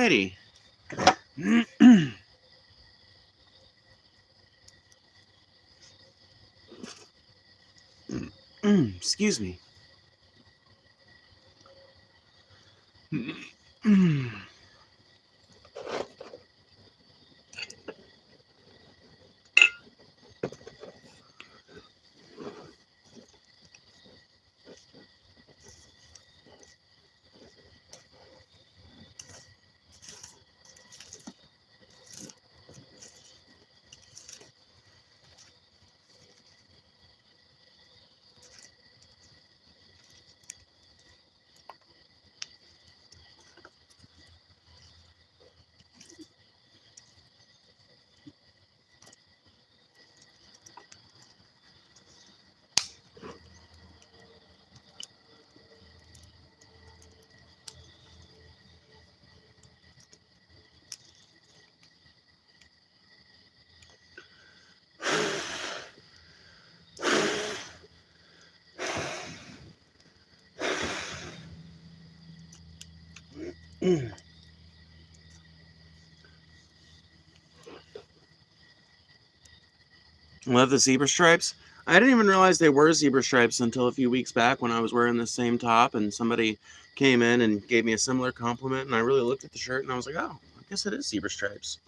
Alrighty. Excuse me. Love the zebra stripes. I didn't even realize they were zebra stripes until a few weeks back when I was wearing the same top and somebody came in and gave me a similar compliment, and I really looked at the shirt and I was like, oh, I guess it is zebra stripes.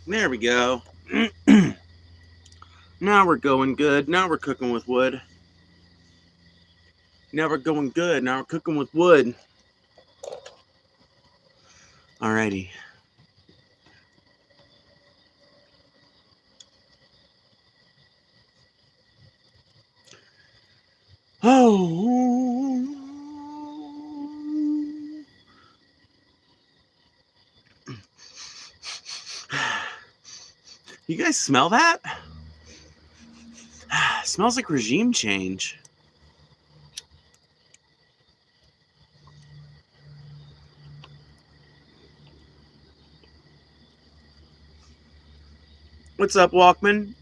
There we go. Now we're going good. Now we're cooking with wood. Now we're going good. Now we're cooking with wood. Alrighty. Oh. You guys smell that? Smells like regime change. What's up, Walkman?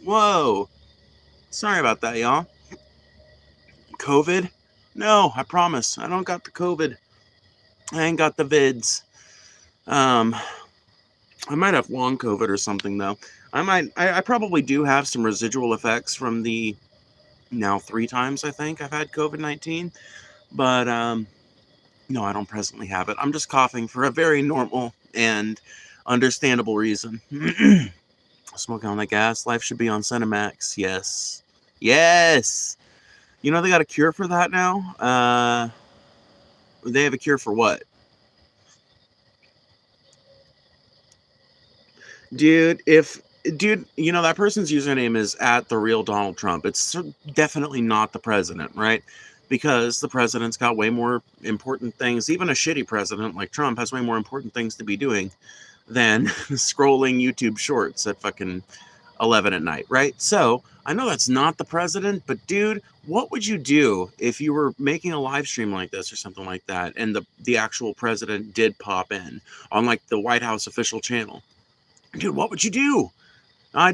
Whoa. Sorry about that, y'all. COVID? No, I promise. I don't got the COVID. I ain't got the vids. I might have long COVID or something, though. I probably do have some residual effects from the now 3 times I think I've had COVID-19. But, no, I don't presently have it. I'm just coughing for a very normal and understandable reason. Smoking on the gas. Life should be on Cinemax. Yes. Yes! You know they got a cure for that now? They have a cure for what? Dude, you know, that person's username is @TheRealDonaldTrump. It's definitely not the president, right? Because the president's got way more important things. Even a shitty president like Trump has way more important things to be doing than scrolling YouTube shorts at fucking 11 at night, right? So I know that's not the president, but dude, what would you do if you were making a live stream like this or something like that, and the actual president did pop in on like the White House official channel? Dude, what would you do?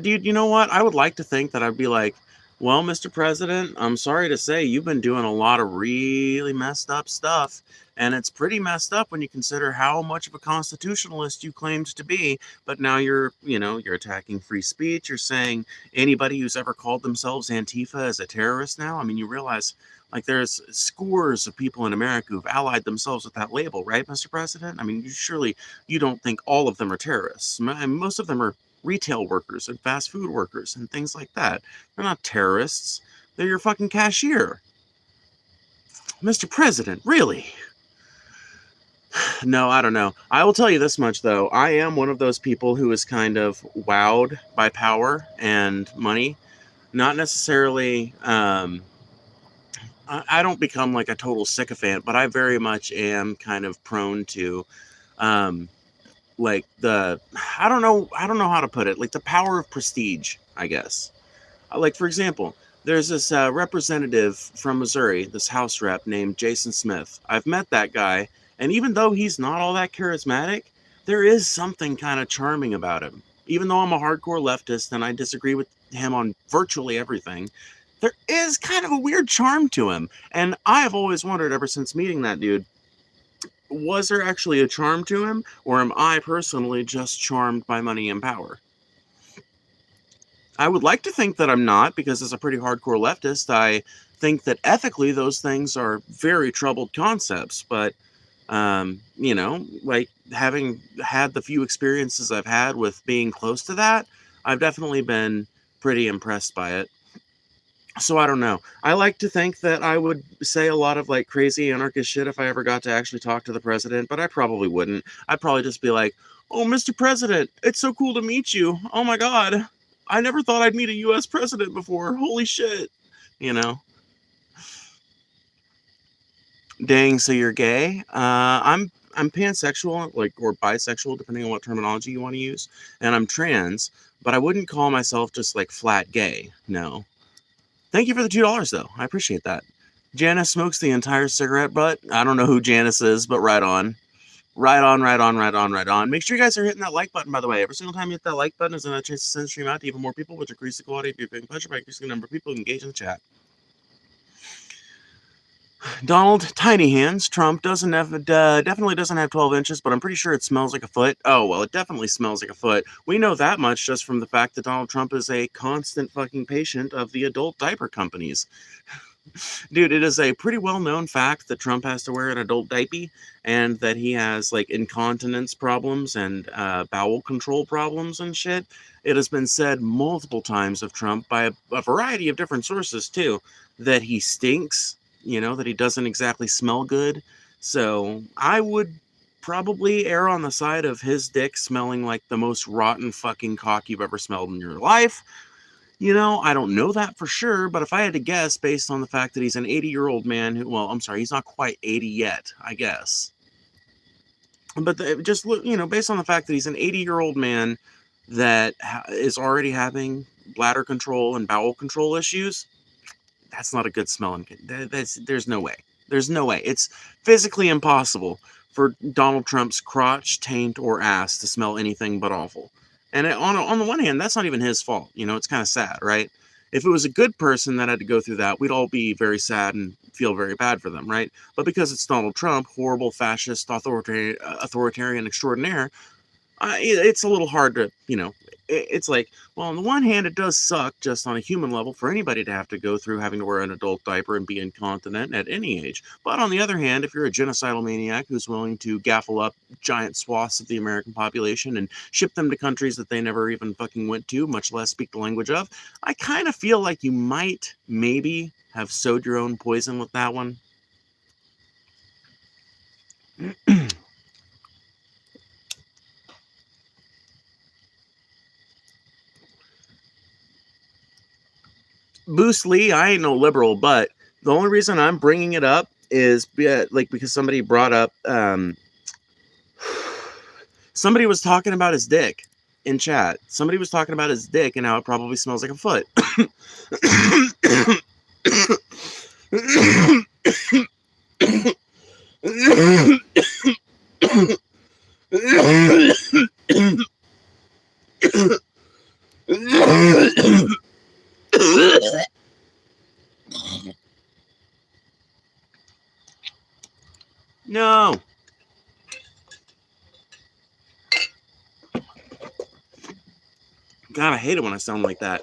Dude, you know what? I would like to think that I'd be like, well, Mr. President, I'm sorry to say you've been doing a lot of really messed up stuff, And it's pretty messed up when you consider how much of a constitutionalist you claimed to be. But now you're attacking free speech. You're saying anybody who's ever called themselves Antifa is a terrorist now. I mean, you realize like there's scores of people in America who've allied themselves with that label, right, Mr. President? I mean, surely you don't think all of them are terrorists. Most of them are retail workers and fast food workers and things like that. They're not terrorists. They're your fucking cashier. Mr. President, really? No, I don't know. I will tell you this much, though. I am one of those people who is kind of wowed by power and money. Not necessarily, I don't become like a total sycophant, but I very much am kind of prone to, um, like I don't know how to put it, like the power of prestige, I guess. Like, for example, there's this representative from Missouri, this House rep named Jason Smith. I've met that guy, and even though he's not all that charismatic, there is something kind of charming about him. Even though I'm a hardcore leftist and I disagree with him on virtually everything, there is kind of a weird charm to him. And I have always wondered ever since meeting that dude, was there actually a charm to him, or am I personally just charmed by money and power? I would like to think that I'm not, because as a pretty hardcore leftist, I think that ethically those things are very troubled concepts. But, like having had the few experiences I've had with being close to that, I've definitely been pretty impressed by it. So I don't know. I like to think that I would say a lot of like crazy anarchist shit if I ever got to actually talk to the president, but I probably wouldn't. I'd probably just be like, "Oh, Mr. President, it's so cool to meet you. Oh my God. I never thought I'd meet a US president before. Holy shit." You know? Dang, so you're gay? I'm pansexual, like, or bisexual, depending on what terminology you want to use. And I'm trans, but I wouldn't call myself just like flat gay. No. Thank you for the $2, though. I appreciate that. Janice smokes the entire cigarette butt. I don't know who Janice is, but right on. Right on, right on, right on, right on. Make sure you guys are hitting that like button, by the way. Every single time you hit that like button is another chance to send the stream out to even more people, which increase the quality of your viewing pleasure by increasing the number of people who engage in the chat. Donald, tiny hands. Trump definitely doesn't have 12 inches, but I'm pretty sure it smells like a foot. Oh, well, it definitely smells like a foot. We know that much just from the fact that Donald Trump is a constant fucking patient of the adult diaper companies. Dude, it is a pretty well-known fact that Trump has to wear an adult diaper, and that he has like incontinence problems and bowel control problems and shit. It has been said multiple times of Trump by a variety of different sources too, that he stinks, that he doesn't exactly smell good. So I would probably err on the side of his dick smelling like the most rotten fucking cock you've ever smelled in your life. I don't know that for sure, but if I had to guess based on the fact that he's an 80-year-old man who, well, I'm sorry, he's not quite 80 yet, I guess. But just look, based on the fact that he's an 80-year-old man that is already having bladder control and bowel control issues, that's not a good smelling. There's no way. There's no way. It's physically impossible for Donald Trump's crotch, taint, or ass to smell anything but awful. And on the one hand, that's not even his fault. It's kind of sad, right? If it was a good person that had to go through that, we'd all be very sad and feel very bad for them, right? But because it's Donald Trump, horrible fascist authoritarian extraordinaire, it's a little hard to, it's like, well, on the one hand, it does suck just on a human level for anybody to have to go through having to wear an adult diaper and be incontinent at any age. But on the other hand, if you're a genocidal maniac who's willing to gaffle up giant swaths of the American population and ship them to countries that they never even fucking went to, much less speak the language of, I kind of feel like you might maybe have sowed your own poison with that one. Boost Lee, I ain't no liberal, but the only reason I'm bringing it up is because somebody brought up, somebody was talking about his dick in chat. Somebody was talking about his dick and how it probably smells like a foot. No. God, I hate it when I sound like that.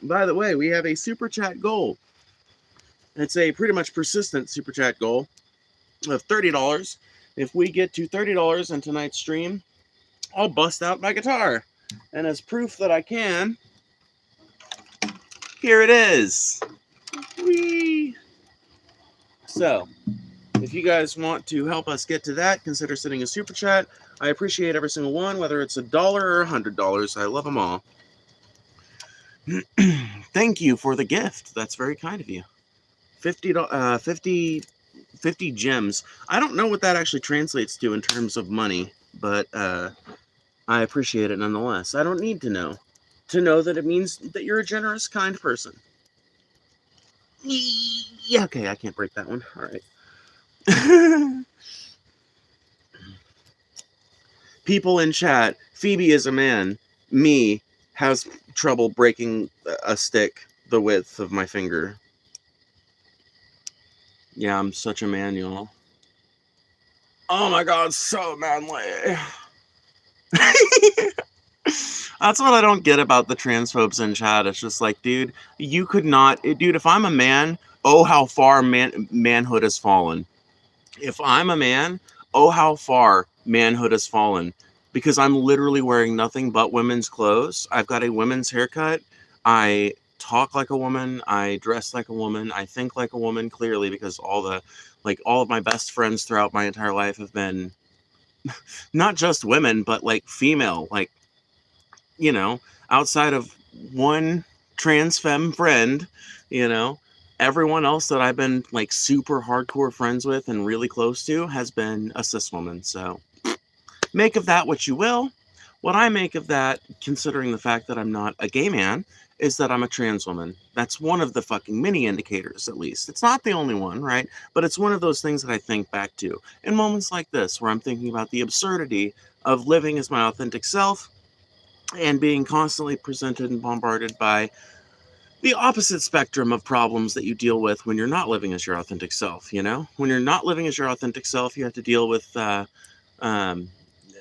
By the way, we have a super chat goal. It's a pretty much persistent super chat goal of $30. If we get to $30 in tonight's stream, I'll bust out my guitar. And as proof that I can, here it is. Whee! So, if you guys want to help us get to that, consider sending a super chat. I appreciate every single one, whether it's $1 or $100. I love them all. Thank you for the gift. That's very kind of you. 50 gems. I don't know what that actually translates to in terms of money, but I appreciate it nonetheless. I don't need to know that it means that you're a generous, kind person. Yeah, okay, I can't break that one. All right. People in chat, Phoebe is a man. Me has trouble breaking a stick the width of my finger. Yeah, I'm such a man, y'all. Oh my god, so manly. That's what I don't get about the transphobes in chat. It's just like, dude, you could not... Dude, if I'm a man, oh, how far manhood has fallen. If I'm a man, oh, how far manhood has fallen. Because I'm literally wearing nothing but women's clothes. I've got a women's haircut. I talk like a woman. I dress like a woman. I think like a woman, clearly, because all of my best friends throughout my entire life have been not just women, but like female, like, you know, outside of one transfemme friend, you know, everyone else that I've been like super hardcore friends with and really close to has been a cis woman. So make of that what you will. What I make of that, considering the fact that I'm not a gay man, is that I'm a trans woman. That's one of the fucking many indicators, at least. It's not the only one, right? But it's one of those things that I think back to in moments like this, where I'm thinking about the absurdity of living as my authentic self and being constantly presented and bombarded by the opposite spectrum of problems that you deal with when you're not living as your authentic self. You know, when you're not living as your authentic self, you have to deal with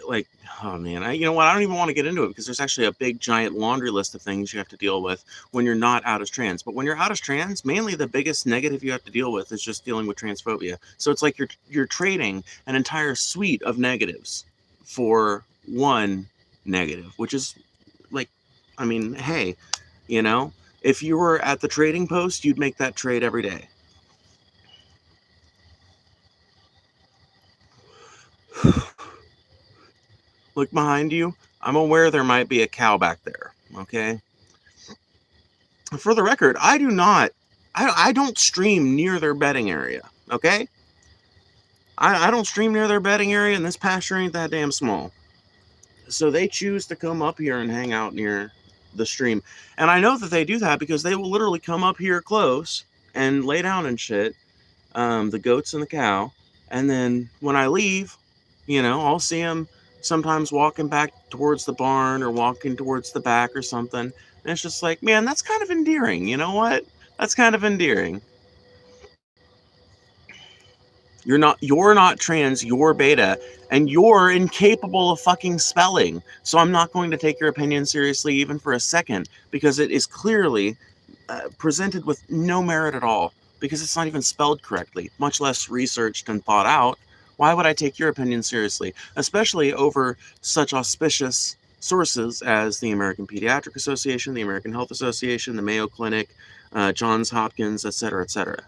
like, oh man, you know what, I don't even want to get into it, because there's actually a big giant laundry list of things you have to deal with when you're not out as trans. But when you're out as trans, mainly the biggest negative you have to deal with is just dealing with transphobia. So it's like you're trading an entire suite of negatives for one negative, which is like, I mean, hey, you know, if you were at the trading post, you'd make that trade every day. Look behind you. I'm aware there might be a cow back there, okay? For the record, I don't stream near their bedding area, okay? I don't stream near their bedding area, and this pasture ain't that damn small. So they choose to come up here and hang out near the stream. And I know that they do that because they will literally come up here close and lay down and shit, the goats and the cow. And then when I leave, you know, I'll see them sometimes walking back towards the barn or walking towards the back or something. And it's just like, man, that's kind of endearing. You know what? That's kind of endearing. You're not trans, you're beta, and you're incapable of fucking spelling. So I'm not going to take your opinion seriously even for a second, because it is clearly presented with no merit at all, because it's not even spelled correctly, much less researched and thought out. Why would I take your opinion seriously, especially over such auspicious sources as the American Pediatric Association, the American Health Association, the Mayo Clinic, Johns Hopkins, etc., etc.?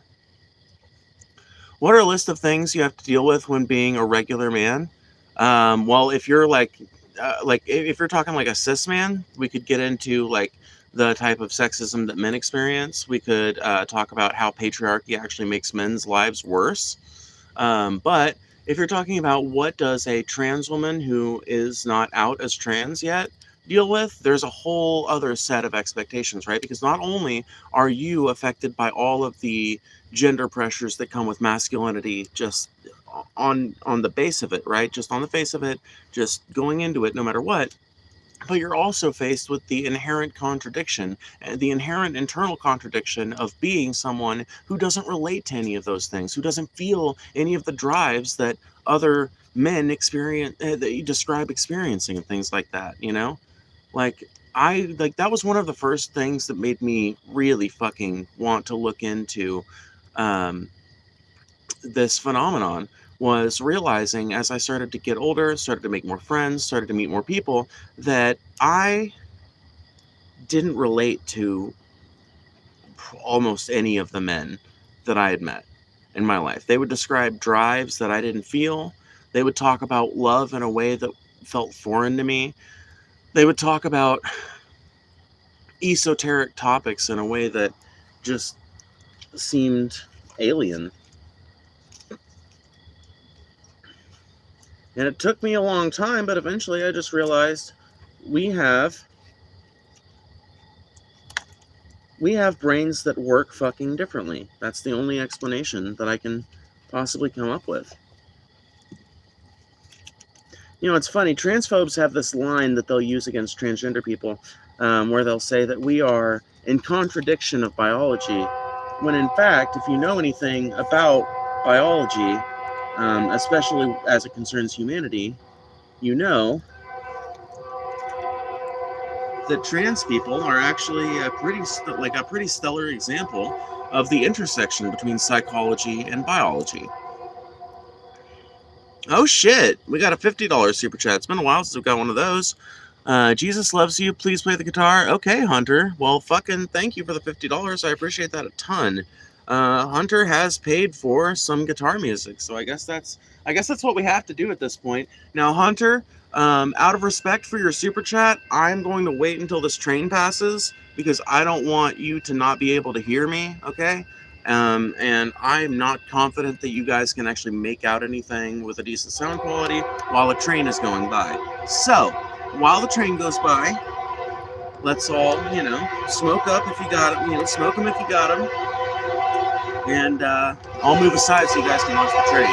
What are a list of things you have to deal with when being a regular man? Well, if you're if you're talking like a cis man, we could get into like the type of sexism that men experience. We could talk about how patriarchy actually makes men's lives worse. But if you're talking about what does a trans woman who is not out as trans yet deal with, there's a whole other set of expectations, right? Because not only are you affected by all of the gender pressures that come with masculinity just on the base of it, right? Just on the face of it, just going into it no matter what. but you're also faced with the inherent contradiction, the inherent internal contradiction of being someone who doesn't relate to any of those things, who doesn't feel any of the drives that other men experience, that you describe experiencing, and things like that, you know? Like, that was one of the first things that made me really fucking want to look into um, this phenomenon, was realizing as I started to get older, started to make more friends, started to meet more people, that I didn't relate to almost any of the men that I had met in my life. They would describe drives that I didn't feel. They would talk about love in a way that felt foreign to me. They would talk about esoteric topics in a way that just seemed alien. And it took me a long time, but eventually I just realized we have brains that work fucking differently. That's the only explanation that I can possibly come up with. You know, it's funny, transphobes have this line that they'll use against transgender people, where they'll say that we are in contradiction of biology, when in fact, if you know anything about biology, especially as it concerns humanity, you know that trans people are actually a pretty stellar example of the intersection between psychology and biology. Oh shit, we got a $50 super chat. It's been a while since we've got one of those. Jesus loves you, please play the guitar. Okay, Hunter. Well, fucking thank you for the $50. I appreciate that a ton. Hunter has paid for some guitar music, so I guess that's what we have to do at this point. Now, Hunter, out of respect for your super chat, I'm going to wait until this train passes, because I don't want you to not be able to hear me, okay? And I'm not confident that you guys can actually make out anything with a decent sound quality while a train is going by. So, while the train goes by, let's all, smoke up if you got them, smoke them if you got them, and I'll move aside so you guys can watch the train.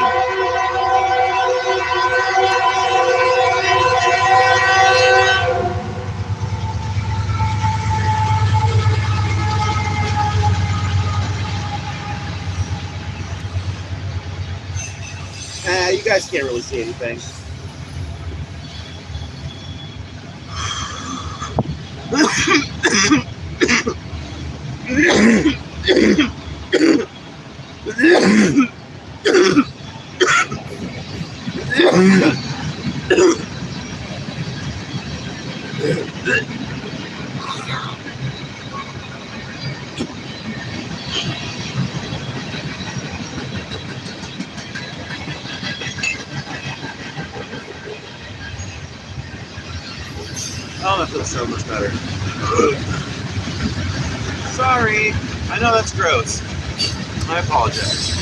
You guys can't really see anything. Oh, that feels so much better. Sorry. I know that's gross. I apologize.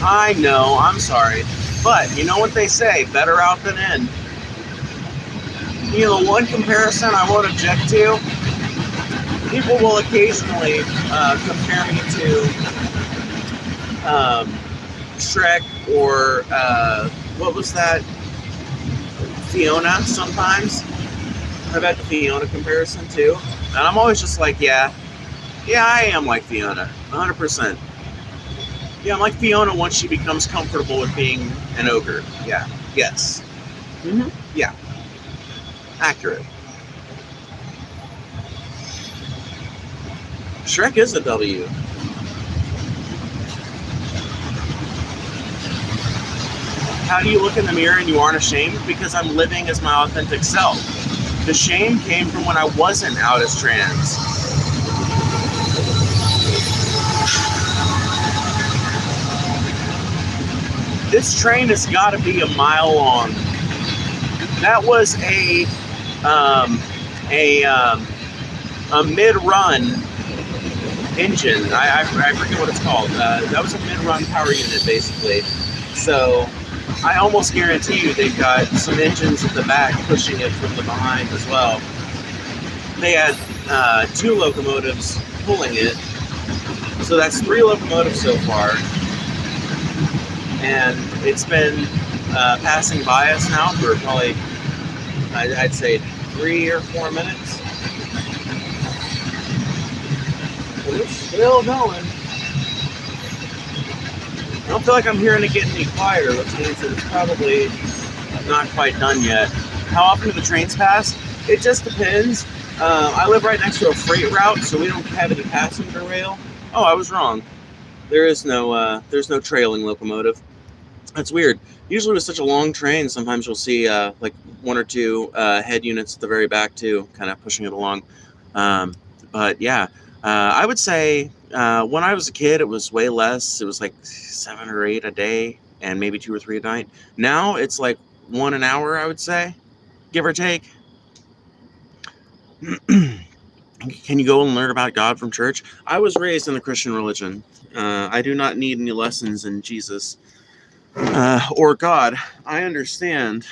I know, I'm sorry. But you know what they say, better out than in. You know, one comparison I won't object to, people will occasionally compare me to Shrek or what was that? Fiona sometimes. I've had the Fiona comparison too. And I'm always just like, yeah, I am like Fiona, 100%. Yeah, I'm like Fiona once she becomes comfortable with being an ogre. Yeah, yes. Mm-hmm. Yeah. Accurate. Shrek is a W. How do you look in the mirror and you aren't ashamed? Because I'm living as my authentic self. The shame came from when I wasn't out as trans. This train has got to be a mile long. That was a mid-run engine. I forget what it's called. That was a mid-run power unit, basically. So I almost guarantee you they've got some engines at the back pushing it from the behind as well. They had 2 locomotives pulling it. So that's 3 locomotives so far. And it's been passing by us now for probably I'd say 3 or 4 minutes. We're still going. I don't feel like I'm hearing it get any quieter, which means that it's probably not quite done yet. How often do the trains pass? It just depends. I live right next to a freight route, so we don't have any passenger rail. Oh, I was wrong. There's no trailing locomotive. That's weird. Usually with such a long train, sometimes you'll see like 1 or 2 head units at the very back too, kind of pushing it along. But yeah, I would say when I was a kid, it was way less. It was like 7 or 8 a day, and maybe 2 or 3 a night. Now it's like 1 an hour, I would say, give or take. Can you go and learn about God from church? I was raised in the Christian religion. I do not need any lessons in Jesus or God. I understand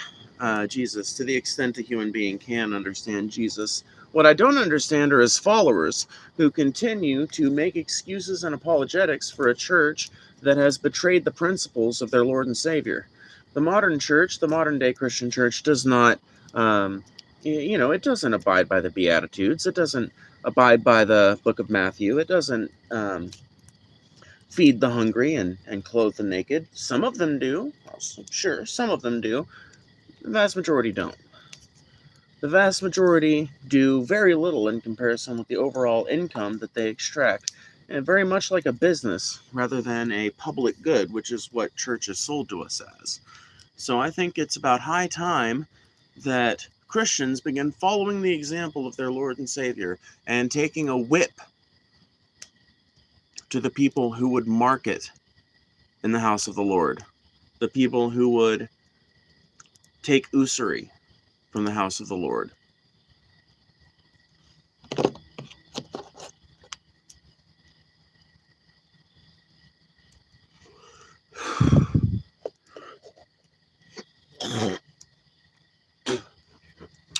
Jesus to the extent a human being can understand Jesus. What I don't understand are his followers who continue to make excuses and apologetics for a church that has betrayed the principles of their Lord and Savior. The modern church, the modern day Christian church, does not, it doesn't abide by the Beatitudes. It doesn't abide by the book of Matthew. It doesn't feed the hungry and clothe the naked. Some of them do. Sure, some of them do. The vast majority don't. The vast majority do very little in comparison with the overall income that they extract, and very much like a business rather than a public good, which is what church is sold to us as. So I think it's about high time that Christians begin following the example of their Lord and Savior and taking a whip to the people who would market in the house of the Lord, the people who would take usury from the house of the Lord.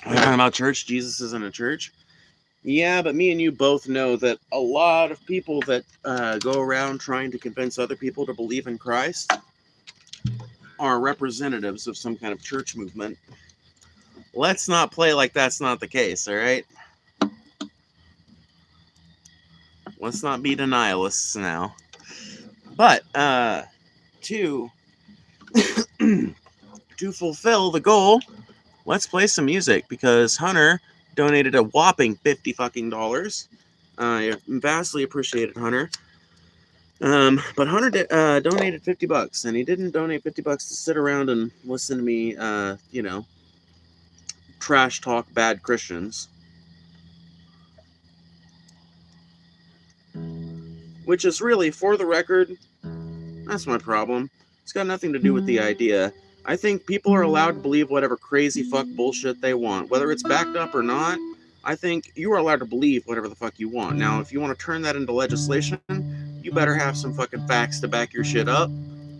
We're talking about church. Jesus isn't a church. Yeah, but me and you both know that a lot of people that go around trying to convince other people to believe in Christ are representatives of some kind of church movement. Let's not play like that's not the case, all right? Let's not be denialists now. But to to fulfill the goal, let's play some music because Hunter donated a whopping $50. I vastly appreciate it, Hunter. But Hunter donated $50, and he didn't donate $50 to sit around and listen to me, trash talk bad Christians. Which is really, for the record, that's my problem. It's got nothing to do with the idea. I think people are allowed to believe whatever crazy fuck bullshit they want. Whether it's backed up or not, I think you are allowed to believe whatever the fuck you want. Now, if you want to turn that into legislation, you better have some fucking facts to back your shit up.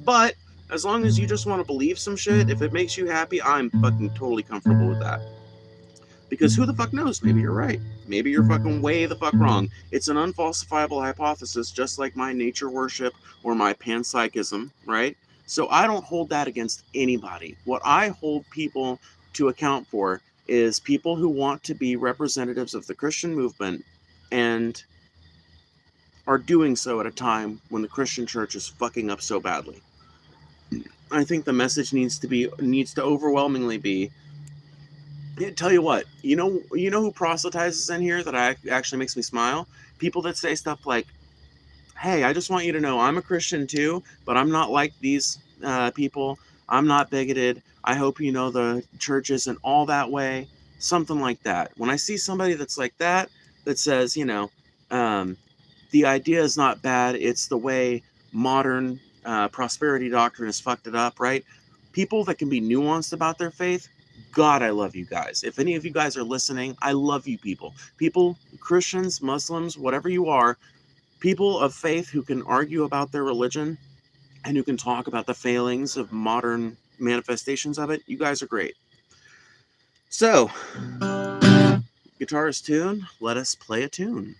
But as long as you just want to believe some shit, if it makes you happy, I'm fucking totally comfortable with that. Because who the fuck knows? Maybe you're right. Maybe you're fucking way the fuck wrong. It's an unfalsifiable hypothesis, just like my nature worship or my panpsychism, right? So I don't hold that against anybody. What I hold people to account for is people who want to be representatives of the Christian movement and are doing so at a time when the Christian church is fucking up so badly. I think the message needs to overwhelmingly be, yeah, tell you what, you know who proselytizes in here that actually makes me smile? People that say stuff like, hey, I just want you to know I'm a Christian too, but I'm not like these people. I'm not bigoted. I hope you know the church isn't all that way. Something like that. When I see somebody that's like that says, the idea is not bad, it's the way modern prosperity doctrine has fucked it up, right? People that can be nuanced about their faith, God, I love you guys. If any of you guys are listening, I love you people. People, Christians, Muslims, whatever you are, people of faith who can argue about their religion and who can talk about the failings of modern manifestations of it, you guys are great. So, guitarist tune, let us play a tune.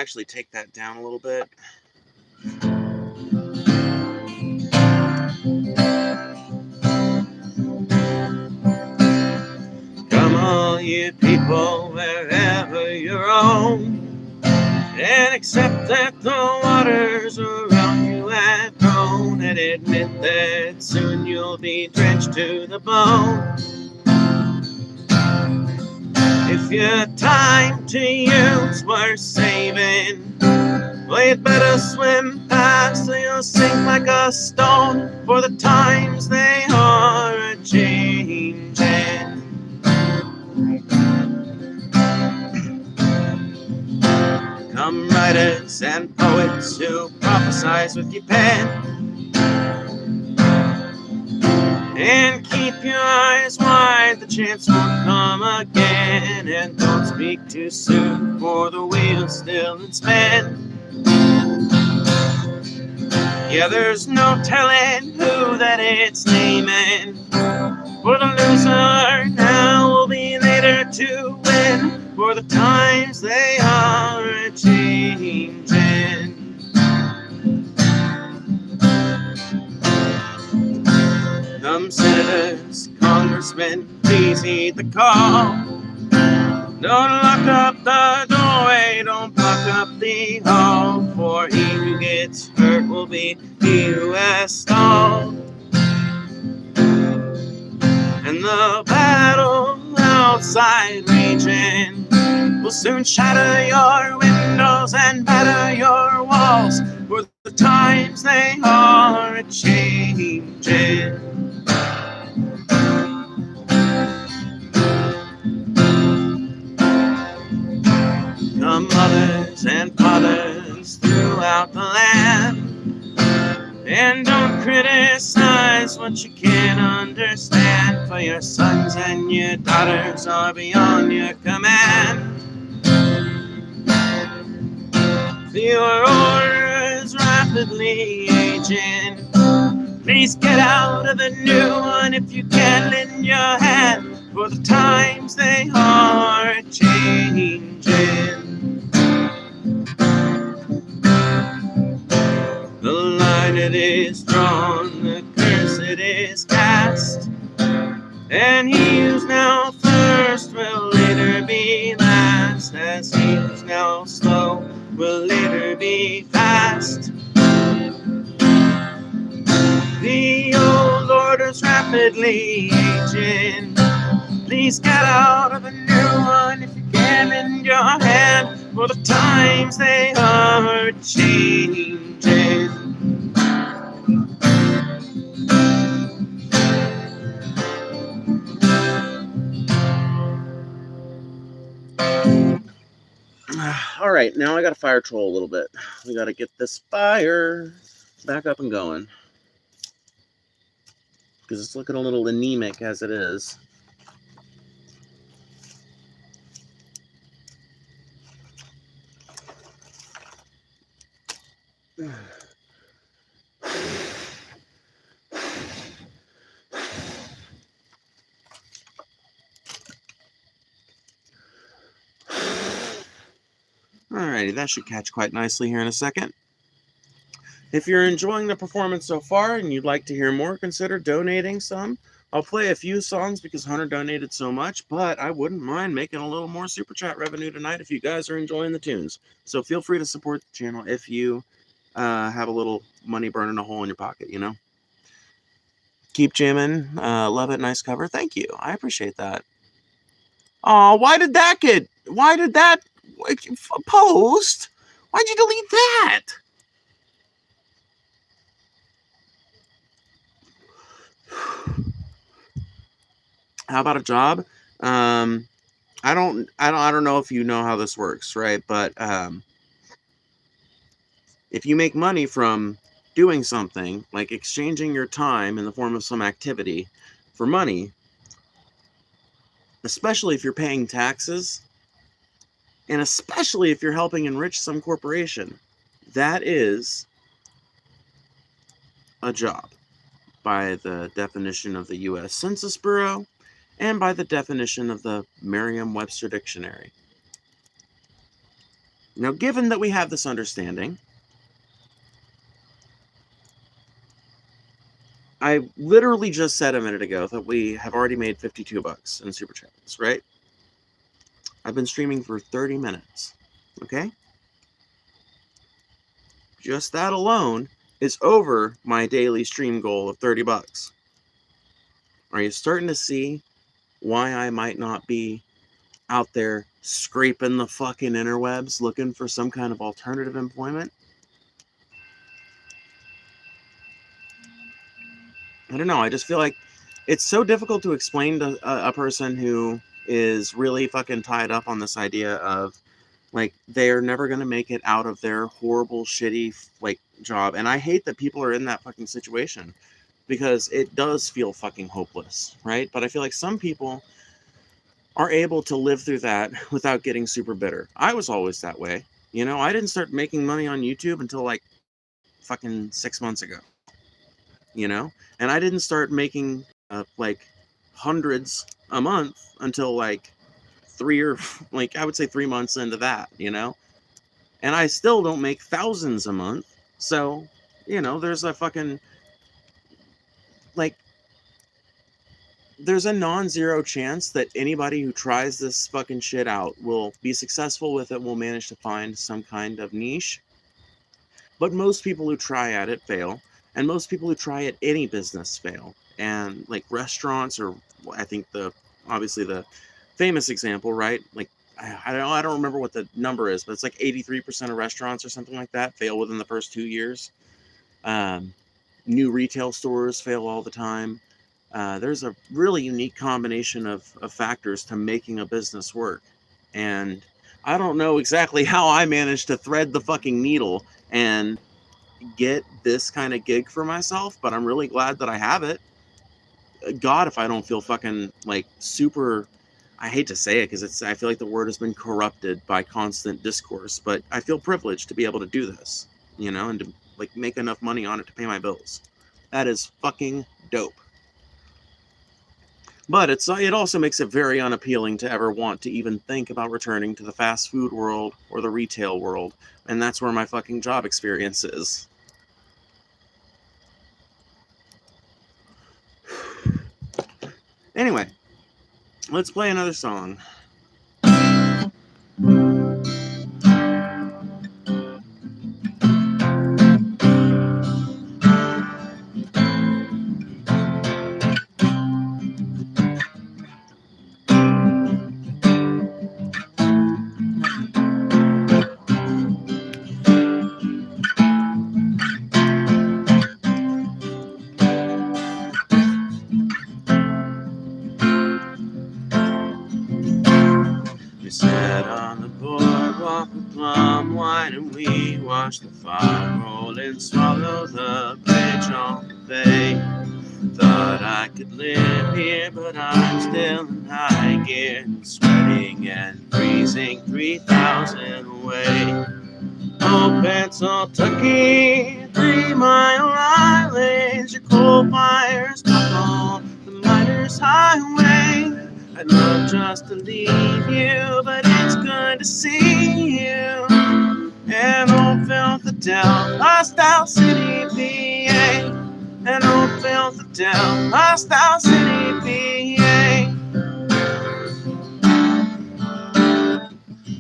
actually take that down a little bit. Come on, you people, wherever you roam, and accept that the waters around you have grown, and admit that soon you'll be drenched to the bone. If your time to use worth saving, well, you'd better swim fast or you'll sink like a stone, for the times they are a-changing. Come writers and poets who prophesize with your pen, and keep your eyes wide, the chance won't come again. And don't speak too soon, for the wheel's still in spin. Yeah, there's no telling who that it's naming, for the loser now will be later to win, for the times they are a-changing. Come senators, congressmen, please heed the call. Don't lock up the doorway, don't block up the hall, for he who gets hurt will be he who has stalled. And the battle outside raging will soon shatter your windows and batter your walls, for the times they are a-changing. Come mothers and fathers throughout the land, and don't criticize what you can't understand, for your sons and your daughters are beyond your command. Your order is rapidly aging. Please get out of the new one if you can lend your hand, for the times they are changing. The line it is drawn, the curse it is cast, and he who's now first will later be last, as he who's now slow will later be fast. The old order's rapidly aging. Please get out of the new one if you can lend your hand, for the times they are changing. All right, now I got to fire troll a little bit. We got to get this fire back up and going, because it's looking a little anemic as it is. Alrighty, that should catch quite nicely here in a second. If you're enjoying the performance so far and you'd like to hear more, consider donating some. I'll play a few songs because Hunter donated so much, but I wouldn't mind making a little more super chat revenue tonight if you guys are enjoying the tunes. So feel free to support the channel if you have a little money burning a hole in your pocket, you know? Keep jamming. Love it. Nice cover. Thank you. I appreciate that. Oh, why did that post? Why'd you delete that? How about a job? I don't know if you know how this works, right? But if you make money from doing something, like exchanging your time in the form of some activity for money, especially if you're paying taxes, and especially if you're helping enrich some corporation, that is a job by the definition of the U.S. Census Bureau and by the definition of the Merriam-Webster Dictionary. Now, given that we have this understanding, I literally just said a minute ago that we have already made $52 in super chats, right? I've been streaming for 30 minutes, okay? Just that alone is over my daily stream goal of $30. Are you starting to see why I might not be out there scraping the fucking interwebs looking for some kind of alternative employment? I don't know. I just feel like it's so difficult to explain to a person who is really fucking tied up on this idea of like they're never going to make it out of their horrible shitty like job. And I hate that people are in that fucking situation because it does feel fucking hopeless, right? But I feel like some people are able to live through that without getting super bitter. I was always that way. You know, I didn't start making money on YouTube until like fucking 6 months ago, you know? And I didn't start making like hundreds a month until like like I would say 3 months into that, you know? And I still don't make thousands a month. So, you know, there's a fucking like there's a non-zero chance that anybody who tries this fucking shit out will be successful with it, will manage to find some kind of niche. But most people who try at it fail, and most people who try at any business fail. And like restaurants, or I think obviously the famous example, right? Like I don't remember what the number is, but it's like 83% of restaurants or something like that fail within the first 2 years. New retail stores fail all the time. There's a really unique combination of factors to making a business work. And I don't know exactly how I managed to thread the fucking needle and get this kind of gig for myself, but I'm really glad that I have it. God, if I don't feel fucking like super, I hate to say it because I feel like the word has been corrupted by constant discourse, but I feel privileged to be able to do this, you know, and to like make enough money on it to pay my bills. That is fucking dope. But it also makes it very unappealing to ever want to even think about returning to the fast food world or the retail world, and that's where my fucking job experience is. Anyway, let's play another song. We sat on the boardwalk with plum wine and we watched the fog roll and swallow the bridge on the bay. Thought I could live here, but I'm still in high gear, sweating and freezing 3,000 away. Oh, Pennsylvania, 3 Mile Island, your coal fires buckle, the miners' highway. I'd love just to leave you, but it's good to see you. And old Philadelphia, hostile city, PA. And old Philadelphia, hostile city, PA.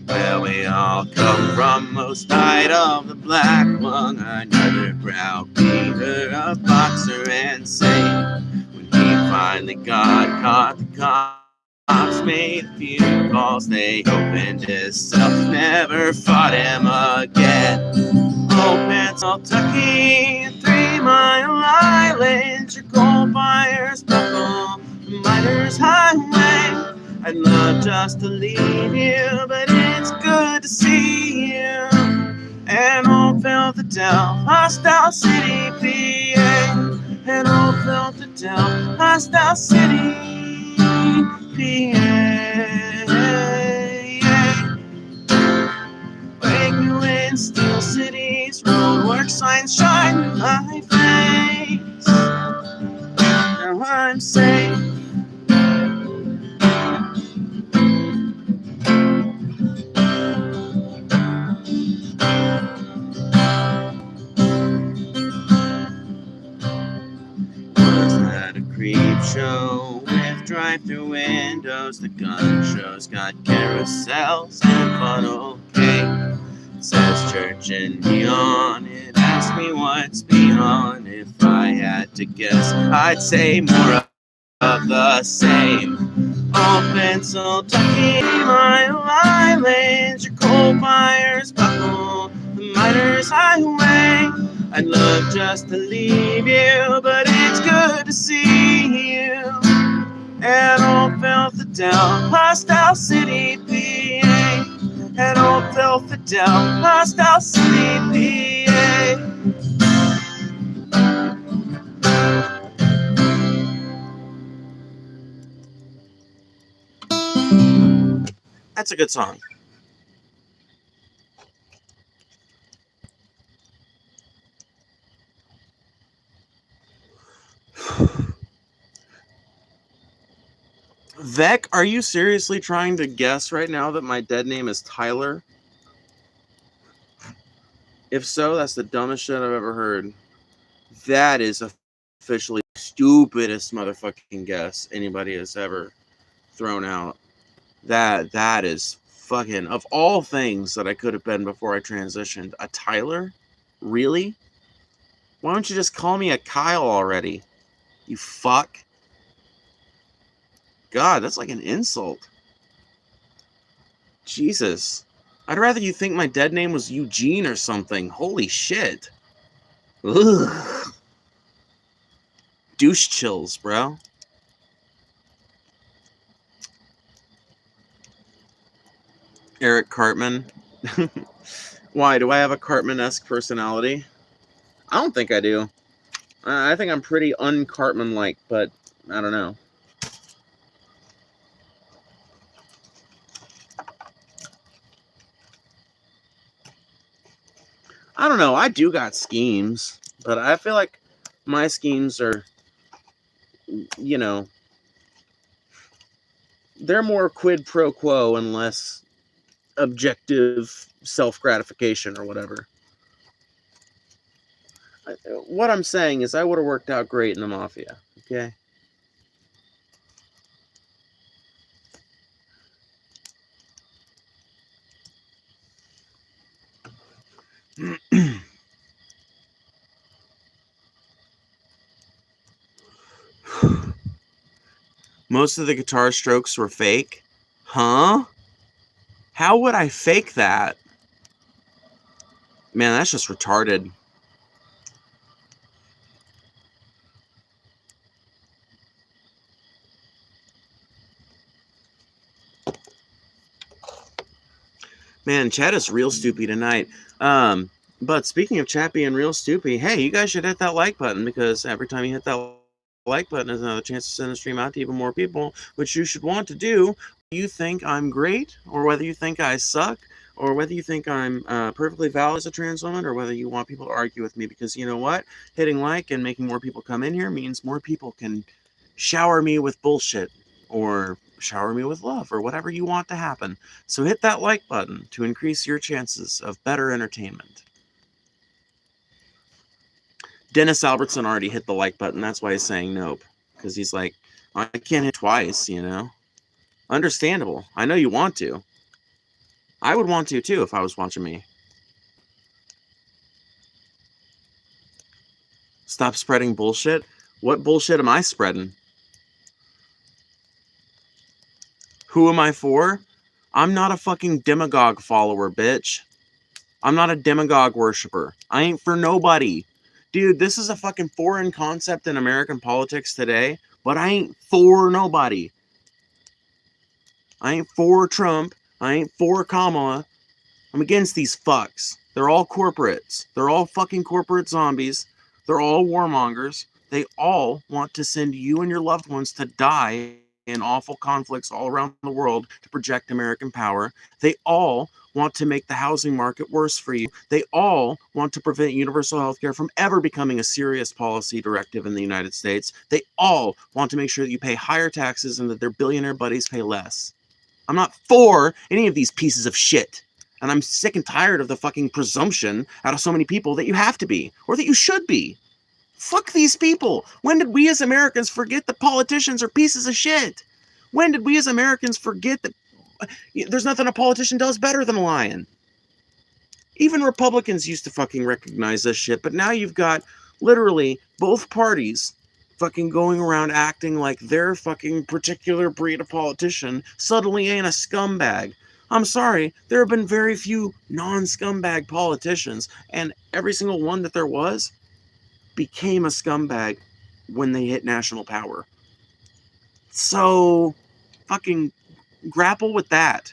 Where we all come from, most night of the black one, another proud beater, a boxer and saint. When he finally got caught, the cops made a few calls, they opened his cell, never fought him again. Oh, Pennsylvania, 3 Mile Island, your coal fires buckle, the miners' highway. I'd love just to leave you, but it's good to see you. And old Philadelphia, hostile city, PA. And old Philadelphia, hostile city, PA. Wake me when Steel City's roadwork signs shine in my face. Now I'm safe. at a creep show with drive-through windows. The gun show's got carousels and funnel cake. Says church and beyond. It asks me what's beyond. If I had to guess, I'd say more of the same. Old pencil tucking my eyelids. Your coal fires buckle the miner's highway. I'd love just to leave you, but it's good to see you. At old Belfadel, Hostile City, PA. At old Belfadel, Hostile City, PA. That's a good song. Vec, are you seriously trying to guess right now that my dead name is Tyler? If so, that's the dumbest shit I've ever heard. That is officially the stupidest motherfucking guess anybody has ever thrown out. That is fucking, of all things that I could have been before I transitioned, a Tyler? Really? Why don't you just call me a Kyle already? You fuck. God, that's like an insult. Jesus. I'd rather you think my dead name was Eugene or something. Holy shit. Ugh. Douche chills, bro. Eric Cartman. Why? Do I have a Cartman-esque personality? I don't think I do. I think I'm pretty un-Cartman-like, but I don't know. I don't know. I do got schemes, but I feel like my schemes are, you know, they're more quid pro quo and less objective self-gratification or whatever. What I'm saying is I would have worked out great in the Mafia, okay? Most of the guitar strokes were fake? Huh? How would I fake that? Man, that's just retarded. Man, chat is real stoopy tonight. But speaking of chat being real stoopy, hey, you guys should hit that like button, because every time you hit that like button, there's another chance to send the stream out to even more people, which you should want to do. You think I'm great, or whether you think I suck, or whether you think I'm perfectly valid as a trans woman, or whether you want people to argue with me, because you know what? Hitting like and making more people come in here means more people can shower me with bullshit, or shower me with love, or whatever you want to happen. So hit that like button to increase your chances of better entertainment. Dennis Albertson already hit the like button. That's why he's saying nope. Because he's like, I can't hit twice, you know? Understandable. I know you want to. I would want to too if I was watching me. Stop spreading bullshit? What bullshit am I spreading? Who am I for? I'm not a fucking demagogue follower, bitch. I'm not a demagogue worshiper. I ain't for nobody. Dude, this is a fucking foreign concept in American politics today, but I ain't for nobody. I ain't for Trump. I ain't for Kamala. I'm against these fucks. They're all corporates. They're all fucking corporate zombies. They're all warmongers. They all want to send you and your loved ones to die in awful conflicts all around the world to project American power. They all want to make the housing market worse for you. They all want to prevent universal health care from ever becoming a serious policy directive in the United States. They all want to make sure that you pay higher taxes and that their billionaire buddies pay less. I'm not for any of these pieces of shit. And I'm sick and tired of the fucking presumption out of so many people that you have to be, or that you should be. Fuck these people. When did we as Americans forget that politicians are pieces of shit? When did we as Americans forget that there's nothing a politician does better than lying? Even Republicans used to fucking recognize this shit, but now you've got literally both parties fucking going around acting like their fucking particular breed of politician suddenly ain't a scumbag. I'm sorry, there have been very few non-scumbag politicians, and every single one that there was became a scumbag when they hit national power. So, fucking grapple with that.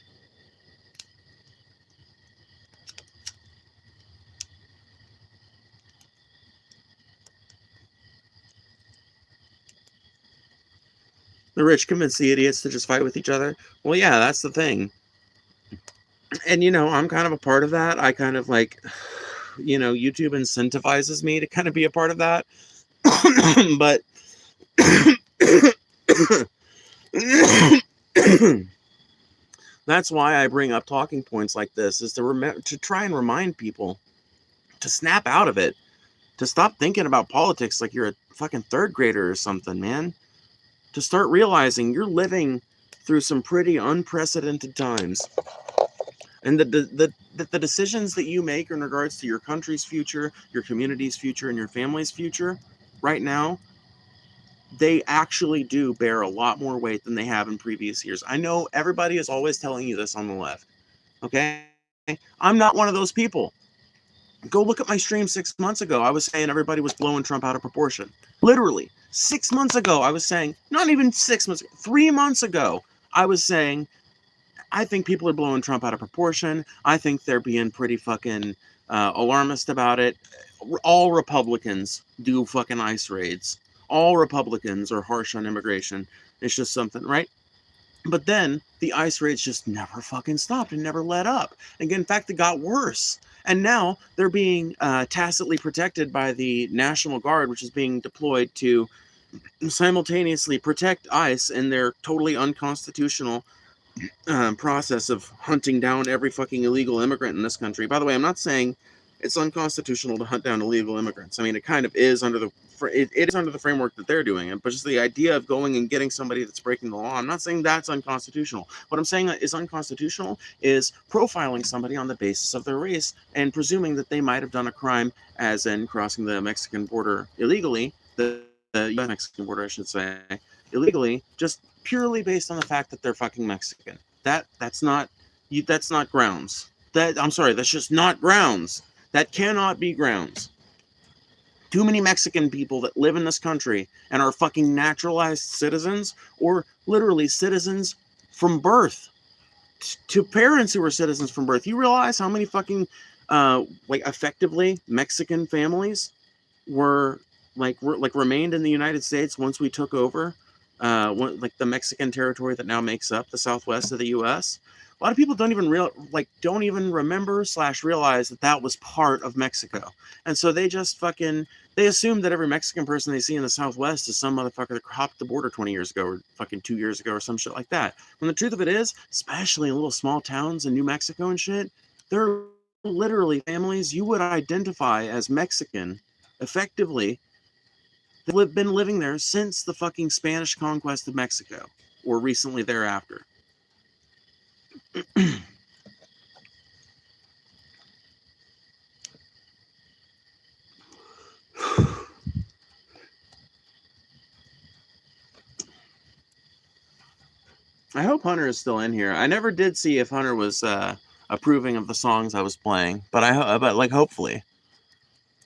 The rich convince the idiots to just fight with each other. Well, yeah, that's the thing. And, I'm kind of a part of that. I kind of like, YouTube incentivizes me to kind of be a part of that. But that's why I bring up talking points like this, is to try and remind people to snap out of it, to stop thinking about politics like you're a fucking third grader or something, man. To start realizing you're living through some pretty unprecedented times. And the decisions that you make in regards to your country's future, your community's future, and your family's future right now, they actually do bear a lot more weight than they have in previous years. I know everybody is always telling you this on the left, okay? I'm not one of those people. Go look at my stream 6 months ago. I was saying everybody was blowing Trump out of proportion. Literally, 6 months ago, I was saying, not even 6 months, 3 months ago, I was saying, I think people are blowing Trump out of proportion. I think they're being pretty fucking alarmist about it. All Republicans do fucking ICE raids. All Republicans are harsh on immigration. It's just something, right? But then the ICE raids just never fucking stopped and never let up. And in fact, it got worse. And now they're being tacitly protected by the National Guard, which is being deployed to simultaneously protect ICE in their totally unconstitutional process of hunting down every fucking illegal immigrant in this country. By the way, I'm not saying it's unconstitutional to hunt down illegal immigrants. I mean, it kind of is under the it is under the framework that they're doing it, but just the idea of going and getting somebody that's breaking the law, I'm not saying that's unconstitutional. What I'm saying is unconstitutional is profiling somebody on the basis of their race and presuming that they might have done a crime, as in crossing the Mexican border illegally, the US Mexican border, I should say, illegally, just purely based on the fact that they're fucking Mexican. That's not grounds. I'm sorry, that's just not grounds. That cannot be grounds. Too many Mexican people that live in this country and are fucking naturalized citizens, or literally citizens from birth, to parents who are citizens from birth. You realize how many fucking effectively Mexican families were remained in the United States once we took over, like the Mexican territory that now makes up the southwest of the U.S. A lot of people don't even remember / realize that was part of Mexico, and so they just they assume that every Mexican person they see in the Southwest is some motherfucker that hopped the border 20 years ago or fucking 2 years ago or some shit like that. When the truth of it is, especially in little small towns in New Mexico and shit, there are literally families you would identify as Mexican effectively that have been living there since the fucking Spanish conquest of Mexico or recently thereafter. I hope Hunter is still in here. I never did see if Hunter was approving of the songs I was playing, but hopefully.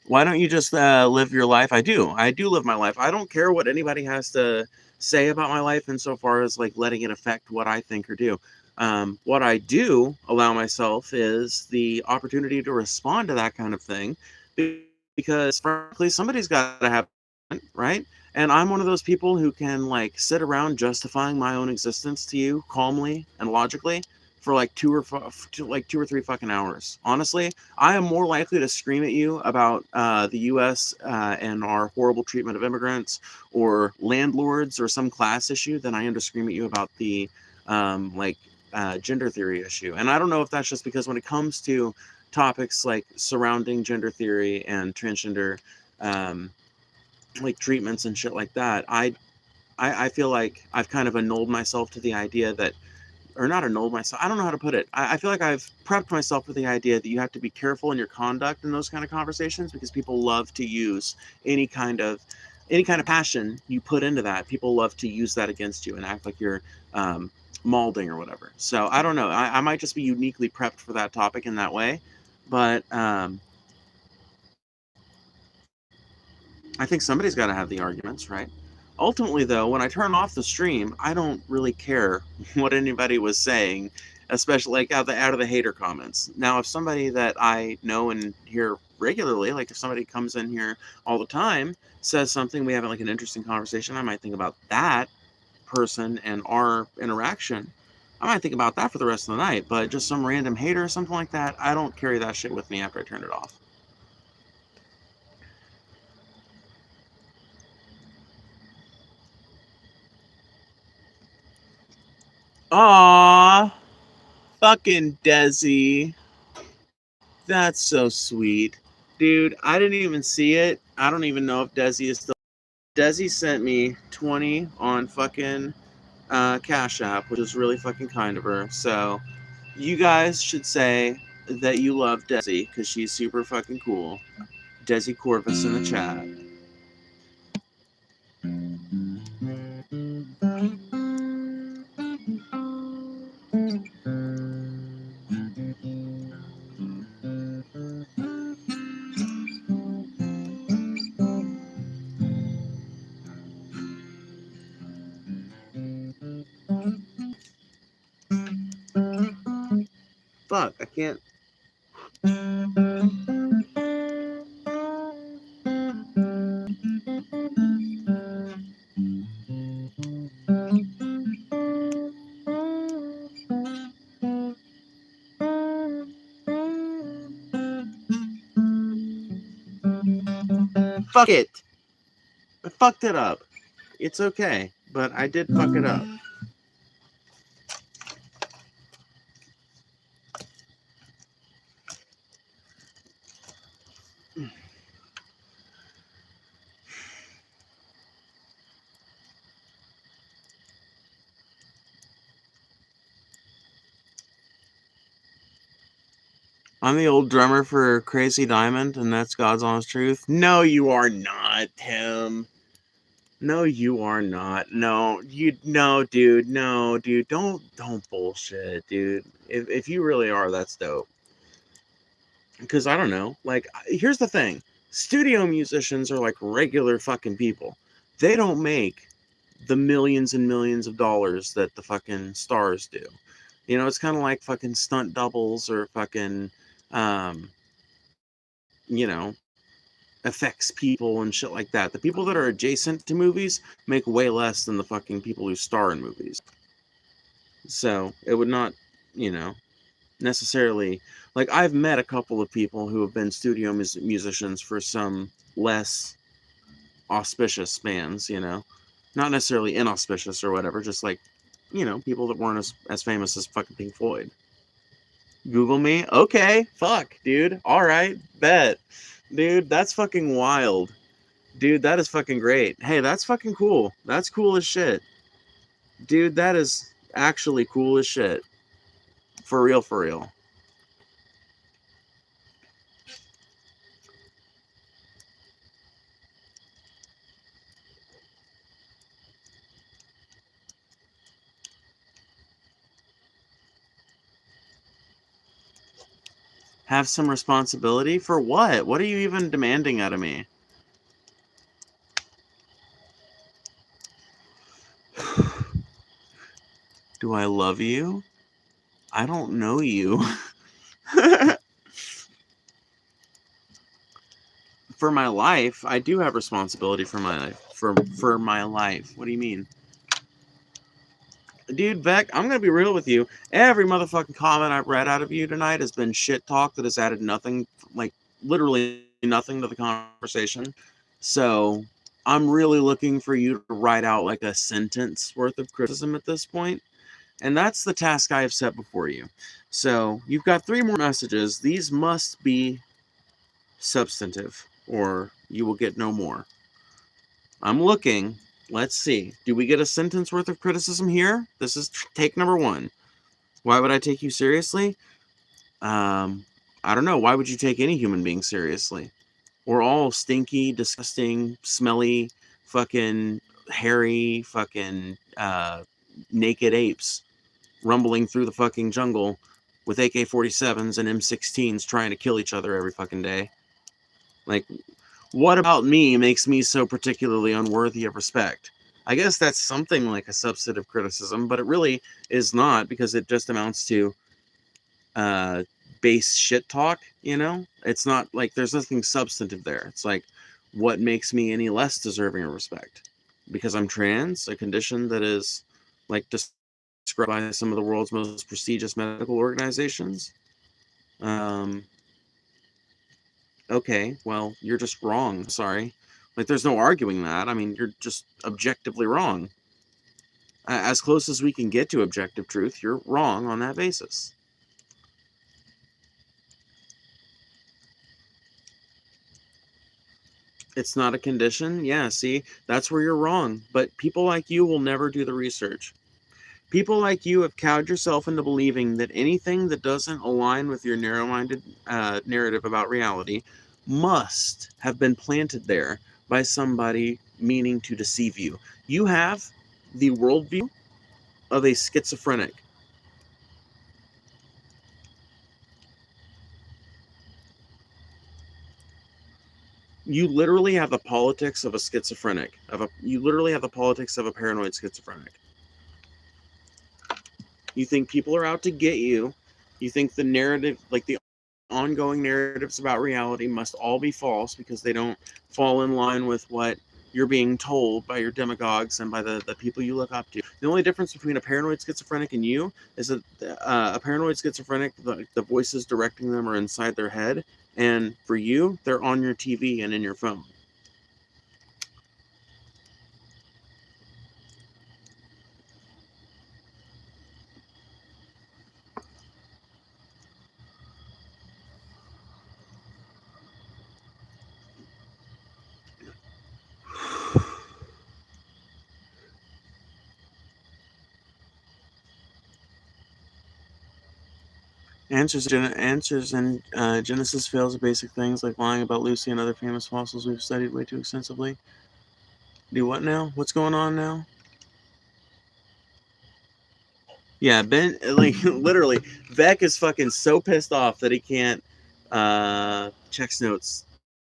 Why don't you just live your life? I do live my life. I don't care what anybody has to say about my life insofar as like letting it affect what I think or do. What I do allow myself is the opportunity to respond to that kind of thing, because frankly, somebody's got to have it, right? And I'm one of those people who can like sit around justifying my own existence to you calmly and logically for like 2 or 3 fucking hours. Honestly, I am more likely to scream at you about the U.S. And our horrible treatment of immigrants or landlords or some class issue than I am to scream at you about the gender theory issue. And I don't know if that's just because when it comes to topics like surrounding gender theory and transgender like treatments and shit like that, I feel like I've kind of annulled myself to the idea that, or not annulled myself, I don't know how to put it. I feel like I've prepped myself for the idea that you have to be careful in your conduct in those kind of conversations, because people love to use any kind of passion you put into that. People love to use that against you and act like you're um, malding or whatever. So I don't know. I might just be uniquely prepped for that topic in that way, but I think somebody's got to have the arguments, right? Ultimately, though, when I turn off the stream, I don't really care what anybody was saying, especially like out of the hater comments. Now, if somebody that I know and hear regularly, like if somebody comes in here all the time, says something, we have like an interesting conversation, I might think about that person and our interaction. I might think about that for the rest of the night, but just some random hater or something like that, I don't carry that shit with me after I turn it off. Aww. Fucking Desi. That's so sweet. Dude, I didn't even see it. I don't even know if Desi is still. Desi sent me 20 on fucking Cash App, which is really fucking kind of her. So, you guys should say that you love Desi, because she's super fucking cool. Desi Corvus in the chat. Fuck, I can't. Fuck it! I fucked it up. It's okay, but I did fuck it up. I'm the old drummer for Crazy Diamond, and that's God's honest truth. No, you are not, Tim. No, you are not. No, dude. No, dude. Don't bullshit, dude. If you really are, that's dope. Because I don't know. Like, here's the thing: studio musicians are like regular fucking people. They don't make the millions and millions of dollars that the fucking stars do. You know, it's kind of like fucking stunt doubles or fucking, um, you know, affects people and shit like that. The people that are adjacent to movies make way less than the fucking people who star in movies. So it would not, you know, necessarily, like, I've met a couple of people who have been studio musicians for some less auspicious spans, you know, not necessarily inauspicious or whatever, just like, you know, people that weren't as famous as fucking Pink Floyd. Google me? Okay, fuck, dude. All right, bet. Dude, that's fucking wild. Dude, that is fucking great. Hey, that's fucking cool. That's cool as shit. Dude, that is actually cool as shit. For real, for real. Have some responsibility? For what? What are you even demanding out of me? Do I love you? I don't know you. For my life, I do have responsibility for my life. For my life. What do you mean? Dude, Beck, I'm gonna be real with you. Every motherfucking comment I've read out of you tonight has been shit talk that has added nothing, like literally nothing to the conversation. So I'm really looking for you to write out like a sentence worth of criticism at this point. And that's the task I have set before you. So you've got 3 more messages. These must be substantive, or you will get no more. I'm looking. Let's see. Do we get a sentence worth of criticism here? This is take number 1. Why would I take you seriously? I don't know. Why would you take any human being seriously? We're all stinky, disgusting, smelly, fucking hairy, fucking naked apes rumbling through the fucking jungle with AK-47s and M16s trying to kill each other every fucking day. Like, what about me makes me so particularly unworthy of respect? I guess that's something like a substantive criticism, but it really is not, because it just amounts to uh, base shit talk, you know? It's not like there's nothing substantive there. It's like, what makes me any less deserving of respect? Because I'm trans, a condition that is like described by some of the world's most prestigious medical organizations. Um, okay, well, you're just wrong. Sorry. Like, there's no arguing that. I mean, you're just objectively wrong. As close as we can get to objective truth, you're wrong on that basis. It's not a condition? Yeah, see, that's where you're wrong. But people like you will never do the research. People like you have cowed yourself into believing that anything that doesn't align with your narrow-minded narrative about reality must have been planted there by somebody meaning to deceive you. You have the worldview of a schizophrenic. You literally have the politics of a schizophrenic. You literally have the politics of a paranoid schizophrenic. You think people are out to get you. You think the narrative, like the ongoing narratives about reality, must all be false because they don't fall in line with what you're being told by your demagogues and by the people you look up to. The only difference between a paranoid schizophrenic and you is that a paranoid schizophrenic, the voices directing them are inside their head, and for you, they're on your TV and in your phone. Answers in Genesis fails at basic things like lying about Lucy and other famous fossils we've studied way too extensively. Do what now? What's going on now? Yeah, Ben, like, literally, Vec is fucking so pissed off that he can't checks notes,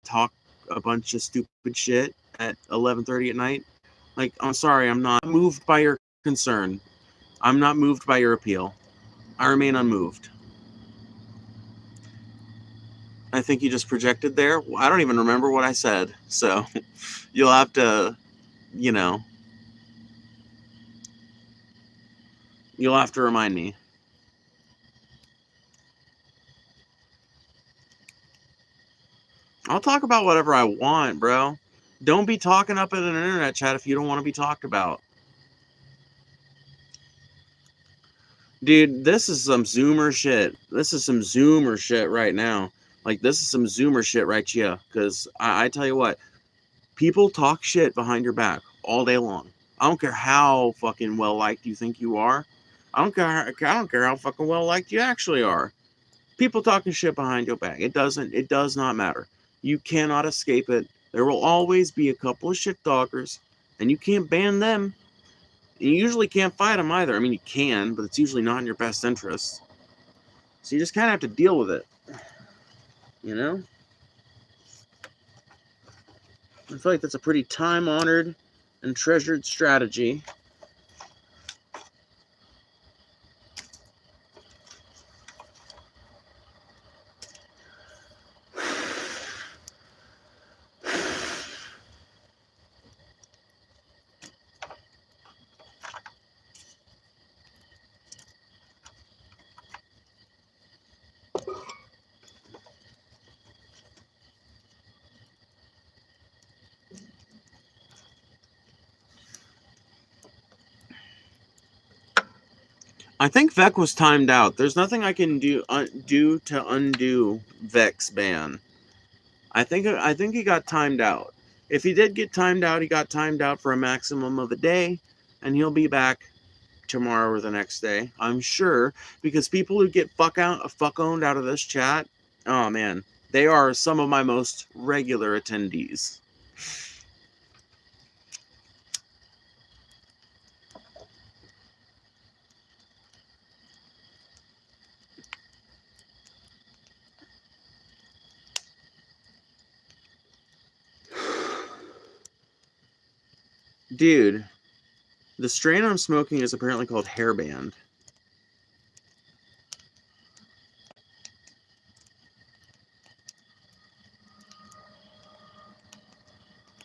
talk a bunch of stupid shit at 11:30 at night. Like, I'm sorry, I'm not moved by your concern. I'm not moved by your appeal. I remain unmoved. I think you just projected there. I don't even remember what I said, so you'll have to, you know, you'll have to remind me. I'll talk about whatever I want, bro. Don't be talking up in an internet chat if you don't want to be talked about. Dude, this is some Zoomer shit. This is some Zoomer shit right now. Like, this is some Zoomer shit right here. Because I tell you what, people talk shit behind your back all day long. I don't care how fucking well liked you think you are. I don't care how fucking well liked you actually are. People talking shit behind your back. It does not matter. You cannot escape it. There will always be a couple of shit talkers, and you can't ban them. And you usually can't fight them either. I mean, you can, but it's usually not in your best interest. So you just kind of have to deal with it. You know? I feel like that's a pretty time-honored and treasured strategy. I think Vec was timed out. There's nothing I can do to undo Vec's ban. I think he got timed out. If he did get timed out, he got timed out for a maximum of a day, and he'll be back tomorrow or the next day, I'm sure, because people who get fuck owned out of this chat, oh man, they are some of my most regular attendees. Dude, the strain I'm smoking is apparently called hairband.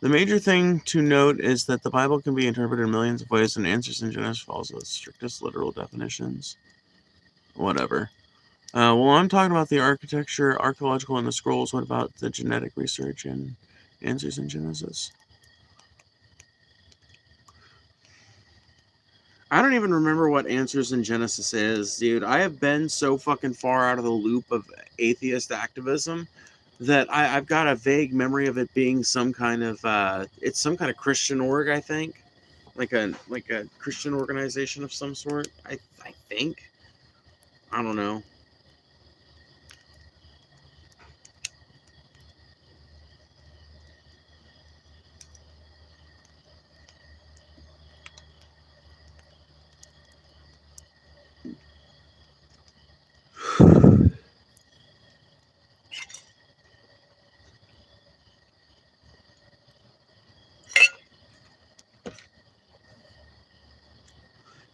The major thing to note is that the Bible can be interpreted in millions of ways, and Answers in Genesis follows the strictest literal definitions. Whatever. Well, I'm talking about the architecture, archaeological, and the scrolls. What about the genetic research and Answers in Genesis? I don't even remember what Answers in Genesis is, dude. I have been so fucking far out of the loop of atheist activism that I've got a vague memory of it being some kind of it's some kind of Christian org, I think, like a Christian organization of some sort. I think. I don't know.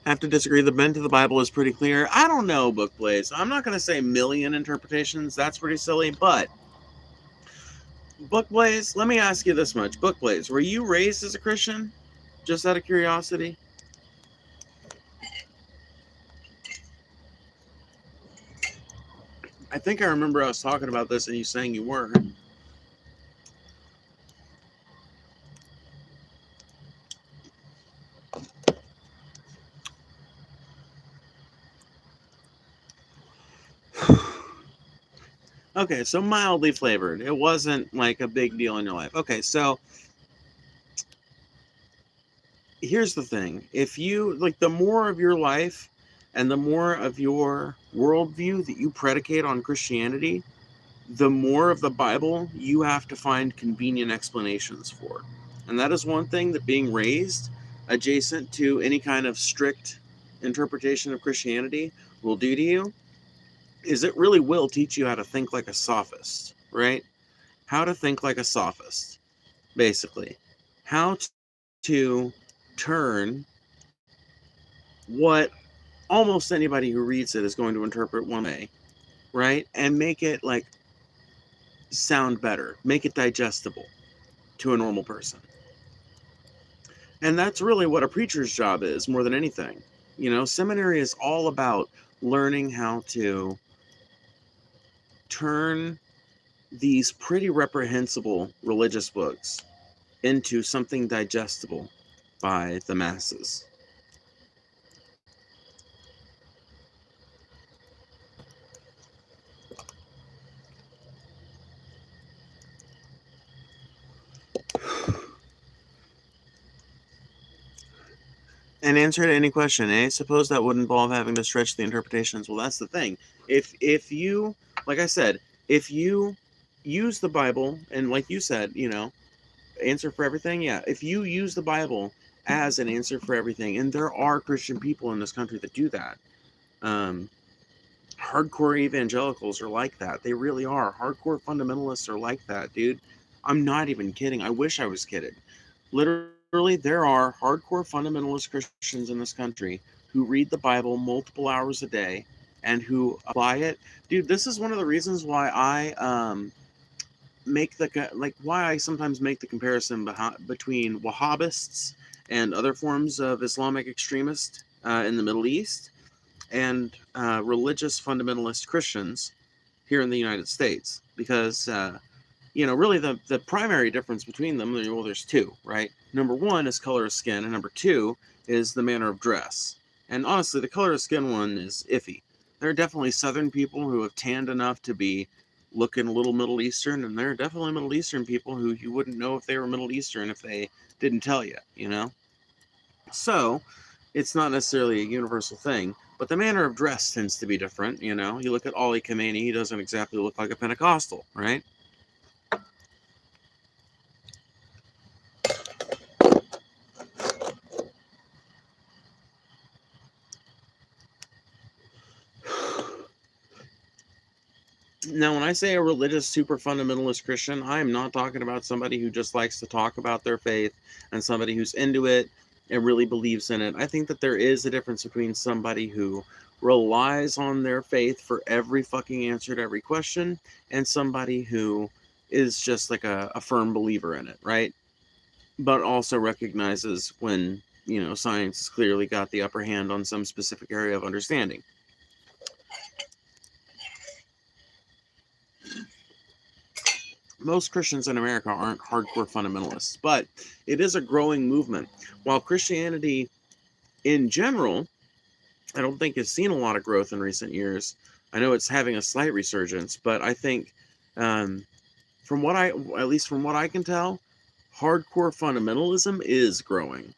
Have to disagree. The bent of the Bible is pretty clear. I don't know, Book Blaze. I'm not going to say million interpretations. That's pretty silly. But Book Blaze, let me ask you this much. Book Blaze, were you raised as a Christian? Just out of curiosity. I think I remember I was talking about this and you saying you were. Okay, so mildly flavored. It wasn't like a big deal in your life. Okay, so here's the thing. If you, like, the more of your life and the more of your worldview that you predicate on Christianity, the more of the Bible you have to find convenient explanations for. And that is one thing that being raised adjacent to any kind of strict interpretation of Christianity will do to you, is it really will teach you how to think like a sophist, right? How to think like a sophist, basically. How to turn what almost anybody who reads it is going to interpret one way, right? And make it like sound better, make it digestible to a normal person. And that's really what a preacher's job is more than anything. You know, seminary is all about learning how to turn these pretty reprehensible religious books into something digestible by the masses. And answer to any question, eh? Suppose that would involve having to stretch the interpretations. Well, that's the thing. If you, like I said, if you use the Bible, and like you said, you know, answer for everything, yeah. If you use the Bible as an answer for everything, and there are Christian people in this country that do that. Hardcore evangelicals are like that. They really are. Hardcore fundamentalists are like that, dude. I'm not even kidding. I wish I was kidding. Literally, there are hardcore fundamentalist Christians in this country who read the Bible multiple hours a day and who apply it. Dude, this is one of the reasons why I why I sometimes make the comparison between Wahhabists and other forms of Islamic extremists in the Middle East and religious fundamentalist Christians here in the United States, because you know, really the primary difference between them, well, there's two, right? Number one is color of skin, and number two is the manner of dress. And honestly, the color of skin one is iffy. There are definitely Southern people who have tanned enough to be looking a little Middle Eastern, and there are definitely Middle Eastern people who you wouldn't know if they were Middle Eastern if they didn't tell you, you know? So, it's not necessarily a universal thing, but the manner of dress tends to be different, you know? You look at Ali Khamenei, he doesn't exactly look like a Pentecostal, right? Now, when I say a religious super fundamentalist Christian, I am not talking about somebody who just likes to talk about their faith and somebody who's into it and really believes in it. I think that there is a difference between somebody who relies on their faith for every fucking answer to every question and somebody who is just like a firm believer in it, right? But also recognizes when, you know, science has clearly got the upper hand on some specific area of understanding. Most Christians in America aren't hardcore fundamentalists, but it is a growing movement. While Christianity in general, I don't think has seen a lot of growth in recent years. I know it's having a slight resurgence, but I think, um, at least from what I can tell, hardcore fundamentalism is growing.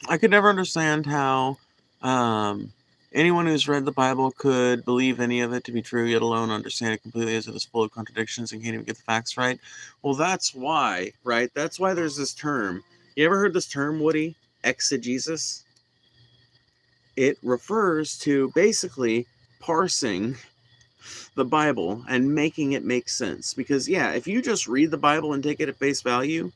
I could never understand how um, anyone who's read the Bible could believe any of it to be true, yet alone understand it completely as it is full of contradictions and can't even get the facts right. Well, that's why, right? That's why there's this term. You ever heard this term, Woody? Exegesis? It refers to basically parsing the Bible and making it make sense. Because, yeah, if you just read the Bible and take it at face value,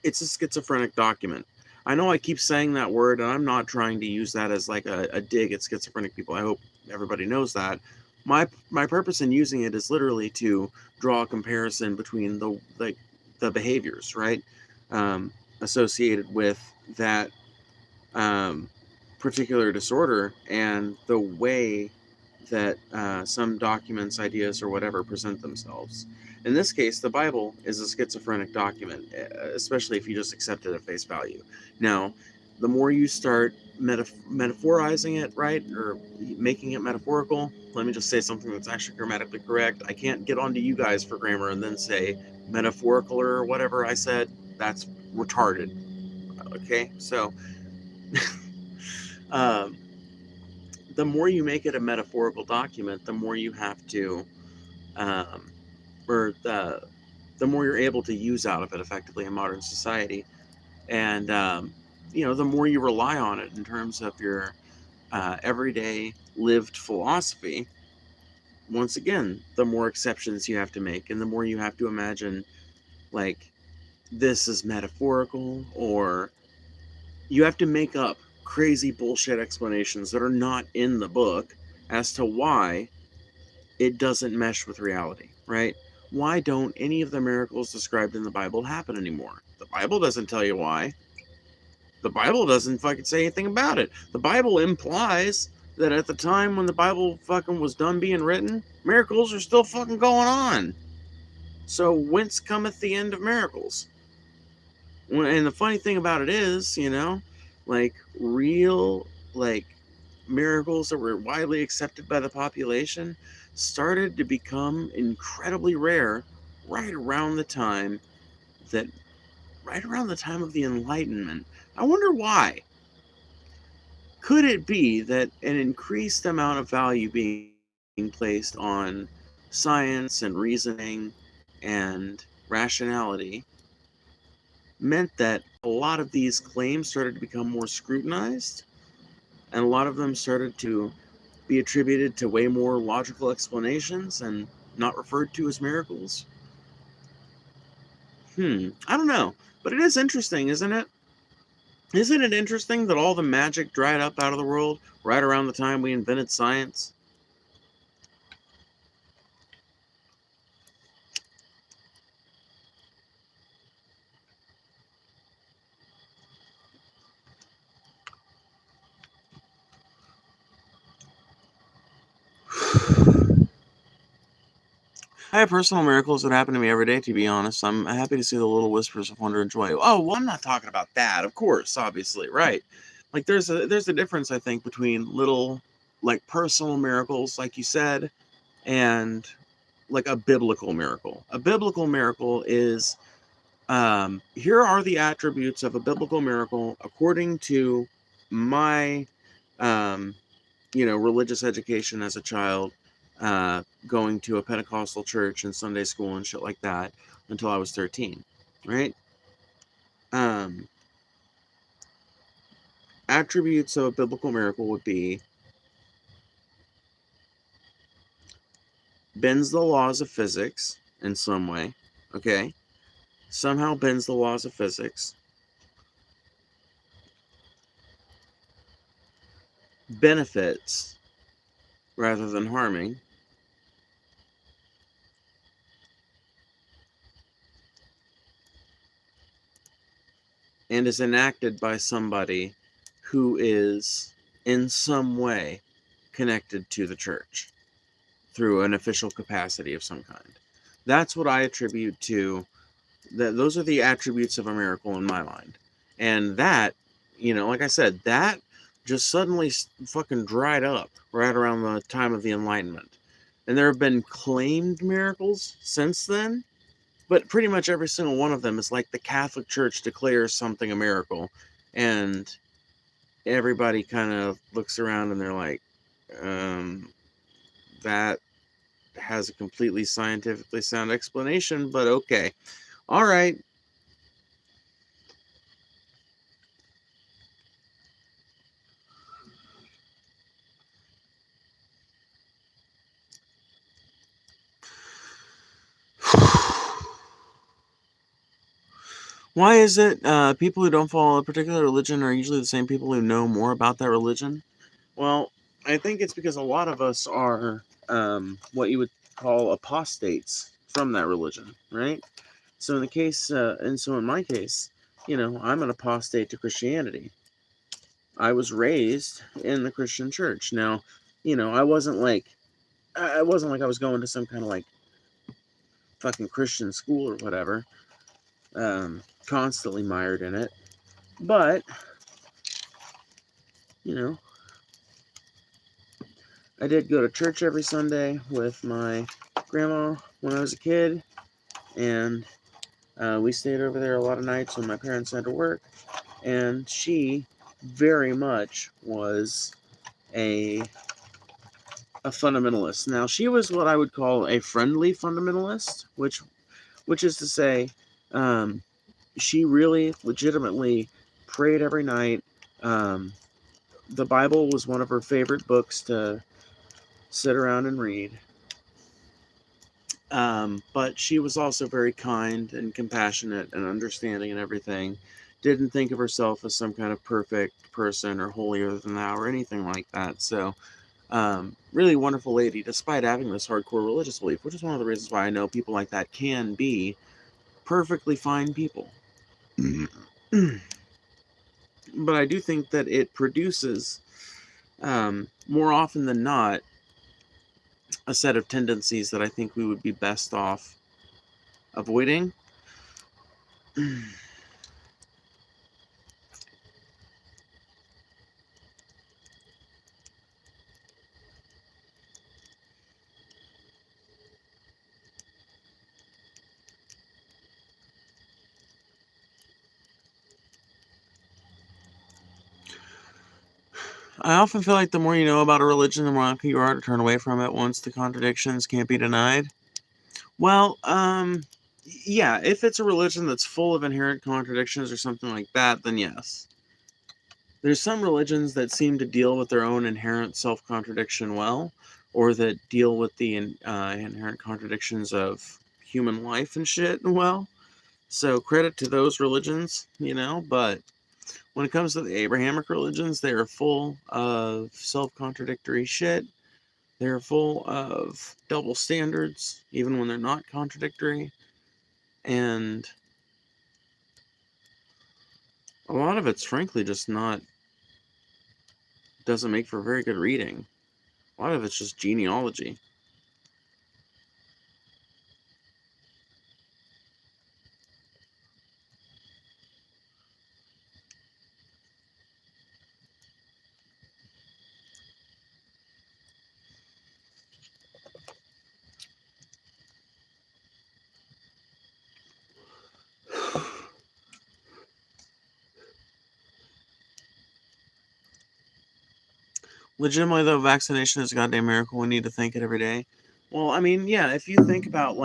it's a schizophrenic document. I know I keep saying that word, and I'm not trying to use that as like a dig at schizophrenic people. I hope everybody knows that. My purpose in using it is literally to draw a comparison between the behaviors, right, associated with that um, particular disorder and the way that some documents, ideas, or whatever present themselves. In this case, the Bible is a schizophrenic document, especially if you just accept it at face value. Now, the more you start metaphorizing it, right, or making it metaphorical, let me just say something that's actually grammatically correct. I can't get onto you guys for grammar and then say metaphorical or whatever I said. That's retarded. Okay, so um, the more you make it a metaphorical document, the more you have to, um, or the more you're able to use out of it effectively in modern society. And, the more you rely on it in terms of your everyday lived philosophy, once again, the more exceptions you have to make and the more you have to imagine, like, this is metaphorical, or you have to make up crazy bullshit explanations that are not in the book as to why it doesn't mesh with reality, right? Why don't any of the miracles described in the Bible happen anymore? The Bible doesn't tell you why. The Bible doesn't fucking say anything about it. The Bible implies that at the time when the Bible fucking was done being written, miracles are still fucking going on. So whence cometh the end of miracles? And the funny thing about it is, like real, like miracles that were widely accepted by the population started to become incredibly rare right around the time that right around the time of the Enlightenment. I wonder why. Could it be that an increased amount of value being placed on science and reasoning and rationality meant that a lot of these claims started to become more scrutinized, and a lot of them started to be attributed to way more logical explanations and not referred to as miracles? I don't know. But it is interesting, isn't it? Isn't it interesting that all the magic dried up out of the world right around the time we invented science? I have personal miracles that happen to me every day, to be honest. I'm happy to see the little whispers of wonder and joy. Oh, well, I'm not talking about that, of course, obviously, right? Like there's a difference, I think, between little like personal miracles, like you said, and like a biblical miracle. A biblical miracle is here are the attributes of a biblical miracle according to my um, religious education as a child, going to a Pentecostal church and Sunday school and shit like that until I was 13, right? Um, Attributes of a biblical miracle would be bends the laws of physics in some way, okay? Somehow bends the laws of physics, benefits rather than harming, and is enacted by somebody who is in some way connected to the church through an official capacity of some kind. That's what I attribute to that. Those are the attributes of a miracle in my mind. And that, like I said, that just suddenly fucking dried up right around the time of the Enlightenment. And there have been claimed miracles since then, but pretty much every single one of them is like the Catholic Church declares something a miracle, and everybody kind of looks around and they're like, that has a completely scientifically sound explanation, but okay. All right. Why is it people who don't follow a particular religion are usually the same people who know more about that religion? Well, I think it's because a lot of us are what you would call apostates from that religion, right? So in my case, I'm an apostate to Christianity. I was raised in the Christian church. Now, I wasn't like I was going to some kind of like fucking Christian school or whatever, constantly mired in it. But, you know, I did go to church every Sunday with my grandma when I was a kid, and we stayed over there a lot of nights when my parents had to work, and she very much was a a fundamentalist. Now, she was what I would call a friendly fundamentalist, which is to say, um, she really legitimately prayed every night. Um, the Bible was one of her favorite books to sit around and read. But she was also very kind and compassionate and understanding and everything. Didn't think of herself as some kind of perfect person or holier than thou or anything like that. So, really wonderful lady, despite having this hardcore religious belief, which is one of the reasons why I know people like that can be perfectly fine people. But I do think that it produces, more often than not, a set of tendencies that I think we would be best off avoiding. I often feel like the more you know about a religion, the more likely you are to turn away from it once the contradictions can't be denied. Well, yeah, if it's a religion that's full of inherent contradictions or something like that, then yes. There's some religions that seem to deal with their own inherent self-contradiction well, or that deal with the inherent contradictions of human life and shit well. So credit to those religions, but when it comes to the Abrahamic religions, they are full of self-contradictory shit. They're full of double standards, even when they're not contradictory. And a lot of it's frankly just doesn't make for very good reading. A lot of it's just genealogy. Legitimately, though, vaccination is a goddamn miracle. We need to thank it every day. Well, I mean, yeah, if you think about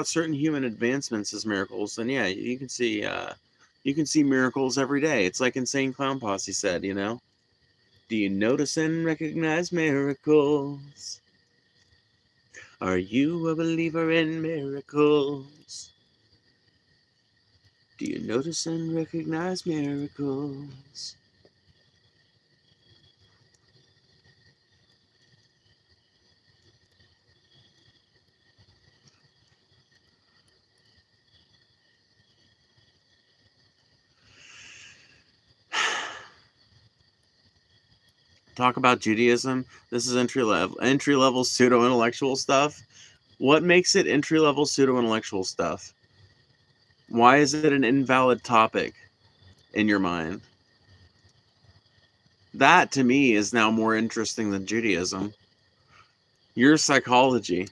certain human advancements as miracles, then yeah, you can see miracles every day. It's like Insane Clown Posse said, you know. Do you notice and recognize miracles? Are you a believer in miracles? Do you notice and recognize miracles? Talk about Judaism. This is entry level pseudo intellectual stuff. What makes it entry level pseudo intellectual stuff? Why is it an invalid topic in your mind? That to me is now more interesting than Judaism. Your psychology.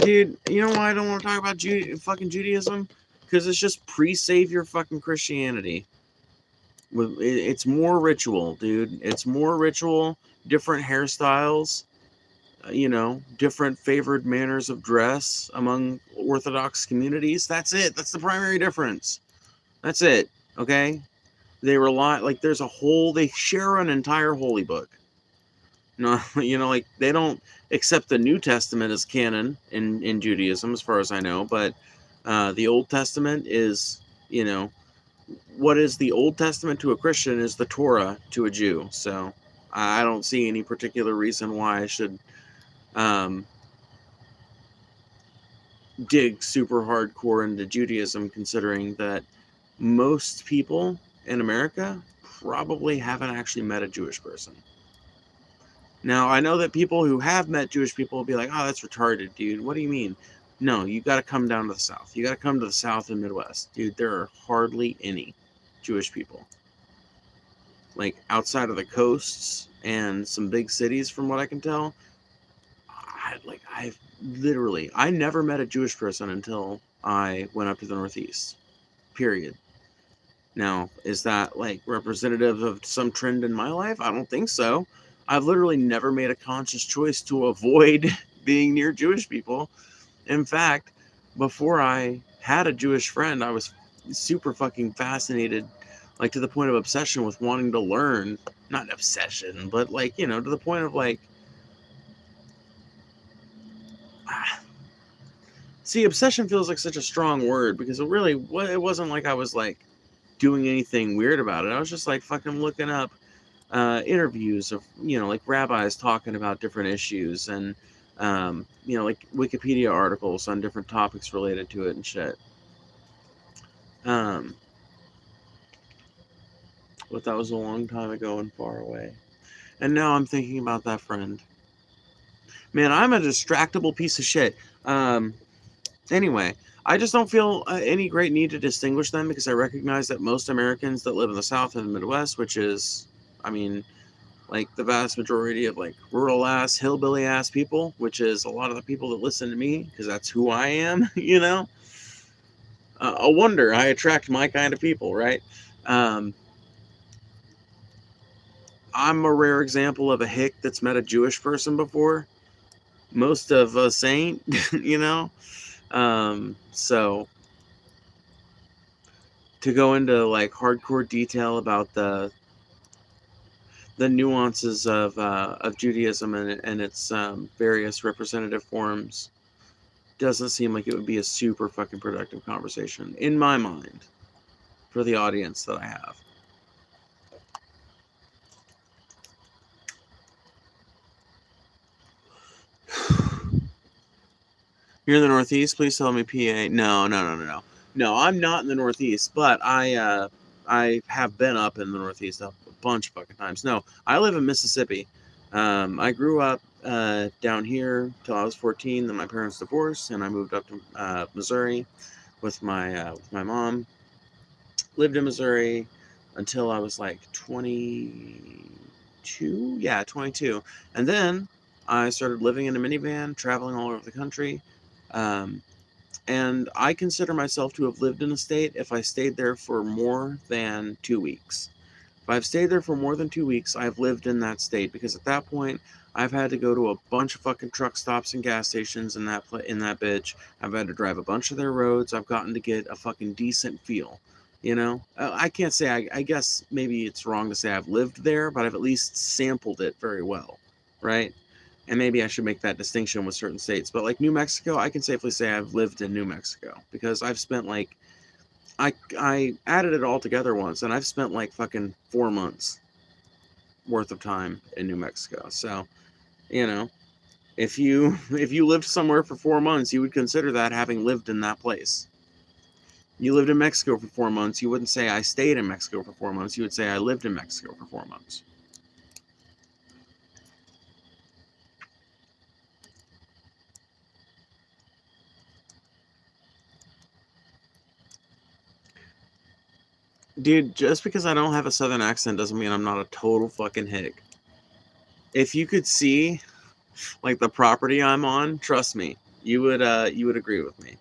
Dude, you know why I don't want to talk about fucking Judaism? Because it's just pre-savior fucking Christianity. It's more ritual, dude. It's more ritual, different hairstyles, different favored manners of dress among Orthodox communities. That's it. That's the primary difference. That's it. Okay? They rely, like, they share an entire holy book. No, like, they don't accept the New Testament as canon in Judaism, as far as I know, but the Old Testament is, what is the Old Testament to a Christian is the Torah to a Jew. So I don't see any particular reason why I should um, dig super hardcore into Judaism, considering that most people in America probably haven't actually met a Jewish person. Now, I know that people who have met Jewish people will be like, oh, that's retarded, dude. What do you mean? No, you got to come down to the South. You got to come to the South and Midwest. Dude, there are hardly any Jewish people. Like, outside of the coasts and some big cities, from what I can tell, I never met a Jewish person until I went up to the Northeast. Period. Now, is that like representative of some trend in my life? I don't think so. I've literally never made a conscious choice to avoid being near Jewish people. In fact, before I had a Jewish friend, I was super fucking fascinated, like to the point of obsession with wanting to learn. Not obsession, but like, to the point of like, see, obsession feels like such a strong word because it wasn't like I was like doing anything weird about it. I was just like fucking looking up interviews of like rabbis talking about different issues and like Wikipedia articles on different topics related to it and shit. Um, but that was a long time ago and far away. And now I'm thinking about that friend. Man, I'm a distractible piece of shit. Anyway, I just don't feel any great need to distinguish them because I recognize that most Americans that live in the South and the Midwest, which is, I mean, like the vast majority of like rural ass, hillbilly ass people, which is a lot of the people that listen to me because that's who I am, a wonder I attract my kind of people, right? Um, I'm a rare example of a hick that's met a Jewish person before. Most of us ain't, you know? So to go into like hardcore detail about the nuances of Judaism and its various representative forms doesn't seem like it would be a super fucking productive conversation in my mind for the audience that I have. You're in the Northeast. Please tell me PA. No, no, no, no, no. No, I'm not in the Northeast, but I have been up in the Northeast a bunch of fucking times. No, I live in Mississippi. I grew up down here till I was 14. Then my parents divorced, and I moved up to Missouri with my mom. Lived in Missouri, until I was like 22. Yeah, 22. And then I started living in a minivan, traveling all over the country. Um, and I consider myself to have lived in a state if I stayed there for more than 2 weeks. If I've stayed there for more than 2 weeks, I've lived in that state because at that point, I've had to go to a bunch of fucking truck stops and gas stations in that bitch. I've had to drive a bunch of their roads. I've gotten to get a fucking decent feel. You know, I can't say. I guess maybe it's wrong to say I've lived there, but I've at least sampled it very well, right? And maybe I should make that distinction with certain states. But like New Mexico, I can safely say I've lived in New Mexico because I've spent like I added it all together once, and I've spent like fucking 4 months worth of time in New Mexico. So, you know, if you if you lived somewhere for 4 months, you would consider that having lived in that place. You lived in Mexico for 4 months, you wouldn't say I stayed in Mexico for 4 months. You would say I lived in Mexico for 4 months. Dude, just because I don't have a southern accent doesn't mean I'm not a total fucking hick. If you could see like the property I'm on, trust me, you would agree with me.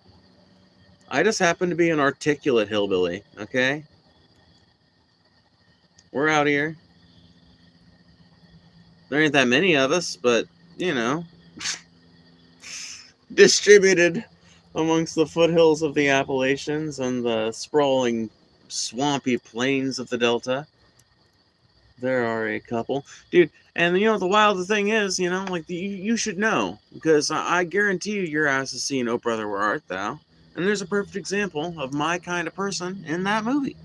I just happen to be an articulate hillbilly, okay? We're out here. There ain't that many of us, but, you know, distributed amongst the foothills of the Appalachians and the sprawling, swampy plains of the Delta. There are a couple. Dude, and you know, the wild thing is, you know, like, you should know, because I guarantee you your ass has seen Oh Brother, Where Art Thou? And there's a perfect example of my kind of person in that movie.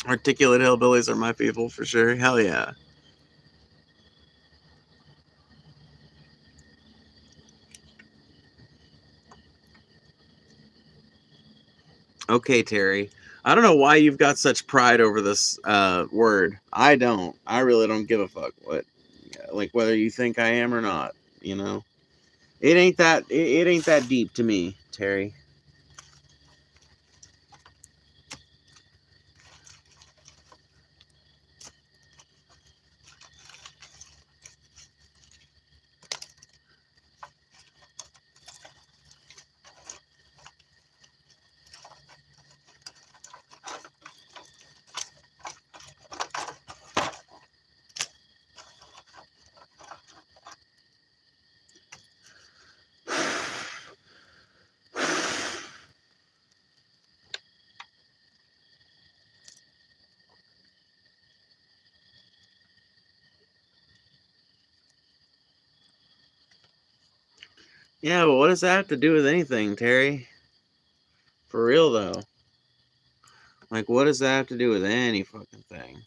Articulate hillbillies are my people for sure. Hell yeah. Okay, Terry. I don't know why you've got such pride over this word. I don't. I really don't give a fuck what, like, whether you think I am or not. You know, it ain't that deep to me, Terry. Yeah, but what does that have to do with anything, Terry? For real though, like, what does that have to do with any fucking thing?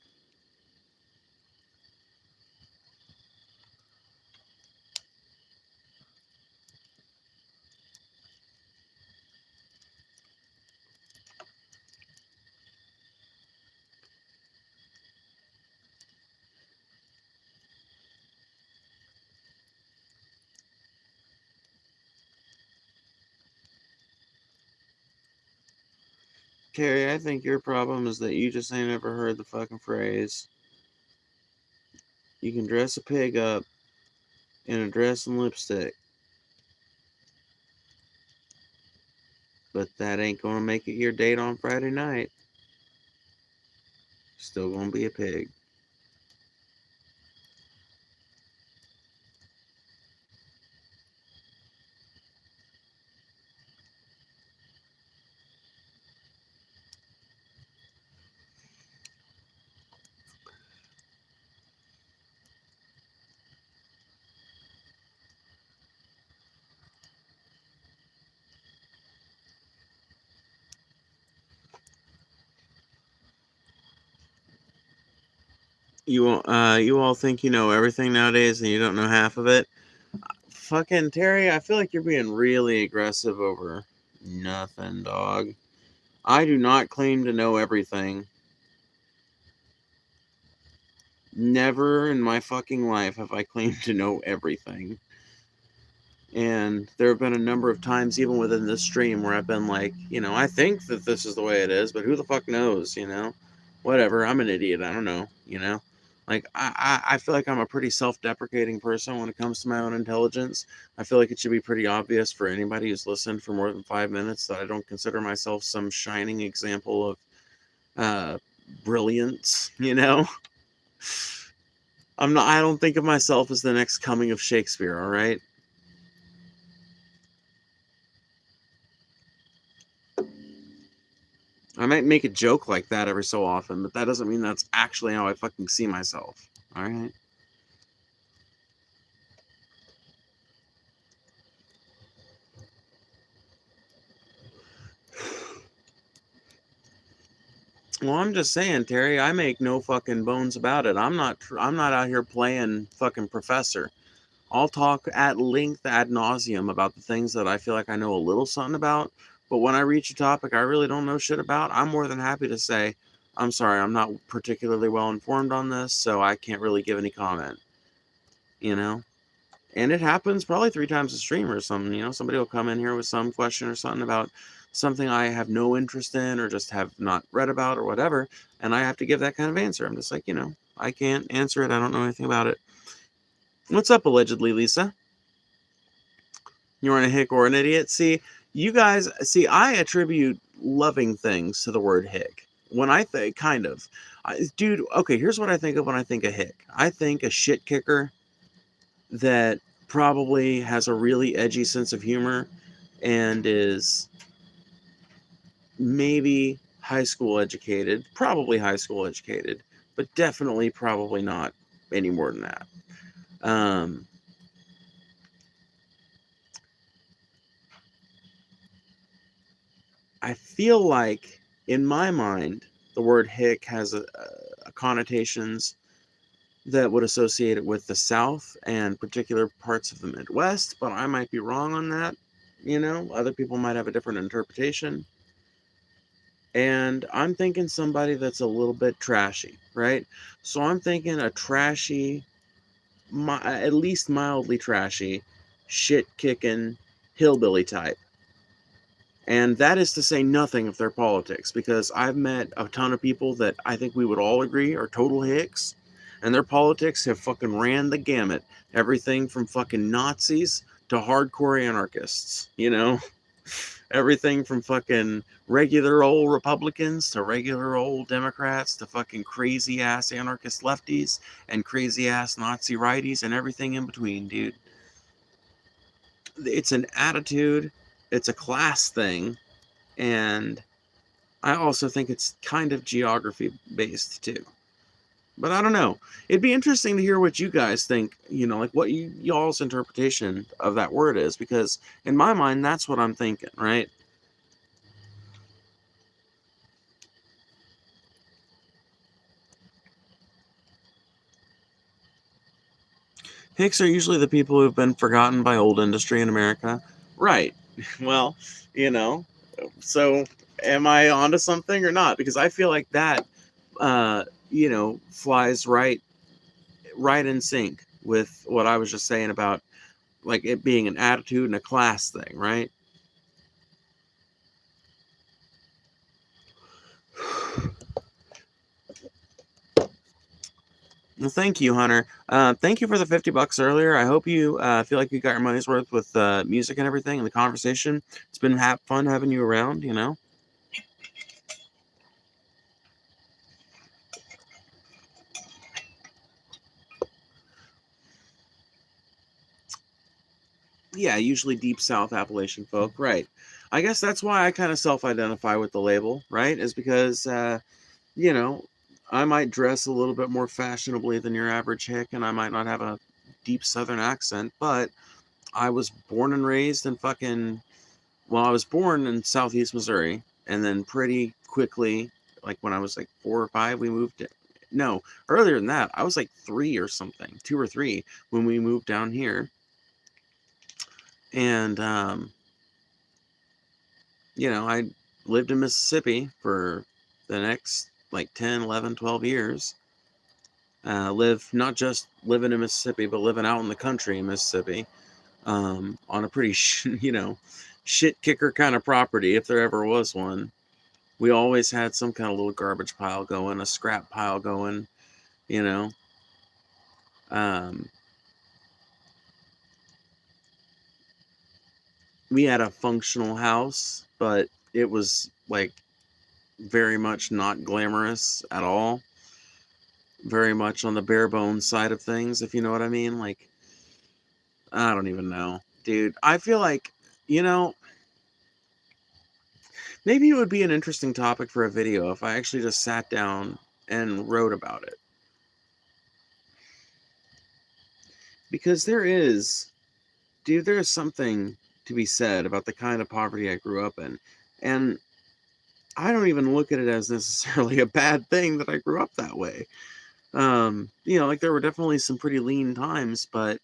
Terry, I think your problem is that you just ain't ever heard the fucking phrase. You can dress a pig up in a dress and lipstick, but that ain't gonna make it your date on Friday night. Still gonna be a pig. You all think you know everything nowadays and you don't know half of it. Fucking Terry, I feel like you're being really aggressive over nothing, dog. I do not claim to know everything. Never in my fucking life have I claimed to know everything. And there have been a number of times, even within this stream, where I've been like, I think that this is the way it is, but who the fuck knows, Whatever, I'm an idiot, I don't know. Like, I feel like I'm a pretty self-deprecating person when it comes to my own intelligence. I feel like it should be pretty obvious for anybody who's listened for more than 5 minutes that I don't consider myself some shining example of brilliance, I don't think of myself as the next coming of Shakespeare, all right? I might make a joke like that every so often, but that doesn't mean that's actually how I fucking see myself. All right? Well, I'm just saying, Terry, I make no fucking bones about it. I'm not out here playing fucking professor. I'll talk at length ad nauseum about the things that I feel like I know a little something about, but when I reach a topic I really don't know shit about, I'm more than happy to say, I'm sorry, I'm not particularly well informed on this, so I can't really give any comment, you know? And it happens probably 3 times a stream or something. Somebody will come in here with some question or something about something I have no interest in or just have not read about or whatever, and I have to give that kind of answer. I'm just like, I can't answer it. I don't know anything about it. What's up, allegedly, Lisa? You aren't a hick or an idiot. See, you guys, I attribute loving things to the word hick. When I think, kind of. Dude, okay, here's what I think of when I think of hick. I think a shit kicker that probably has a really edgy sense of humor and is maybe high school educated, probably high school educated, but definitely probably not any more than that. I feel like, in my mind, the word hick has a connotations that would associate it with the South and particular parts of the Midwest, but I might be wrong on that. Other people might have a different interpretation. And I'm thinking somebody that's a little bit trashy, right? So I'm thinking a trashy, at least mildly trashy, shit kicking hillbilly type. And that is to say nothing of their politics, because I've met a ton of people that I think we would all agree are total hicks, and their politics have fucking ran the gamut. Everything from fucking Nazis to hardcore anarchists, Everything from fucking regular old Republicans to regular old Democrats to fucking crazy ass anarchist lefties and crazy ass Nazi righties and everything in between, dude. It's an attitude, it's a class thing, and I also think it's kind of geography based too. But I don't know. It'd be interesting to hear what you guys think, like what y'all's interpretation of that word is, because in my mind, that's what I'm thinking, right? Hicks are usually the people who've been forgotten by old industry in America. Right. Well, you know, so am I onto something or not? Because I feel like that, flies right in sync with what I was just saying about like it being an attitude and a class thing, right? Well, thank you, Hunter. Thank you for the $50 earlier. I hope you feel like you got your money's worth with music and everything and the conversation. It's been fun having you around. Yeah, usually deep South Appalachian folk, right? I guess that's why I kind of self-identify with the label, right? Is because you know, I might dress a little bit more fashionably than your average hick, and I might not have a deep Southern accent, but I was born and raised in I was born in Southeast Missouri, and then pretty quickly, like when I was like 4 or 5, we moved. No, earlier than that, I was like 3 or something, 2 or 3 when we moved down here, and I lived in Mississippi for the next like 10, 11, 12 years. live, not just living in Mississippi, but living out in the country in Mississippi, on a pretty, shit kicker kind of property, if there ever was one. We always had some kind of little garbage pile going, a scrap pile going, you know. We had a functional house, but it was like very much not glamorous at all. Very much on the bare bones side of things, if you know what I mean. Like, I don't even know, dude. I feel like, maybe it would be an interesting topic for a video if I actually just sat down and wrote about it. Because there is something to be said about the kind of poverty I grew up in. And I don't even look at it as necessarily a bad thing that I grew up that way. Like there were definitely some pretty lean times, but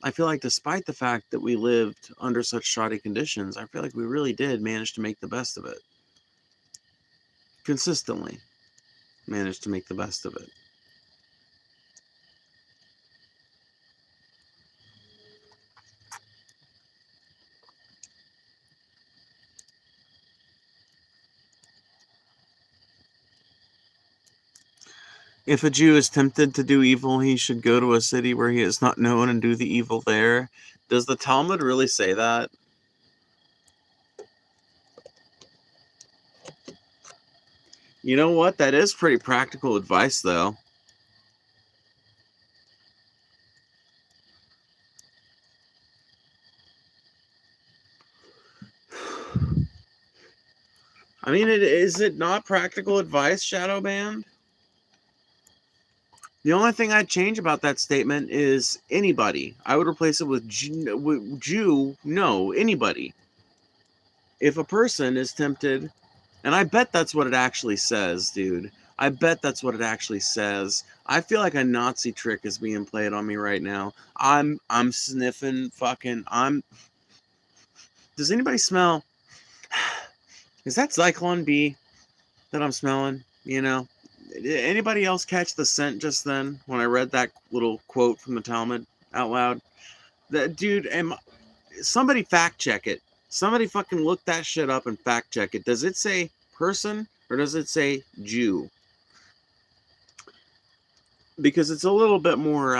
I feel like despite the fact that we lived under such shoddy conditions, I feel like we really did manage to make the best of it. Consistently managed to make the best of it. If a Jew is tempted to do evil, he should go to a city where he is not known and do the evil there. Does the Talmud really say that? You know what? That is pretty practical advice, though. I mean, is it not practical advice, Shadow Band? The only thing I'd change about that statement is anybody. I would replace it with Jew, no, anybody. If a person is tempted, and I bet that's what it actually says, dude. I bet that's what it actually says. I feel like a Nazi trick is being played on me right now. I'm sniffing fucking, does anybody smell? Is that Zyklon B that I'm smelling? Did anybody else catch the scent just then when I read that little quote from the Talmud out loud? That dude, somebody fact check it. Somebody fucking look that shit up and fact check it. Does it say person or does it say Jew? Because it's a little bit more,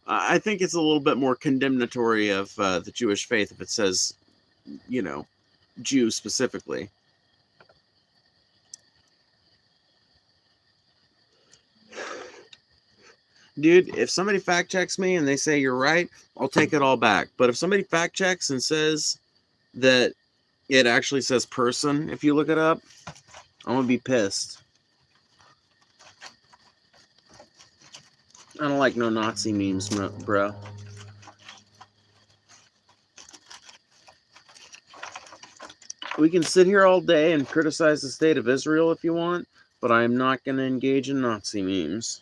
I think it's a little bit more condemnatory of the Jewish faith if it says, Jew specifically. Dude, if somebody fact checks me and they say you're right, I'll take it all back. But if somebody fact checks and says that it actually says person, if you look it up, I'm going to be pissed. I don't like no Nazi memes, bro. We can sit here all day and criticize the state of Israel if you want, but I am not going to engage in Nazi memes.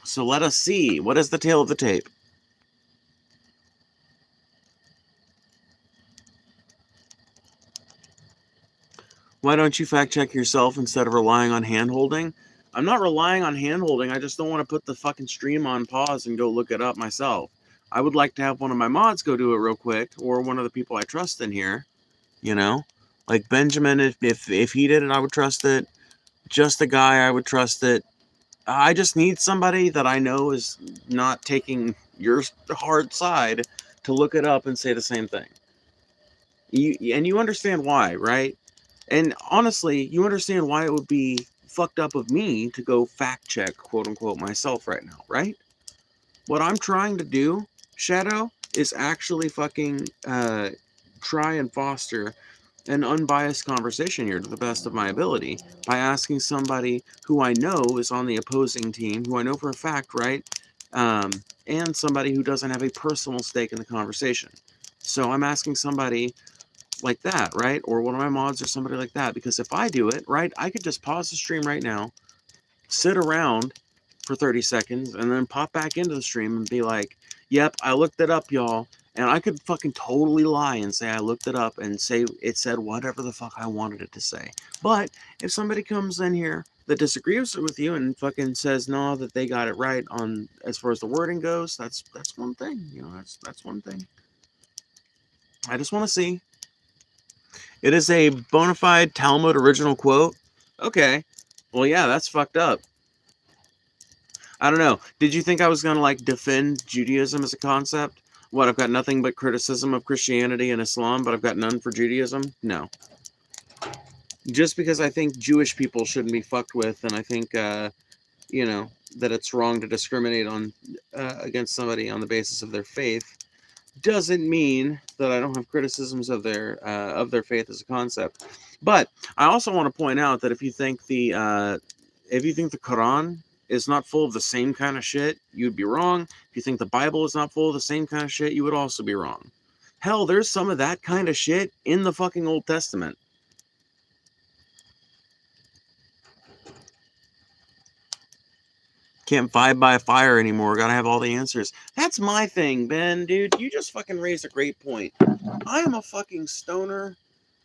So let us see. What is the tale of the tape? Why don't you fact check yourself instead of relying on hand-holding? I'm not relying on hand-holding. I just don't want to put the fucking stream on pause and go look it up myself. I would like to have one of my mods go do it real quick, or one of the people I trust in here. Like Benjamin, if he did it, I would trust it. Just a guy, I would trust it. I just need somebody that I know is not taking your hard side to look it up and say the same thing. You understand why, right? And honestly, you understand why it would be fucked up of me to go fact check, quote unquote, myself right now, right? What I'm trying to do, Shadow, is actually fucking try and foster an unbiased conversation here to the best of my ability by asking somebody who I know is on the opposing team, who I know for a fact, right? And somebody who doesn't have a personal stake in the conversation. So I'm asking somebody like that, right? Or one of my mods or somebody like that, because if I do it, right, I could just pause the stream right now, sit around for 30 seconds, and then pop back into the stream and be like, yep, I looked it up, y'all, And I could fucking totally lie and say I looked it up and say it said whatever the fuck I wanted it to say. But if somebody comes in here that disagrees with you and fucking says no, that they got it right on as far as the wording goes, that's one thing. You know, that's one thing. I just want to see. It is a bona fide Talmud original quote. Okay. Well, yeah, that's fucked up. I don't know. Did you think I was going to like defend Judaism as a concept? What, I've got nothing but criticism of Christianity and Islam, but I've got none for Judaism? No. Just because I think Jewish people shouldn't be fucked with, and I think, you know, that it's wrong to discriminate on against somebody on the basis of their faith, doesn't mean that I don't have criticisms of their faith as a concept. But I also want to point out that if you think the Quran is not full of the same kind of shit, you'd be wrong. If you think the Bible is not full of the same kind of shit, you would also be wrong. Hell, there's some of that kind of shit in the fucking Old Testament. Can't vibe by fire anymore. Gotta have all the answers. That's my thing, Ben, dude. You just fucking raised a great point. I am a fucking stoner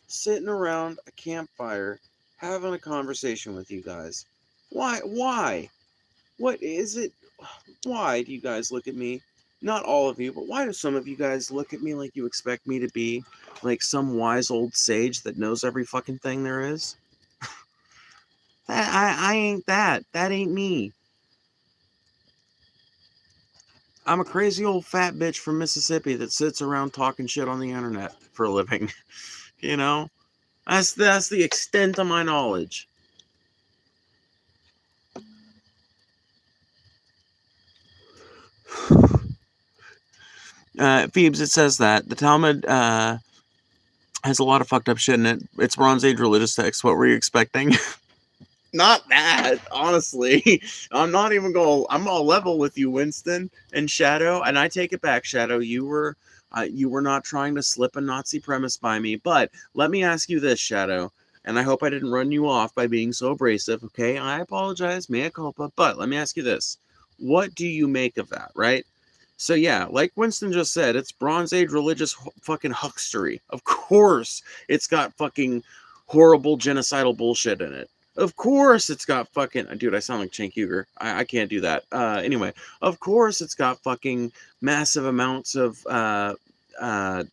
sitting around a campfire having a conversation with you guys. Why? Why? What is it? Why do you guys look at me? Not all of you, but why do some of you guys look at me like you expect me to be like some wise old sage that knows every fucking thing there is? I ain't that. That ain't me. I'm a crazy old fat bitch from Mississippi that sits around talking shit on the internet for a living. You know? That's the extent of my knowledge. Phoebes, it says that the Talmud has a lot of fucked up shit in it. It's Bronze Age religious text. What were you expecting? Not that, honestly. I'm not even going. I'm all level with you, Winston and Shadow, and I take it back, Shadow. You were not trying to slip a Nazi premise by me. But let me ask you this, Shadow, and I hope I didn't run you off by being so abrasive. Okay, I apologize, mea culpa. But let me ask you this: what do you make of that? Right? So yeah, like Winston just said, it's Bronze Age religious fucking huckstery. Of course, it's got fucking horrible genocidal bullshit in it. Of course it's got fucking... Dude, I sound like Cenk Uygur. I can't do that. Anyway, of course it's got fucking massive amounts of,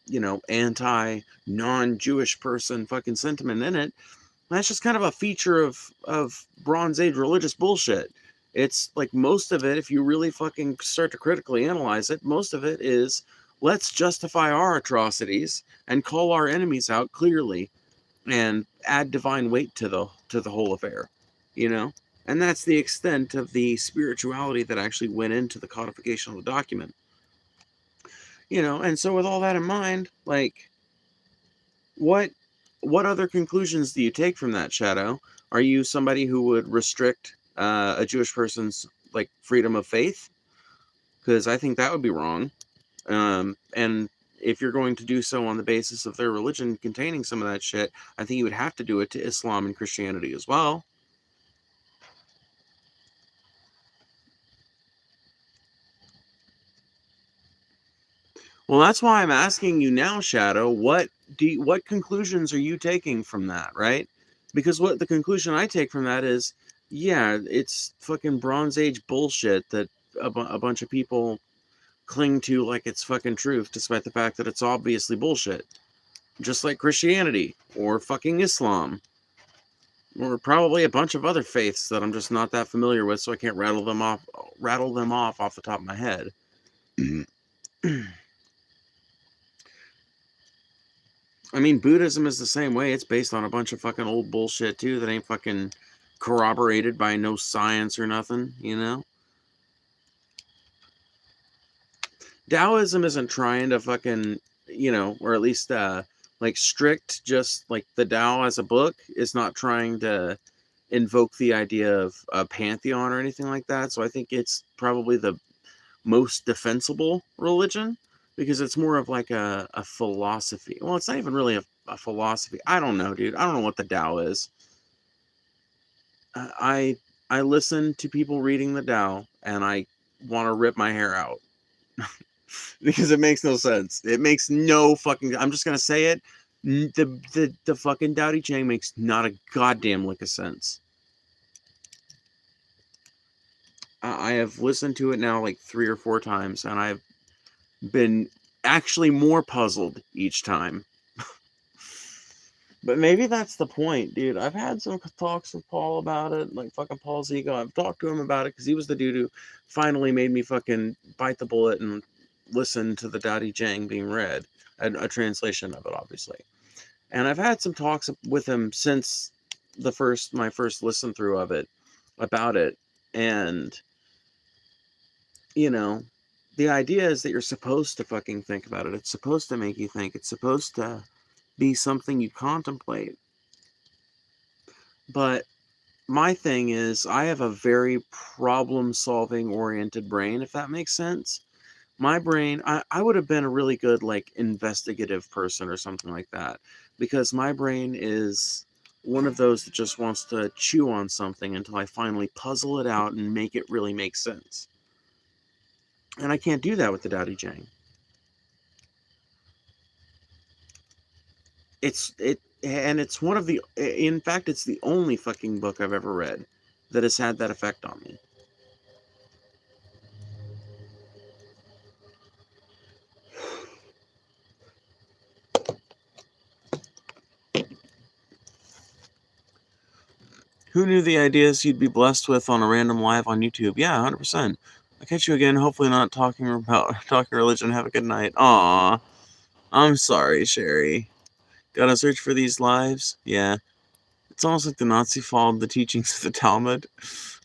you know, anti-non-Jewish person fucking sentiment in it. That's just kind of a feature of Bronze Age religious bullshit. It's like most of it, if you really fucking start to critically analyze it, most of it is, let's justify our atrocities and call our enemies out clearly and add divine weight to the whole affair, you know? And that's the extent of the spirituality that actually went into the codification of the document. You know, and so with all that in mind, like, what other conclusions do you take from that, Shadow? Are you somebody who would restrict a Jewish person's like freedom of faith? Because I think that would be wrong. And if you're going to do so on the basis of their religion containing some of that shit, I think you would have to do it to Islam and Christianity as well. Well, that's why I'm asking you now, Shadow. What conclusions are you taking from that, right? Because what the conclusion I take from that is, yeah, it's fucking Bronze Age bullshit that a bunch of people cling to like it's fucking truth, despite the fact that it's obviously bullshit. Just like Christianity or fucking Islam, or probably a bunch of other faiths that I'm just not that familiar with, so I can't rattle them off the top of my head. I mean, Buddhism is the same way. It's based on a bunch of fucking old bullshit, too, that ain't fucking corroborated by no science or nothing, you know? Taoism isn't trying to fucking, you know, or at least, like, strict, just, like, the Tao as a book is not trying to invoke the idea of a pantheon or anything like that, so I think it's probably the most defensible religion, because it's more of like a philosophy. Well, it's not even really a philosophy. I don't know, dude. I don't know what the Tao is. I listen to people reading the Tao, and I want to rip my hair out. because it makes no sense. It makes no fucking. I'm just gonna say it. The fucking Dowdy Chang makes not a goddamn lick of sense. I have listened to it now like 3 or 4 times, and I've been actually more puzzled each time. But maybe that's the point, dude. I've had some talks with Paul about it, like fucking Paul's ego. I've talked to him about it because he was the dude who finally made me fucking bite the bullet and listen to the Dowdy Chang being read, a translation of it, obviously. And I've had some talks with him since my first listen through of it about it, and you know, the idea is that you're supposed to fucking think about it. It's supposed to make you think. It's supposed to be something you contemplate. But my thing is, I have a very problem-solving oriented brain, if that makes sense. My brain, I would have been a really good, like, investigative person or something like that. Because my brain is one of those that just wants to chew on something until I finally puzzle it out and make it really make sense. And I can't do that with the Dowdy Chang. It's one of the, in fact, it's the only fucking book I've ever read that has had that effect on me. Who knew the ideas you'd be blessed with on a random live on YouTube? Yeah, 100%. I'll catch you again. Hopefully not talking religion. Have a good night. Aw. I'm sorry, Sherry. Gotta search for these lives? Yeah. It's almost like the Nazi followed the teachings of the Talmud.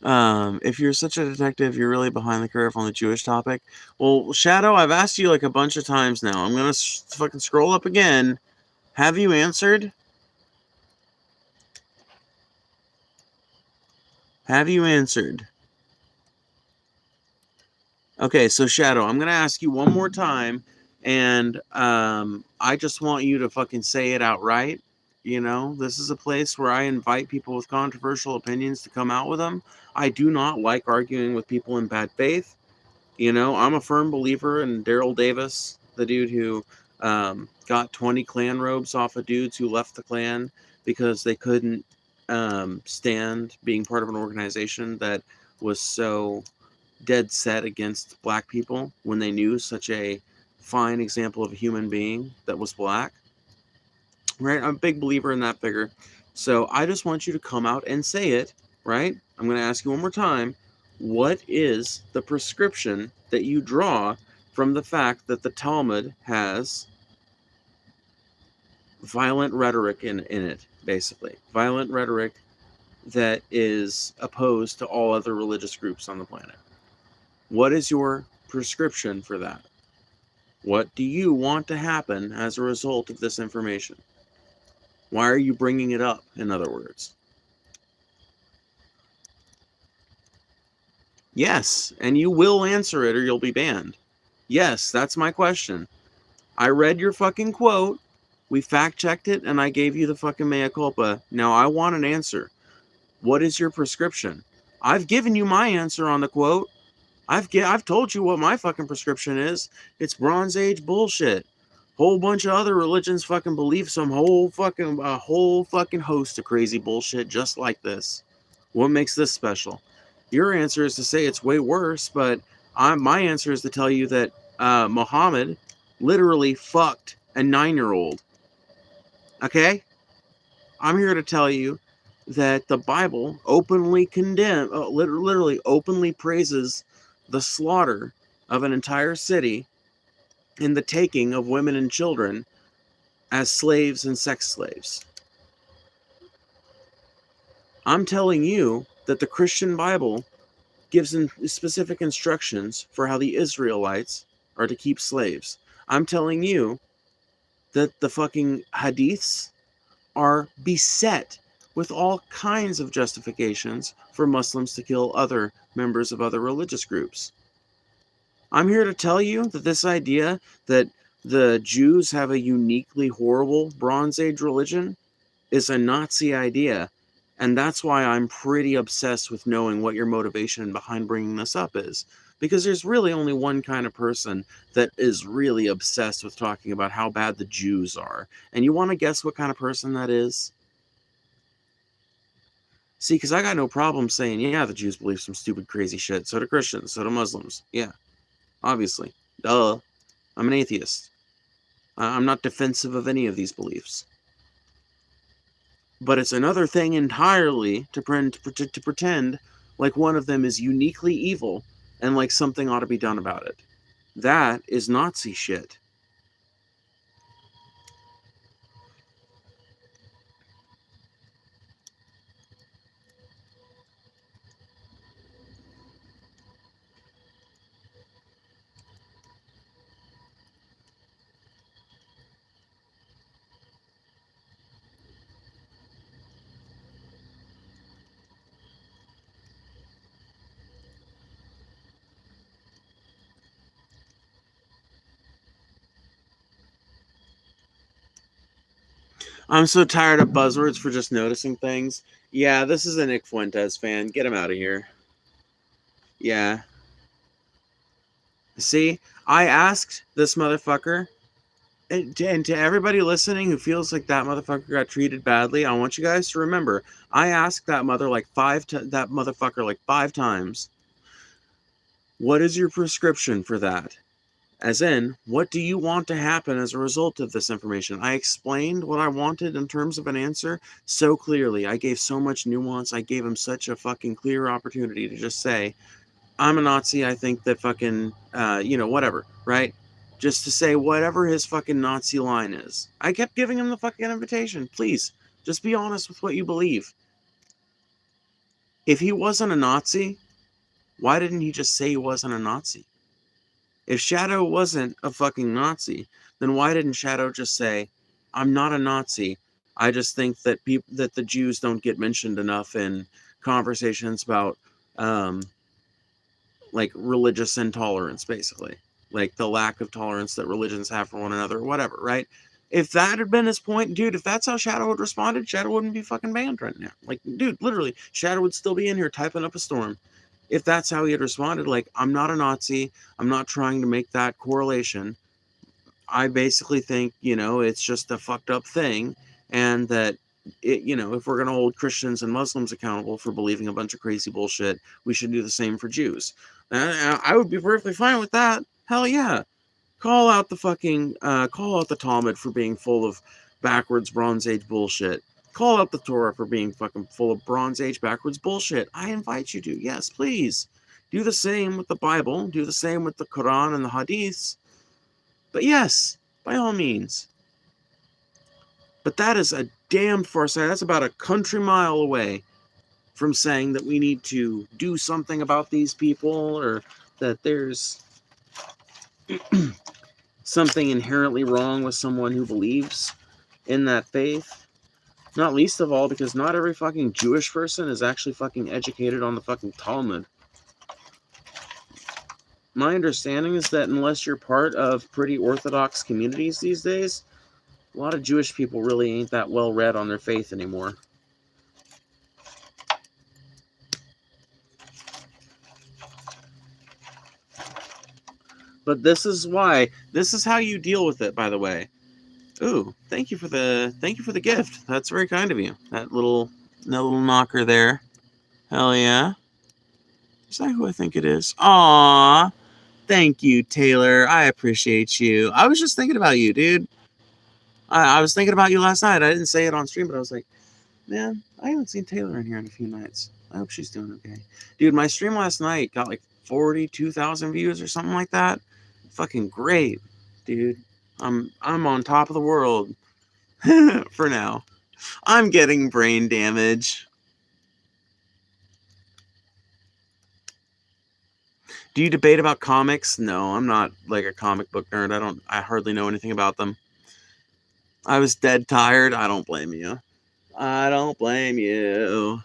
If you're such a detective, you're really behind the curve on the Jewish topic. Well, Shadow, I've asked you like a bunch of times now. I'm gonna fucking scroll up again. Have you answered? Have you answered? Okay, so Shadow, I'm gonna ask you one more time, and I just want you to fucking say it outright. You know, this is a place where I invite people with controversial opinions to come out with them. I do not like arguing with people in bad faith. You know, I'm a firm believer in Daryl Davis, the dude who got 20 clan robes off of dudes who left the clan because they couldn't stand being part of an organization that was so dead set against black people when they knew such a fine example of a human being that was black. Right? I'm a big believer in that figure. So I just want you to come out and say it, right? I'm going to ask you one more time. What is the prescription that you draw from the fact that the Talmud has violent rhetoric in it, basically? Violent rhetoric that is opposed to all other religious groups on the planet. What is your prescription for that? What do you want to happen as a result of this information? Why are you bringing it up, in other words? Yes, and you will answer it or you'll be banned. Yes, that's my question. I read your fucking quote, we fact-checked it, and I gave you the fucking mea culpa. Now I want an answer. What is your prescription? I've given you my answer on the quote. I've told you what my fucking prescription is. It's Bronze Age bullshit. Whole bunch of other religions fucking believe a whole fucking host of crazy bullshit just like this. What makes this special? Your answer is to say it's way worse, but my answer is to tell you that Muhammad literally fucked a 9-year-old. Okay? I'm here to tell you that the Bible openly literally openly praises the slaughter of an entire city and the taking of women and children as slaves and sex slaves. I'm telling you that the Christian Bible gives specific instructions for how the Israelites are to keep slaves. I'm telling you that the fucking hadiths are beset with all kinds of justifications for Muslims to kill other members of other religious groups. I'm here to tell you that this idea that the Jews have a uniquely horrible Bronze Age religion is a Nazi idea. And that's why I'm pretty obsessed with knowing what your motivation behind bringing this up is. Because there's really only one kind of person that is really obsessed with talking about how bad the Jews are. And you want to guess what kind of person that is? See, because I got no problem saying, yeah, the Jews believe some stupid, crazy shit. So do Christians. So do Muslims. Yeah, obviously. Duh. I'm an atheist. I'm not defensive of any of these beliefs. But it's another thing entirely to pretend like one of them is uniquely evil and like something ought to be done about it. That is Nazi shit. I'm so tired of buzzwords for just noticing things. Yeah, this is a Nick Fuentes fan. Get him out of here. Yeah. See, I asked this motherfucker, and to everybody listening who feels like that motherfucker got treated badly, I want you guys to remember, I asked that that motherfucker like 5 times, what is your prescription for that? As in, what do you want to happen as a result of this information? I explained what I wanted in terms of an answer so clearly. I gave so much nuance. I gave him such a fucking clear opportunity to just say, I'm a Nazi. I think that fucking, whatever, right? Just to say whatever his fucking Nazi line is. I kept giving him the fucking invitation. Please, just be honest with what you believe. If he wasn't a Nazi, why didn't he just say he wasn't a Nazi? If Shadow wasn't a fucking Nazi, then why didn't Shadow just say, I'm not a Nazi. I just think that that the Jews don't get mentioned enough in conversations about like religious intolerance, basically. Like the lack of tolerance that religions have for one another, or whatever, right? If that had been his point, dude, if that's how Shadow had responded, Shadow wouldn't be fucking banned right now. Like, dude, literally, Shadow would still be in here typing up a storm. If that's how he had responded, like, I'm not a Nazi, I'm not trying to make that correlation. I basically think, it's just a fucked up thing, and that if we're going to hold Christians and Muslims accountable for believing a bunch of crazy bullshit, we should do the same for Jews. I would be perfectly fine with that. Hell yeah. Call out the Talmud for being full of backwards Bronze Age bullshit. Call out the Torah for being fucking full of Bronze Age backwards bullshit. I invite you to. Yes, please. Do the same with the Bible. Do the same with the Quran and the Hadiths. But yes, by all means. But that is a damn far side. That's about a country mile away from saying that we need to do something about these people, or that there's something inherently wrong with someone who believes in that faith. Not least of all because not every fucking Jewish person is actually fucking educated on the fucking Talmud. My understanding is that unless you're part of pretty orthodox communities these days, a lot of Jewish people really ain't that well read on their faith anymore. But this is how you deal with it, by the way. Ooh, thank you for the gift. That's very kind of you. That little knocker there. Hell yeah. Is that who I think it is? Aww. Thank you, Taylor. I appreciate you. I was just thinking about you, dude. I was thinking about you last night. I didn't say it on stream, but I was like, man, I haven't seen Taylor in here in a few nights. I hope she's doing okay. Dude, my stream last night got like 42,000 views or something like that. Fucking great, dude. I'm on top of the world for now. I'm getting brain damage. Do you debate about comics? No, I'm not like a comic book nerd. I hardly know anything about them. I was dead tired. I don't blame you. I don't blame you.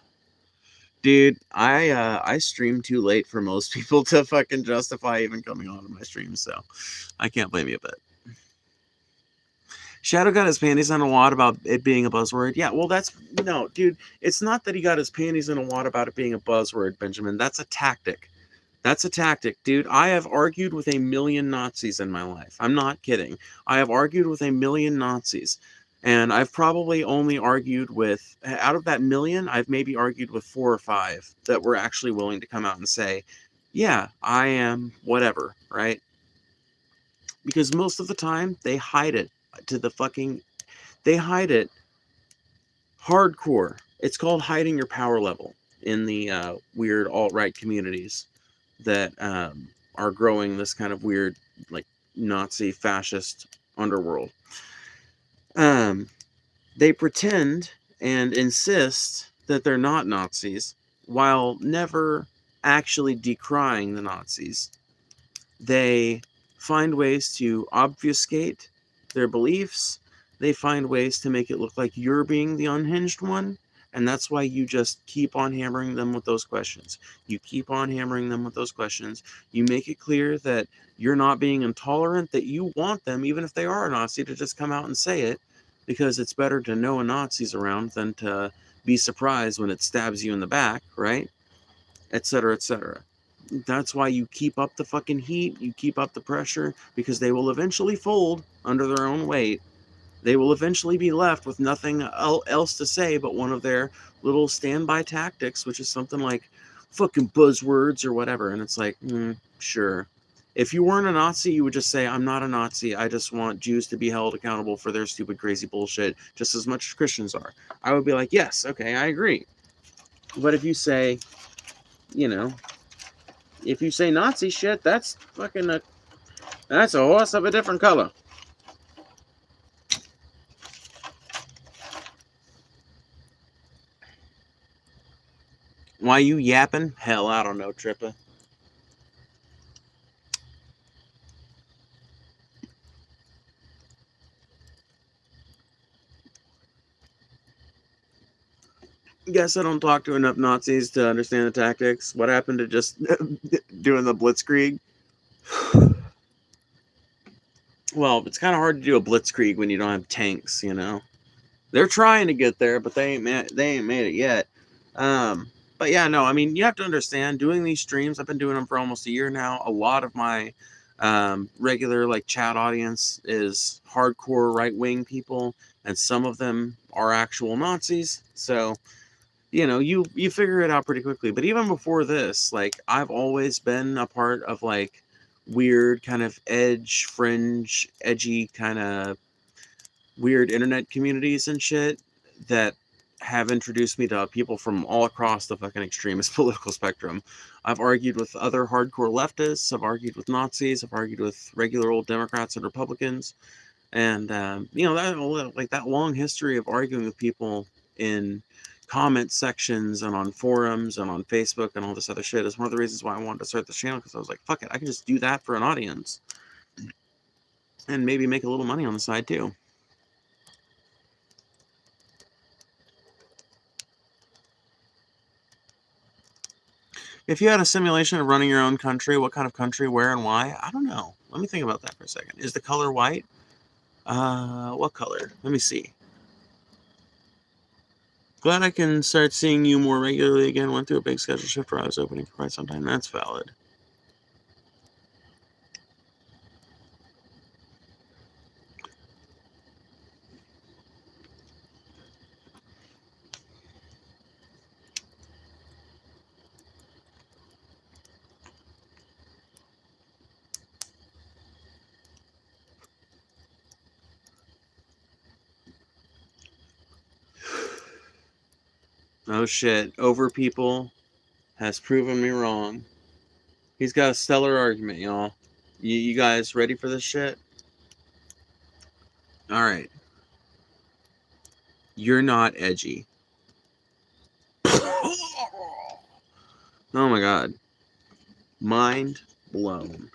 Dude, I stream too late for most people to fucking justify even coming on to my stream, so I can't blame you a bit. Shadow got his panties in a wad about it being a buzzword. Yeah, well, dude, it's not that he got his panties in a wad about it being a buzzword, Benjamin. That's a tactic. That's a tactic, dude. I have argued with a million Nazis in my life. I'm not kidding. I have argued with a million Nazis. And I've probably only argued with, out of that million, I've maybe argued with 4 or 5 that were actually willing to come out and say, yeah, I am whatever, right? Because most of the time, they hide it to the fucking, they hide it hardcore. It's called hiding your power level in the weird alt-right communities that are growing this kind of weird, like, Nazi fascist underworld. They pretend and insist that they're not Nazis while never actually decrying the Nazis. They find ways to obfuscate their beliefs. They find ways to make it look like you're being the unhinged one. And that's why you just keep on hammering them with those questions. You keep on hammering them with those questions. You make it clear that you're not being intolerant, that you want them, even if they are a Nazi, to just come out and say it, because it's better to know a Nazi's around than to be surprised when it stabs you in the back, right? Etc., etc. That's why you keep up the fucking heat, you keep up the pressure, because they will eventually fold under their own weight. They will eventually be left with nothing else to say but one of their little standby tactics, which is something like fucking buzzwords or whatever. And it's like, sure. If you weren't a Nazi, you would just say, I'm not a Nazi. I just want Jews to be held accountable for their stupid, crazy bullshit, just as much as Christians are. I would be like, yes, okay, I agree. But if you say, you know, if you say Nazi shit, that's fucking that's a horse of a different color. Why you yapping? Hell, I don't know, Trippa. Guess I don't talk to enough Nazis to understand the tactics. What happened to just doing the blitzkrieg? Well, it's kind of hard to do a blitzkrieg when you don't have tanks, you know. They're trying to get there, but they ain't made it yet. But yeah, no, I mean, you have to understand, doing these streams, I've been doing them for almost a year now. A lot of my regular, like, chat audience is hardcore right-wing people, and some of them are actual Nazis. So, you know, you figure it out pretty quickly. But even before this, like, I've always been a part of, like, weird kind of edge, fringe, edgy kind of weird internet communities and shit that have introduced me to people from all across the fucking extremist political spectrum. I've argued with other hardcore leftists. I've argued with Nazis. I've argued with regular old Democrats and Republicans. And, you know, that long history of arguing with people in comment sections and on forums and on Facebook and all this other shit is one of the reasons why I wanted to start this channel, because I was like, fuck it, I can just do that for an audience and maybe make a little money on the side too. If you had a simulation of running your own country, what kind of country, where, and why? I don't know. Let me think about that for a second. Is the color white? What color? Let me see. Glad I can start seeing you more regularly again. Went through a big schedule shift where I was opening for quite some time. That's valid. Oh shit. Over people has proven me wrong. He's got a stellar argument, y'all. You guys ready for this shit? Alright. You're not edgy. Oh my god. Mind blown.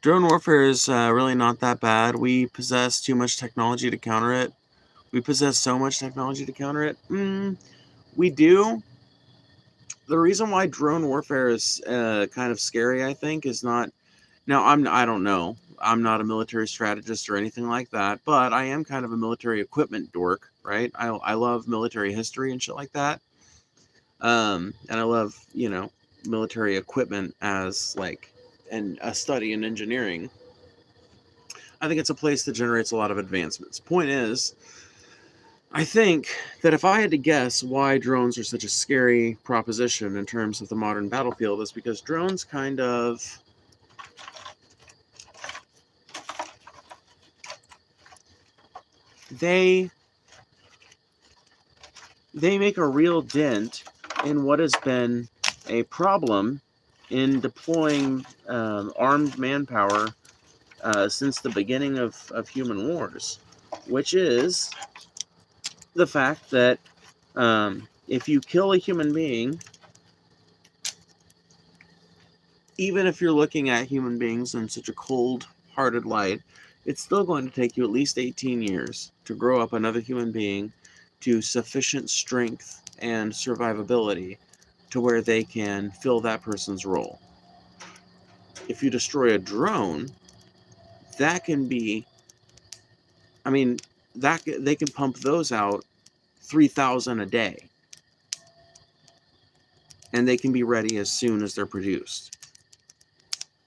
Drone warfare is really not that bad. We possess too much technology to counter it. We possess so much technology to counter it. We do. The reason why drone warfare is kind of scary, I think, is not... Now, I don't know. I'm not a military strategist or anything like that, but I am kind of a military equipment dork, right? I love military history and shit like that. And I love, military equipment as like a study in engineering. I think it's a place that generates a lot of advancements. Point is, I think that if I had to guess why drones are such a scary proposition in terms of the modern battlefield, is because drones kind of they make a real dent in what has been a problem in deploying armed manpower since the beginning of human wars, which is the fact that if you kill a human being, even if you're looking at human beings in such a cold-hearted light, it's still going to take you at least 18 years to grow up another human being to sufficient strength and survivability to where they can fill that person's role. If you destroy a drone, that can be, I mean, that they can pump those out 3,000 a day, and they can be ready as soon as they're produced.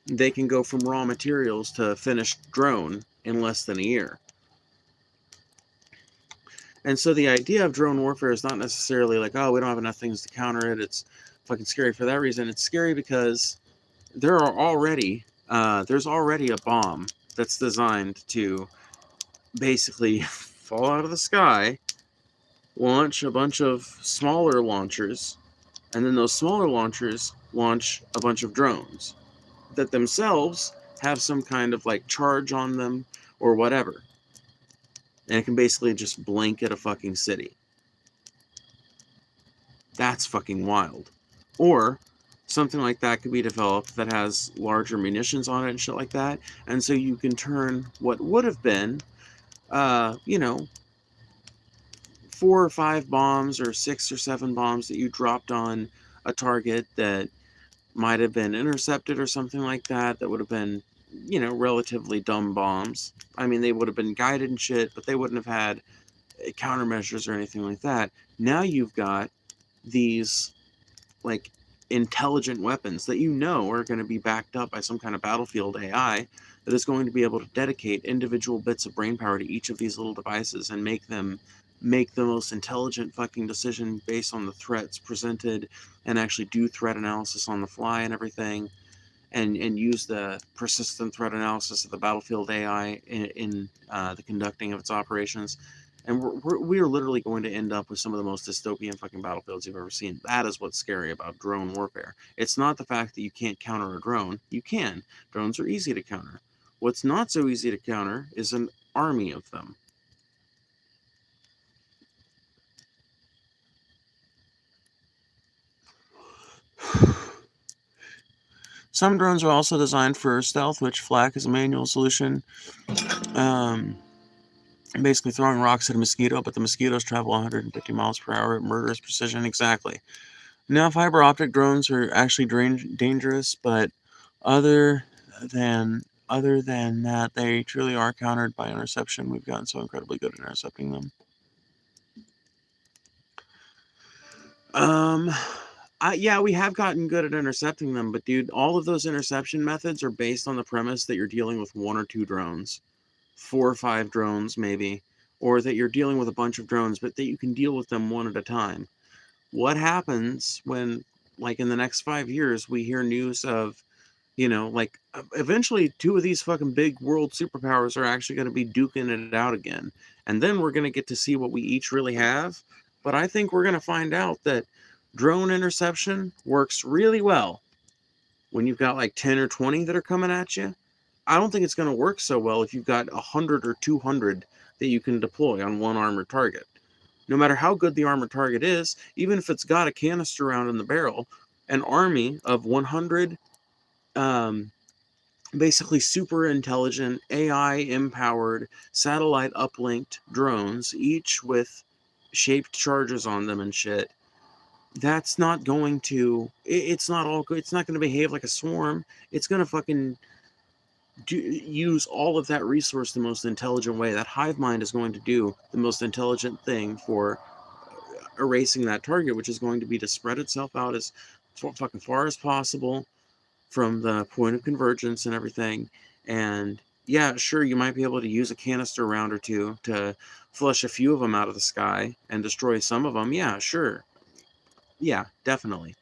They can go from raw materials to finished drone in less than a year. And so the idea of drone warfare is not necessarily like, oh, we don't have enough things to counter it. It's fucking scary for that reason. It's scary because there's already a bomb that's designed to basically fall out of the sky, launch a bunch of smaller launchers, and then those smaller launchers launch a bunch of drones that themselves have some kind of like charge on them or whatever. And it can basically just blanket a fucking city. That's fucking wild. Or something like that could be developed that has larger munitions on it and shit like that. And so you can turn what would have been, 4 or 5 bombs or 6 or 7 bombs that you dropped on a target that might have been intercepted or something like that, that would have been, relatively dumb bombs. I mean, they would have been guided and shit, but they wouldn't have had countermeasures or anything like that. Now you've got these, like, intelligent weapons that are going to be backed up by some kind of battlefield AI that is going to be able to dedicate individual bits of brain power to each of these little devices and make them make the most intelligent fucking decision based on the threats presented, and actually do threat analysis on the fly and everything, and use the persistent threat analysis of the battlefield AI in the conducting of its operations. And we are literally going to end up with some of the most dystopian fucking battlefields you've ever seen. That is what's scary about drone warfare. It's not the fact that you can't counter a drone. You can. Drones are easy to counter. What's not so easy to counter is an army of them. Some drones are also designed for stealth, which flak is a manual solution. Basically throwing rocks at a mosquito, but the mosquitoes travel 150 miles per hour at murderous precision. Exactly. Now, fiber optic drones are actually dangerous, but other than that, they truly are countered by interception. We've gotten so incredibly good at intercepting them. Yeah, we have gotten good at intercepting them, but dude, all of those interception methods are based on the premise that you're dealing with 1 or 2 drones, 4 or 5 drones maybe, or that you're dealing with a bunch of drones, but that you can deal with them one at a time. What happens when, like, in the next 5 years, we hear news of, eventually 2 of these fucking big world superpowers are actually going to be duking it out again. And then we're going to get to see what we each really have. But I think we're going to find out that drone interception works really well when you've got like 10 or 20 that are coming at you. I don't think it's going to work so well if you've got 100 or 200 that you can deploy on one armored target. No matter how good the armored target is, even if it's got a canister round in the barrel, an army of 100 basically super intelligent, AI empowered, satellite uplinked drones, each with shaped charges on them and shit, that's not going to, it's not all good. It's not going to behave like a swarm. It's going to fucking use all of that resource the most intelligent way. That hive mind is going to do the most intelligent thing for erasing that target, which is going to be to spread itself out as fucking far as possible from the point of convergence and everything. And yeah, sure, you might be able to use a canister round or two to flush a few of them out of the sky and destroy some of them. Yeah, sure. Yeah, definitely.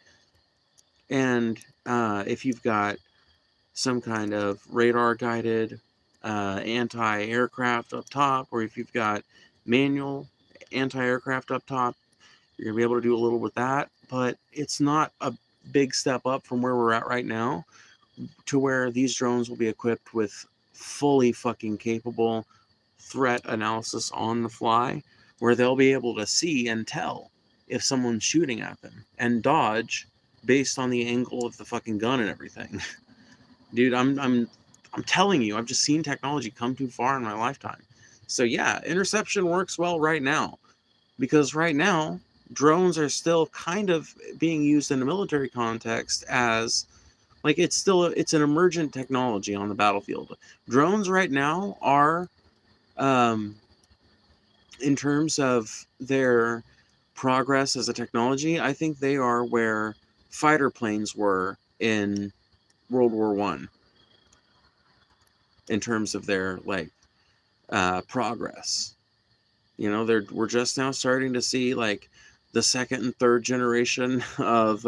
And if you've got some kind of radar guided anti-aircraft up top, or if you've got manual anti-aircraft up top, you're going to be able to do a little with that. But it's not a big step up from where we're at right now to where these drones will be equipped with fully fucking capable threat analysis on the fly, where they'll be able to see and tell if someone's shooting at them and dodge based on the angle of the fucking gun and everything. Dude, I'm telling you, I've just seen technology come too far in my lifetime. So yeah, interception works well right now, because right now drones are still kind of being used in a military context as like it's an emergent technology on the battlefield. Drones right now are um, in terms of their progress as a technology, I think they are where fighter planes were in World War One in terms of their like progress. You know, we're just now starting to see like the second and third generation of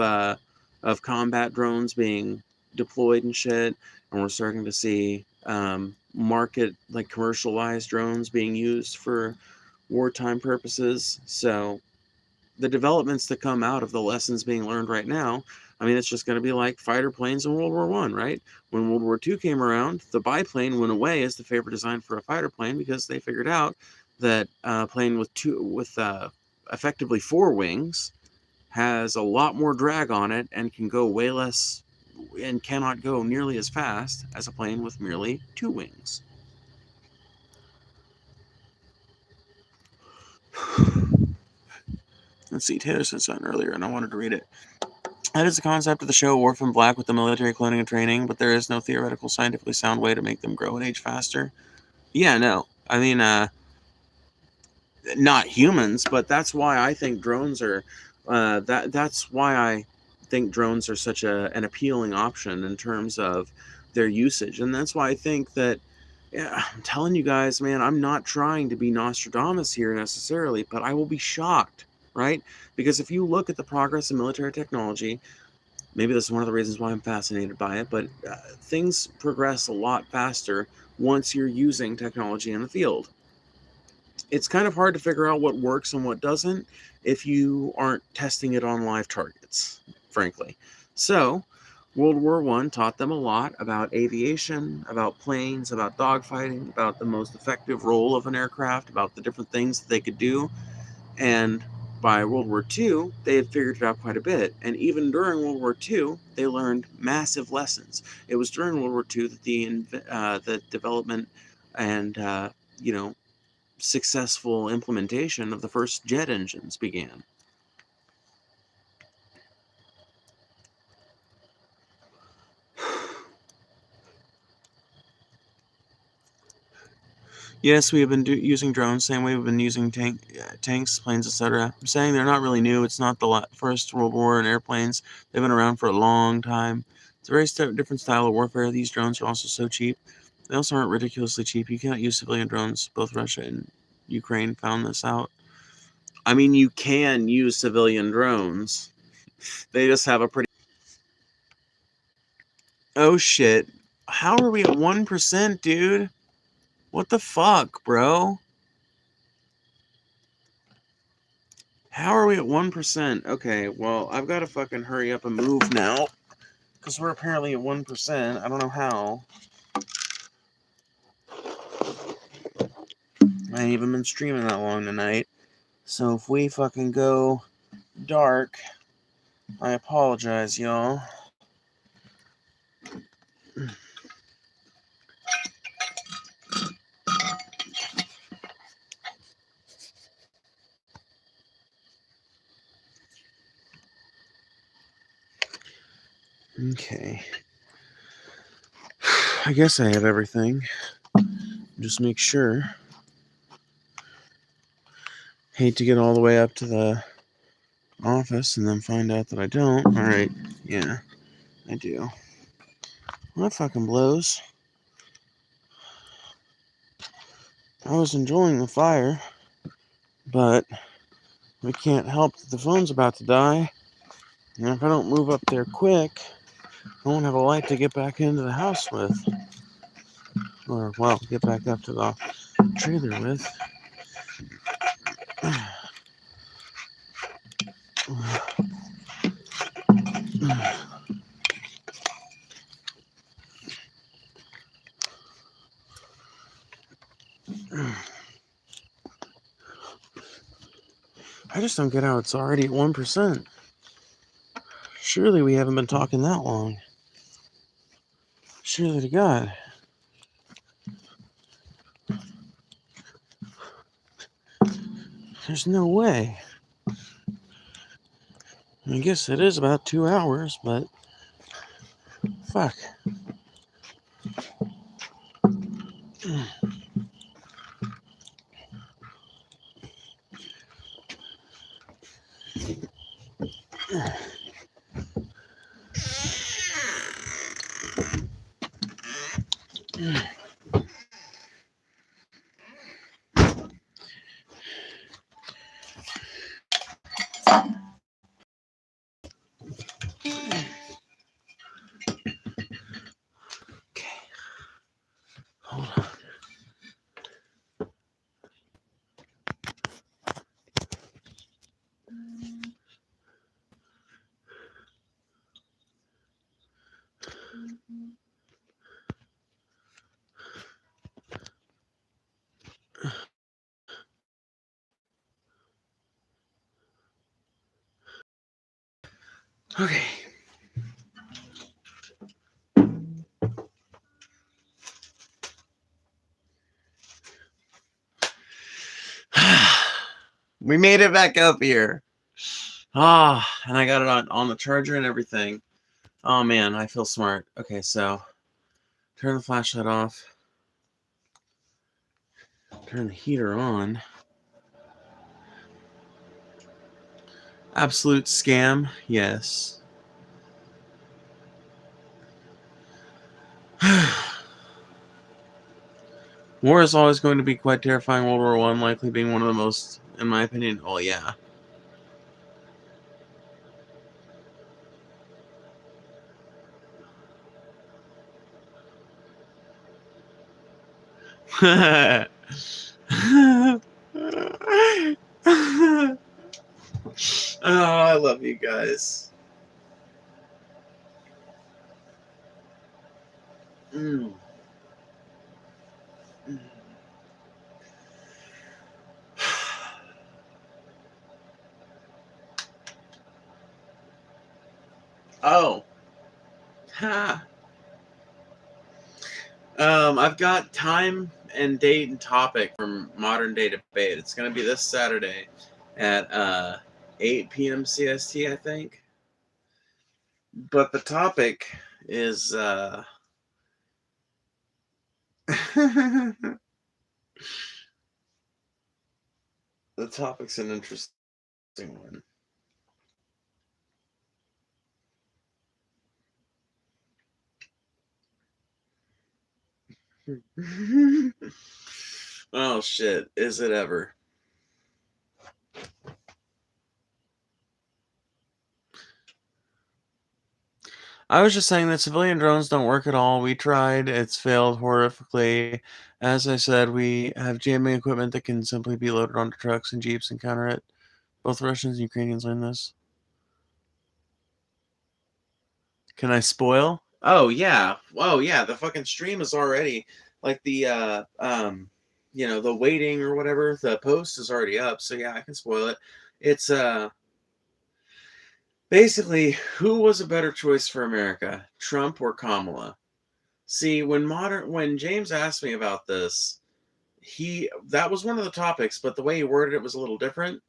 combat drones being deployed and shit, and we're starting to see market like commercialized drones being used for wartime purposes. So the developments that come out of the lessons being learned right now, I mean, it's just going to be like fighter planes in World War One, right? When World War II came around, the biplane went away as the favorite design for a fighter plane because they figured out that a plane with effectively four wings has a lot more drag on it and can go way less and cannot go nearly as fast as a plane with merely two wings. Let's see, Taylor said something earlier and I wanted to read it. That is the concept of the show Orphan Black with the military cloning and training, but there is no theoretical, scientifically sound way to make them grow and age faster. Yeah, no. I mean, not humans, but that's why I think drones are. That's why I think drones are such an appealing option in terms of their usage, and that's why I think that. Yeah, I'm telling you guys, man, I'm not trying to be Nostradamus here necessarily, but I will be shocked, right? Because if you look at the progress in military technology, maybe this is one of the reasons why I'm fascinated by it, but things progress a lot faster once you're using technology in the field. It's kind of hard to figure out what works and what doesn't if you aren't testing it on live targets, frankly. So, World War One taught them a lot about aviation, about planes, about dogfighting, about the most effective role of an aircraft, about the different things that they could do. And by World War II, they had figured it out quite a bit. And even during World War II, they learned massive lessons. It was during World War II that the development and you know successful implementation of the first jet engines began. Yes, we have been using drones, same way we've been using tanks, planes, etc. I'm saying they're not really new. It's not the first World War and airplanes. They've been around for a long time. It's a very different style of warfare. These drones are also so cheap. They also aren't ridiculously cheap. You cannot use civilian drones. Both Russia and Ukraine found this out. I mean, you can use civilian drones. They just have a pretty... Oh, shit. How are we at 1%, dude? What the fuck, bro? How are we at 1%? Okay, well, I've got to fucking hurry up and move now. Because we're apparently at 1%. I don't know how. I ain't even been streaming that long tonight. So if we fucking go dark, I apologize, y'all. Okay. I guess I have everything. Just make sure. Hate to get all the way up to the office and then find out that I don't. Alright, yeah, I do. Well, that fucking blows. I was enjoying the fire, but we can't help that the phone's about to die. And if I don't move up there quick, I won't have a light to get back into the house with. Or, well, get back up to the trailer with. I just don't get how it's already at 1%. Surely we haven't been talking that long. Surely to God. There's no way. I guess it is about 2 hours, but fuck. Hold on. Okay. We made it back up here. And I got it on the charger and everything. Oh man, I feel smart. Okay, so turn the flashlight off. Turn the heater on. Absolute scam, yes. War is always going to be quite terrifying. World War I likely being one of the most, in my opinion. Oh yeah. Oh, I love you guys. Mm. Oh. Ha. I've got time and date and topic from Modern Day Debate. It's going to be this Saturday at 8 p.m. CST, I think. But the topic is the topic's an interesting one. Oh shit, is it ever? I was just saying that civilian drones don't work at all. We tried, it's failed horrifically. As I said, we have jamming equipment that can simply be loaded onto trucks and jeeps and counter it. Both Russians and Ukrainians learned this. Can I spoil? Oh yeah. Oh yeah, the fucking stream is already like the the waiting or whatever, the post is already up. So yeah, I can spoil it. It's basically who was a better choice for America, Trump or Kamala? See, when James asked me about this, that was one of the topics, but the way he worded it was a little different.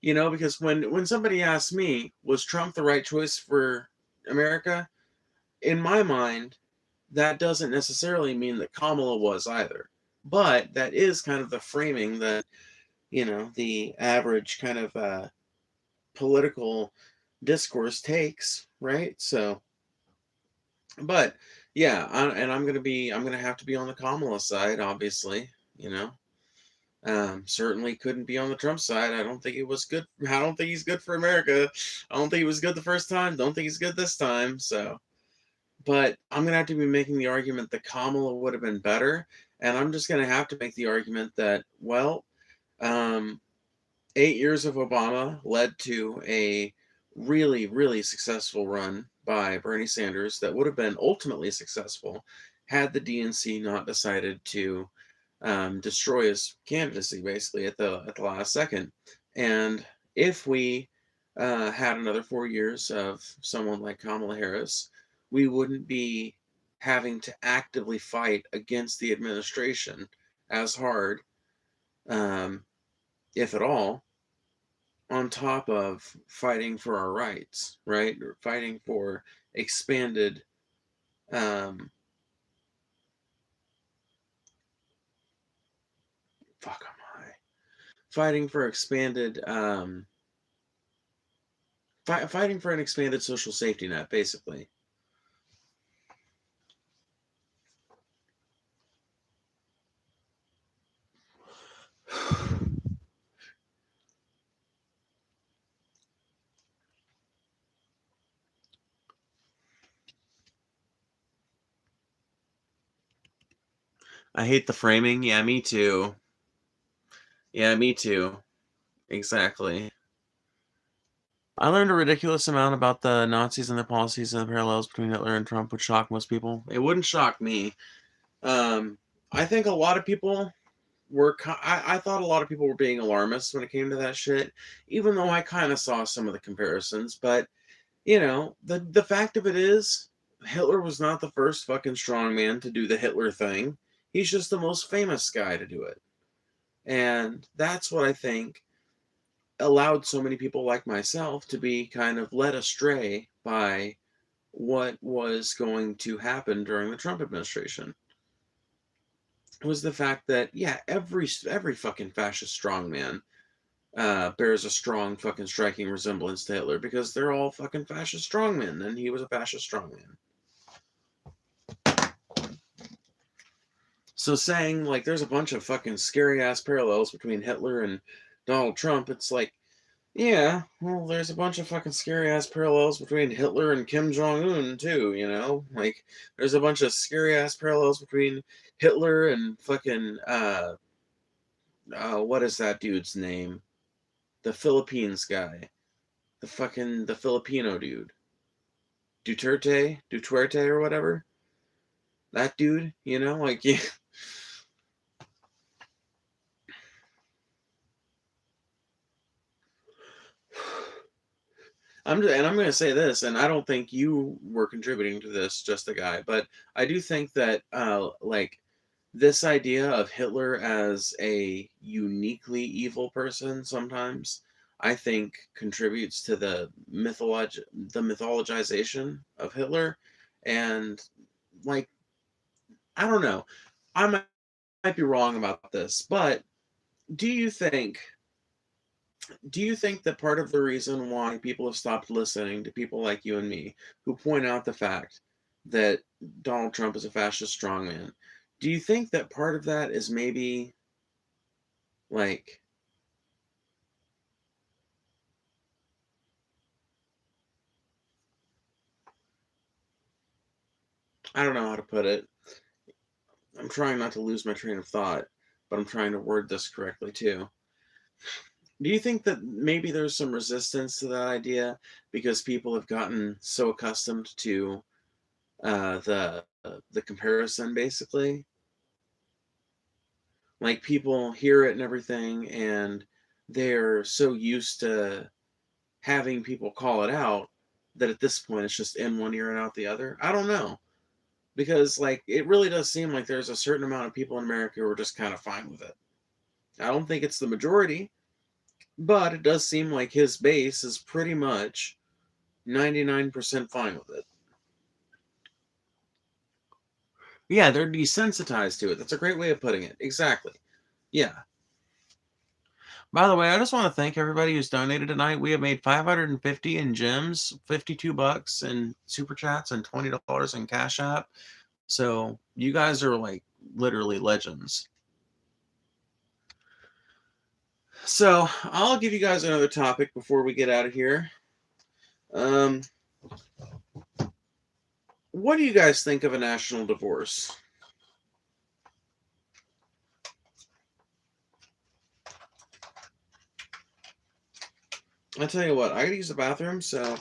Because when somebody asked me, was Trump the right choice for America? In my mind, that doesn't necessarily mean that Kamala was either. But that is kind of the framing that, the average kind of political discourse takes, right? So, but yeah, and I'm gonna have to be on the Kamala side, obviously. Certainly couldn't be on the Trump side. I don't think it was good. I don't think he's good for America. I don't think he was good the first time. Don't think he's good this time. So, but I'm gonna have to be making the argument that Kamala would have been better, and I'm just gonna have to make the argument that, well, um, 8 years of Obama led to a really, really successful run by Bernie Sanders that would have been ultimately successful had the DNC not decided to destroy his candidacy basically at the last second. And if we had another 4 years of someone like Kamala Harris, we wouldn't be having to actively fight against the administration as hard, um, if at all, on top of fighting for our rights, right? Or fighting for expanded, um, fuck, am I? Fighting for expanded, fighting for an expanded social safety net, basically. I hate the framing. Yeah, me too. Yeah, me too. Exactly. I learned a ridiculous amount about the Nazis and their policies and the parallels between Hitler and Trump, which shocked most people. It wouldn't shock me. Um, I think a lot of people I thought a lot of people were being alarmist when it came to that shit, even though I kind of saw some of the comparisons. But, the fact of it is, Hitler was not the first fucking strongman to do the Hitler thing. He's just the most famous guy to do it. And that's what I think allowed so many people like myself to be kind of led astray by what was going to happen during the Trump administration. Was the fact that, yeah, every fucking fascist strongman bears a strong fucking striking resemblance to Hitler because they're all fucking fascist strongmen, and he was a fascist strongman. So saying like there's a bunch of fucking scary ass parallels between Hitler and Donald Trump, it's like, yeah, well, there's a bunch of fucking scary ass parallels between Hitler and Kim Jong Un too. Like there's a bunch of scary ass parallels between Hitler and fucking what is that dude's name? The Philippines guy, the Filipino dude, Duterte or whatever. That dude, like yeah. I'm going to say this, and I don't think you were contributing to this, just a guy, but I do think that like this idea of Hitler as a uniquely evil person sometimes, I think contributes to the mythologization of Hitler, and like I don't know, I might be wrong about this, but do you think do you think that part of the reason why people have stopped listening to people like you and me who point out the fact that Donald Trump is a fascist strongman, do you think that part of that is maybe like, I don't know how to put it. I'm trying not to lose my train of thought, but I'm trying to word this correctly too. Do you think that maybe there's some resistance to that idea because people have gotten so accustomed to the comparison, basically? Like people hear it and everything, and they're so used to having people call it out that at this point it's just in one ear and out the other. I don't know. Because like it really does seem like there's a certain amount of people in America who are just kind of fine with it. I don't think it's the majority, but it does seem like his base is pretty much 99% fine with it. Yeah, they're desensitized to it. That's a great way of putting it. Exactly. Yeah. By the way, I just want to thank everybody who's donated tonight. We have made 550 in gems, $52 in super chats, and $20 in Cash App. So you guys are like literally legends. So I'll give you guys another topic before we get out of here. What do you guys think of a national divorce? I'll tell you what, I gotta use the bathroom, so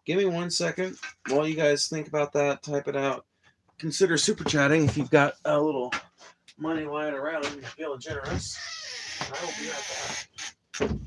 give me 1 second while you guys think about that, type it out. Consider super chatting if you've got a little money lying around and you're feeling generous. I will be right back.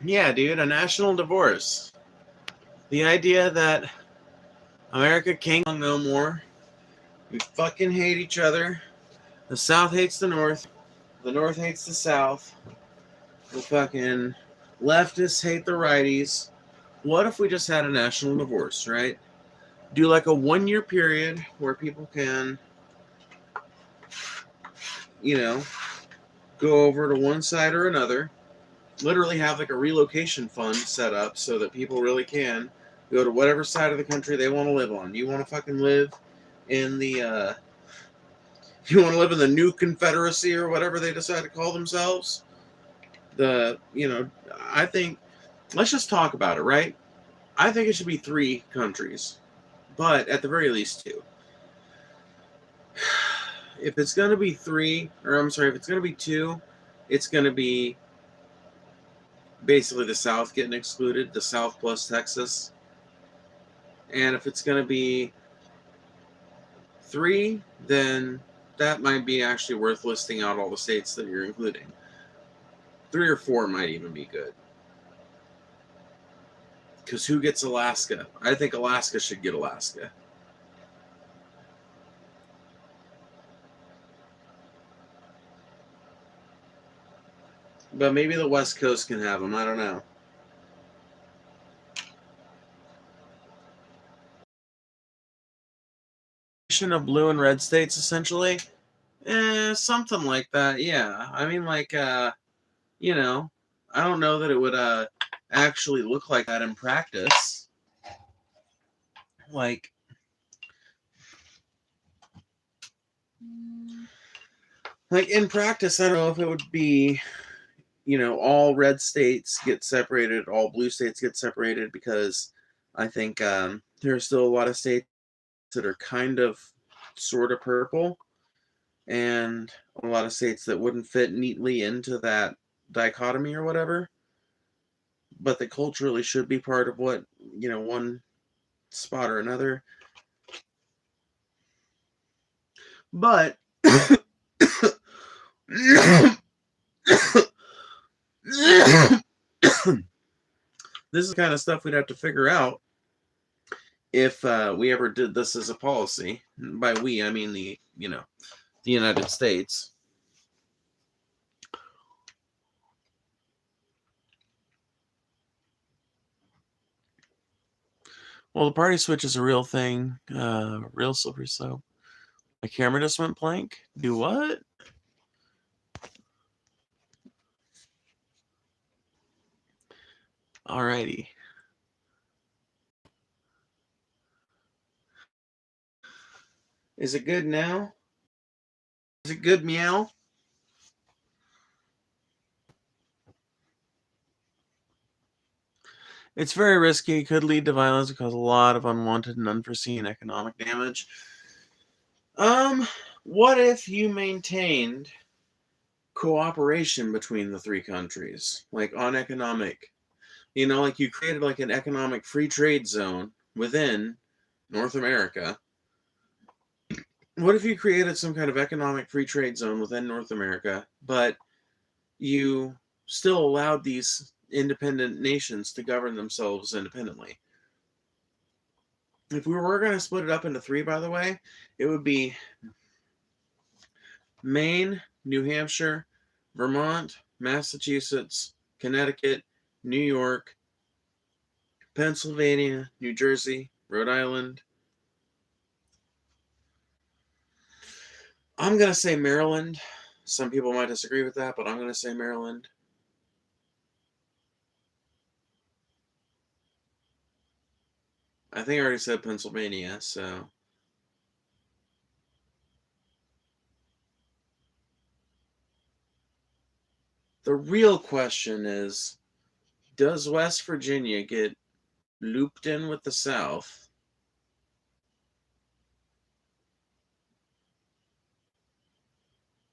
Yeah, dude, a national divorce. The idea that America can't no more. We fucking hate each other. The South hates the North. The North hates the South. The fucking leftists hate the righties. What if we just had a national divorce, right? Do like a 1 year period where people can, you know, go over to one side or another. Literally have like a relocation fund set up so that people really can go to whatever side of the country they want to live on. You want to fucking live in the you want to live in the new Confederacy or whatever they decide to call themselves. I think, let's just talk about it, right? I think it should be 3 countries, but at the very least 2. If it's going to be 3, or I'm sorry, if it's going to be 2, it's going to be basically the South getting excluded, the South plus Texas. And if it's going to be 3, then that might be actually worth listing out all the states that you're including. 3 or 4 might even be good. Because who gets Alaska? I think Alaska should get Alaska. But maybe the West Coast can have them. I don't know. Of blue and red states, essentially. Something like that. Yeah. I mean, like, you know, I don't know that it would actually look like that in practice. Like in practice, I don't know if it would be, all red states get separated, all blue states get separated, because I think there are still a lot of states that are kind of sort of purple, and a lot of states that wouldn't fit neatly into that dichotomy or whatever, but that culturally should be part of what, one spot or another. But this is the kind of stuff we'd have to figure out if we ever did this as a policy. By we, I mean the United States. Well, the party switch is a real thing. Real slippery slope. My camera just went blank. Do what? Alrighty. Is it good now? Is it good, meow? It's very risky. It could lead to violence and cause a lot of unwanted and unforeseen economic damage. What if you maintained cooperation between the three countries, like on economic, like you created like an economic free trade zone within North America? What if you created some kind of economic free trade zone within North America, but you still allowed these independent nations to govern themselves independently? If we were going to split it up into three, by the way, it would be Maine, New Hampshire, Vermont, Massachusetts, Connecticut, New York, Pennsylvania, New Jersey, Rhode Island. I'm going to say Maryland. Some people might disagree with that, but I'm going to say Maryland. I think I already said Pennsylvania, so. The real question is, does West Virginia get looped in with the South?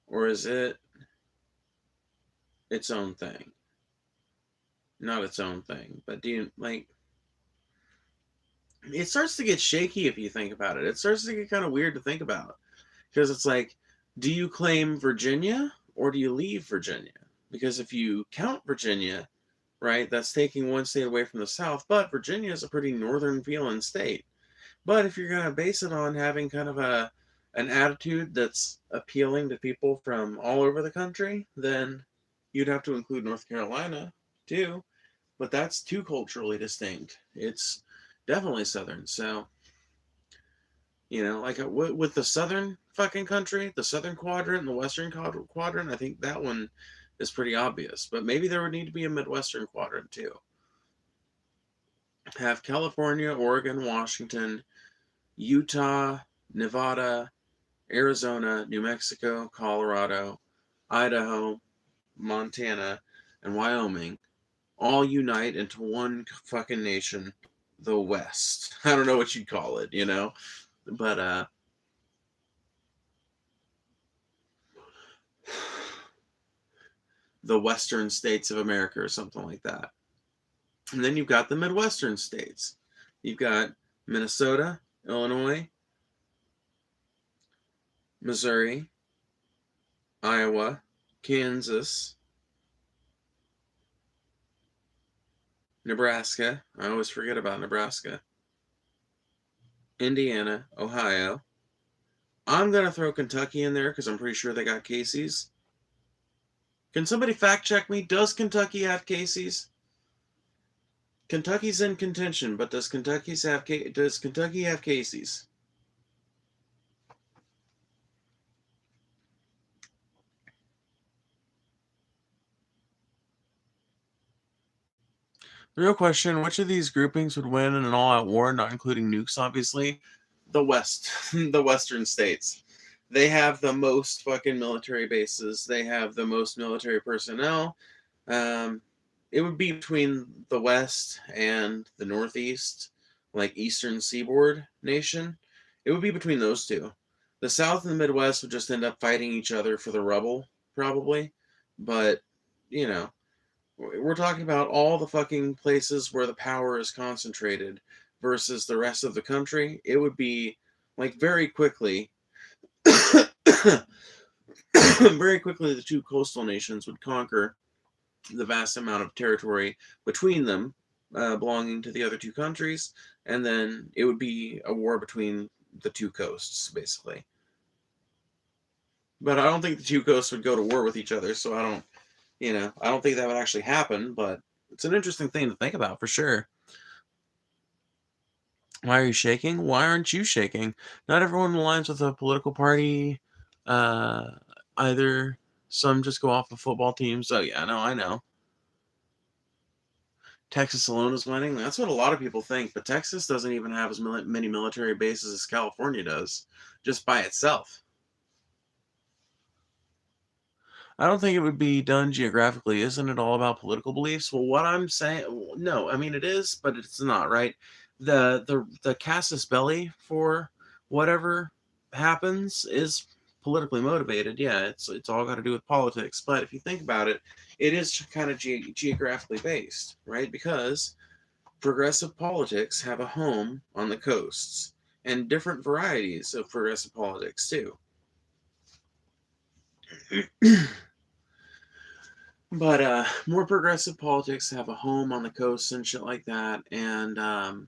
Or is it its own thing? Not its own thing, but do you, like, it starts to get shaky if you think about it. It starts to get kind of weird to think about. Because it's like, do you claim Virginia or do you leave Virginia? Because if you count Virginia, right, that's taking one state away from the South, but Virginia is a pretty northern feeling state. But if you're going to base it on having kind of an attitude that's appealing to people from all over the country, then you'd have to include North Carolina too. But that's too culturally distinct. It's definitely Southern. So, like with the Southern fucking country, the Southern quadrant and the Western quadrant, I think that one is pretty obvious. But maybe there would need to be a Midwestern quadrant too. Have California, Oregon, Washington, Utah, Nevada, Arizona, New Mexico, Colorado, Idaho, Montana, and Wyoming all unite into one fucking nation, the West. I don't know what you'd call it, but the Western states of America or something like that. And then you've got the Midwestern states. You've got Minnesota, Illinois, Missouri, Iowa, Kansas, Nebraska. I always forget about Nebraska. Indiana, Ohio. I'm going to throw Kentucky in there because I'm pretty sure they got Casey's. Can somebody fact check me? Does Kentucky have Casey's? Kentucky's in contention, but does Kentucky have Casey's? The real question, which of these groupings would win in an all-out war, not including nukes, obviously? The West. The Western states. They have the most fucking military bases. They have the most military personnel. It would be between the West and the Northeast, like Eastern Seaboard nation. It would be between those two. The South and the Midwest would just end up fighting each other for the rubble, probably. But, we're talking about all the fucking places where the power is concentrated versus the rest of the country. It would be, like, very quickly Very quickly, the two coastal nations would conquer the vast amount of territory between them, belonging to the other two countries, and then it would be a war between the two coasts, basically. But I don't think the two coasts would go to war with each other, so I don't think that would actually happen, but it's an interesting thing to think about for sure. Why are you shaking? Why aren't you shaking? Not everyone aligns with a political party. Uh, Either some just go off of football teams. Oh yeah, no, I know. Texas alone is winning. That's what a lot of people think, but Texas doesn't even have as many military bases as California does, just by itself. I don't think it would be done geographically. Isn't it all about political beliefs? Well, what I'm saying, no, I mean it is, but it's not, right? The casus belli for whatever happens is politically motivated. Yeah, it's all got to do with politics. But if you think about it, it is kind of geographically based, right? Because progressive politics have a home on the coasts and different varieties of progressive politics too. But more progressive politics have a home on the coast and shit like that, and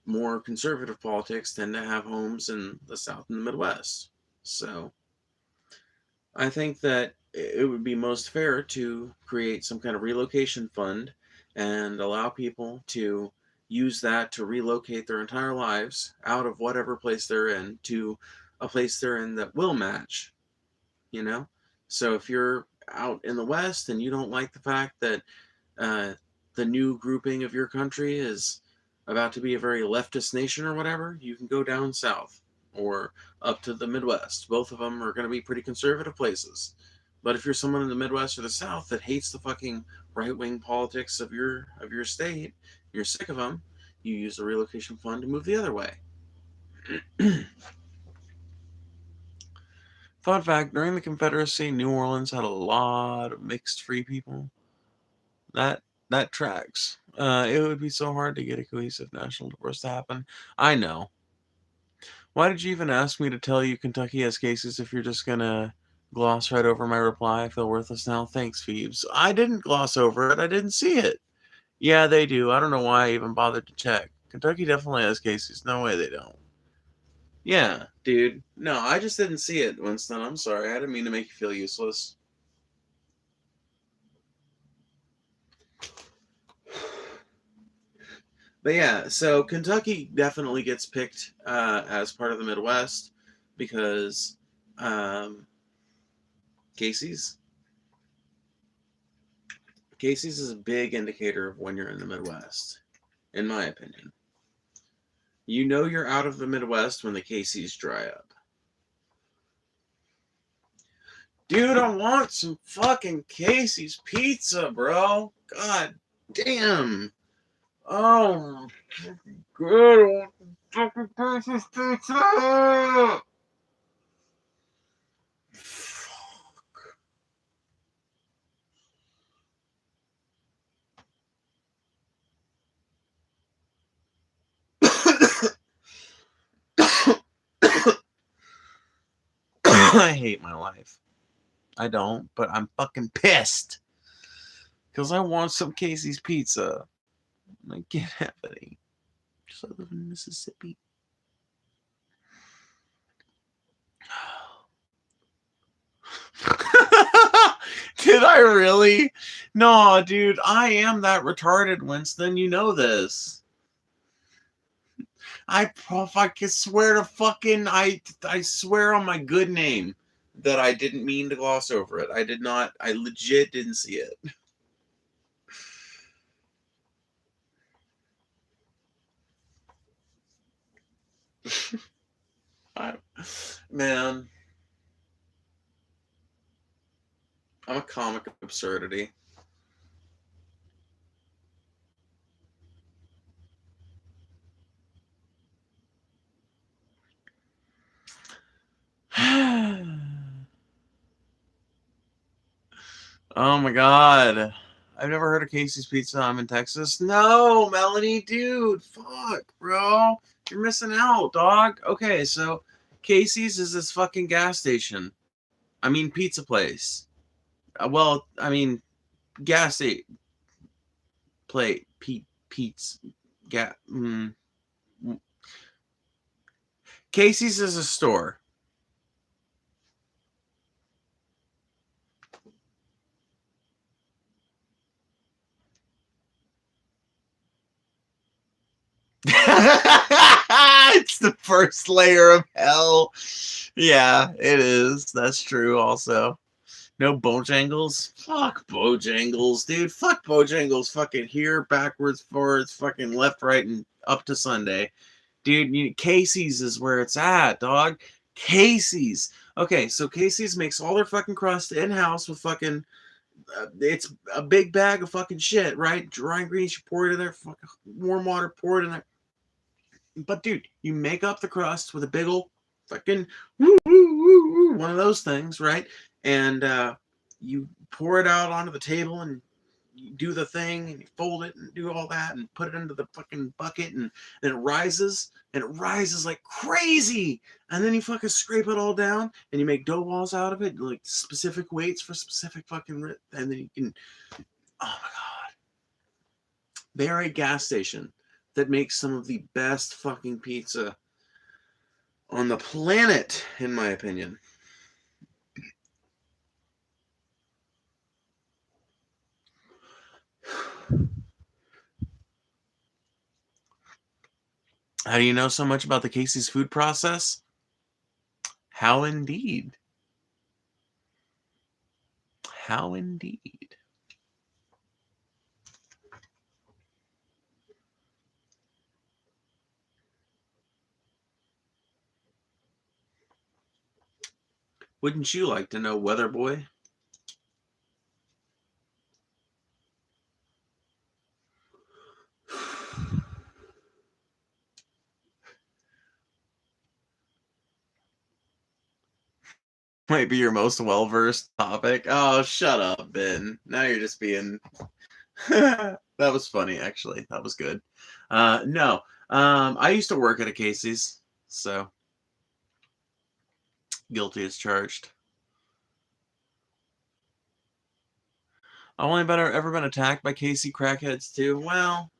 more conservative politics tend to have homes in the South and the Midwest. So I think that it would be most fair to create some kind of relocation fund and allow people to use that to relocate their entire lives out of whatever place they're in to a place they're in that will match, you know? So if you're out in the West and you don't like the fact that uh, the new grouping of your country is about to be a very leftist nation or whatever, you can go down south or up to the Midwest. Both of them are going to be pretty conservative places. But if you're someone in the Midwest or the South that hates the fucking right-wing politics of your state, you're sick of them, you use the relocation fund to move the other way. Fun fact, during the Confederacy, New Orleans had a lot of mixed free people. That that tracks. It would be so hard to get a cohesive national divorce to happen. I know. Why did you even ask me to tell you Kentucky has cases if you're just gonna gloss right over my reply? I feel worthless now. Thanks, Phoebes. I didn't gloss over it. I didn't see it. Yeah, they do. I don't know why I even bothered to check. Kentucky definitely has cases. No way they don't. Yeah, dude. No, I just didn't see it, Winston. I'm sorry. I didn't mean to make you feel useless. But yeah, so Kentucky definitely gets picked as part of the Midwest because um, Casey's. Casey's is a big indicator of when you're in the Midwest, in my opinion. You know you're out of the Midwest when the Casey's dry up. Dude, I want some fucking Casey's pizza, bro. God damn. Oh, good. I want some fucking Casey's pizza. I hate my life. I don't, but I'm fucking pissed. Because I want some Casey's pizza. I can't have any. Because I live in Mississippi. Did I really? No, dude, I am that retarded, Winston. You know this. I can swear to fucking I swear on my good name that I didn't mean to gloss over it. I did not. I legit didn't see it. Man, I'm a comic absurdity. Oh my god. I've never heard of Casey's Pizza. I'm in Texas. No, Melanie, dude. Fuck, bro. You're missing out, dog. Okay, so Casey's is this fucking gas station. I mean, pizza place. Well, I mean, gas station plate, Pete's, Casey's is a store. It's the first layer of hell. Yeah, it is. That's true also. No Bojangles? Fuck Bojangles, dude. Fuck Bojangles. Fucking here, backwards, forwards, fucking left, right, and up to Sunday. Dude, Casey's is where it's at, dog. Casey's. Okay, so Casey's makes all their fucking crust in-house with fucking... it's a big bag of fucking shit, right? Dry ingredients, you pour it in there. Fucking warm water, pour it in there. But, dude, you make up the crust with a big old fucking one of those things, right? And you pour it out onto the table and you do the thing and you fold it and do all that and put it into the fucking bucket and then it rises like crazy. And then you fucking scrape it all down and you make dough balls out of it, like specific weights for specific fucking, and then you can, oh my God. They are a gas station that makes some of the best fucking pizza on the planet, in my opinion. How do you know so much about the Casey's food process? How indeed. How indeed. Wouldn't you like to know, Weather Boy? Might be your most well-versed topic. Oh, shut up, Ben. Now you're just being... That was funny, actually. That was good. No. I used to work at a Casey's, so... guilty as charged. I've only ever been attacked by Casey crackheads, too. Well,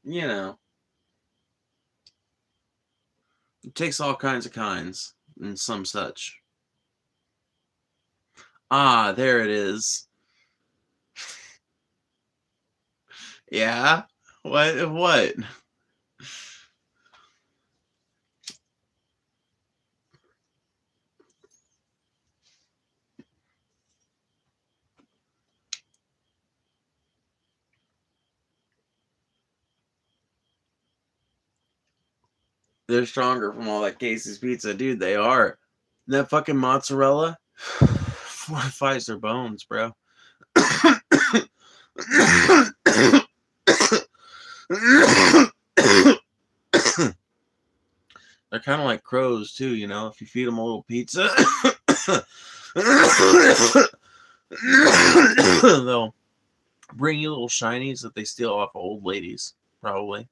you know. It takes all kinds and some such. Ah, there it is. Yeah? What? They're stronger from all that Casey's pizza. Dude, they are. That fucking mozzarella fortifies their bones, bro. They're kind of like crows, too, you know? If you feed them a little pizza, they'll bring you little shinies that they steal off of old ladies, probably.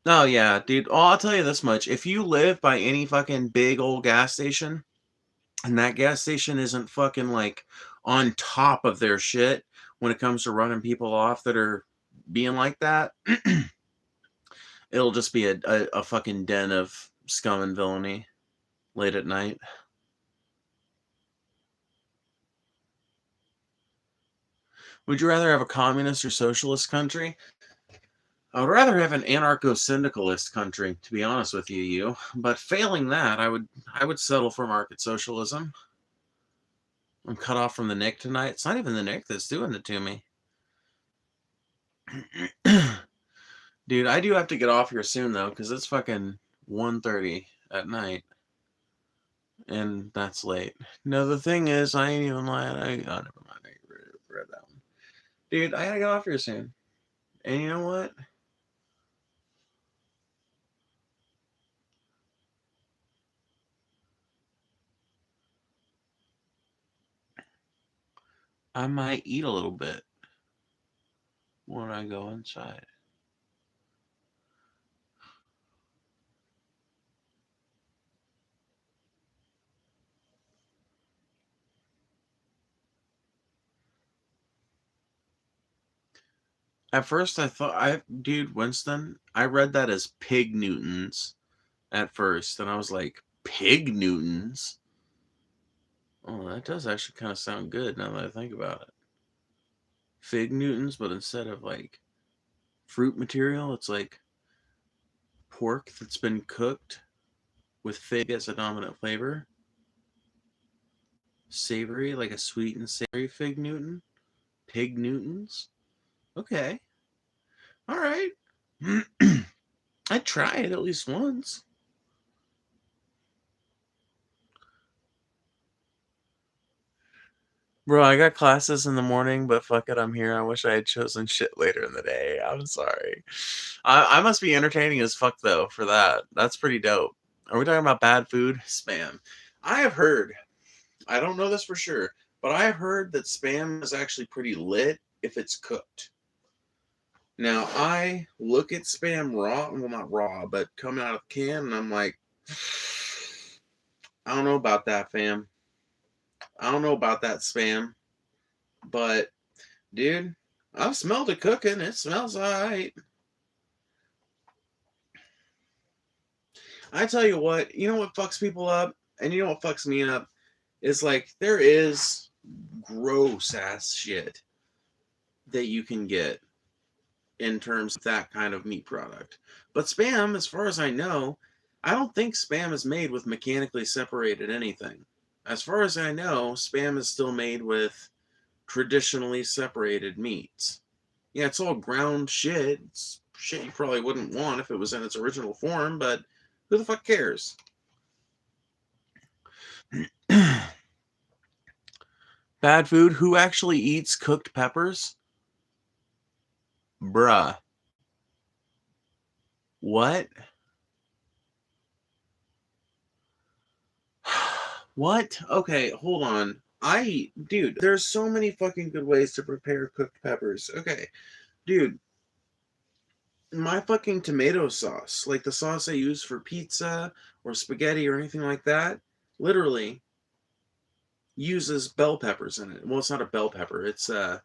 Oh, yeah, dude. Oh, I'll tell you this much. If you live by any fucking big old gas station, and that gas station isn't fucking, like, on top of their shit when it comes to running people off that are being like that, it'll just be a fucking den of scum and villainy late at night. Would you rather have a communist or socialist country? I would rather have an anarcho-syndicalist country, to be honest with you. But failing that, I would settle for market socialism. I'm cut off from the Nick tonight. It's not even the Nick that's doing it to me. Dude, I do have to get off here soon, though, because it's fucking 1:30 at night. And that's late. No, the thing is, I ain't even lying. Oh, never mind. I read that one. Dude, I gotta get off here soon. And you know what? I might eat a little bit when I go inside. At first, dude, Winston, I read that as pig Newtons at first, and I was like, pig Newtons? Oh, that does actually kind of sound good now that I think about it. Fig Newtons, but instead of like fruit material, it's like pork that's been cooked with fig as a dominant flavor. Savory, like a sweet and savory fig Newton. Pig Newtons. Okay. All right. I'd try it at least once. Bro, I got classes in the morning, but fuck it, I'm here. I wish I had chosen shit later in the day. I'm sorry. I must be entertaining as fuck, though, for that. That's pretty dope. Are we talking about bad food? Spam. I have heard, I don't know this for sure, but I have heard that spam is actually pretty lit if it's cooked. Now, I look at spam raw, well, not raw, but coming out of the can, and I'm like, I don't know about that, fam. I don't know about that spam, but dude, I've smelled it cooking. It smells alright. I tell you what fucks people up, and you know what fucks me up is like there is gross ass shit that you can get in terms of that kind of meat product. But spam, as far as I know, I don't think spam is made with mechanically separated anything. As far as I know, spam is still made with traditionally separated meats. Yeah, it's all ground shit. It's shit you probably wouldn't want if it was in its original form, but who the fuck cares? Bad food? Who actually eats cooked peppers? Bruh. What? What? Okay, hold on. Dude, there's so many fucking good ways to prepare cooked peppers. Okay, dude, my fucking tomato sauce, like the sauce I use for pizza or spaghetti or anything like that, literally uses bell peppers in it. Well, it's not a bell pepper, it's a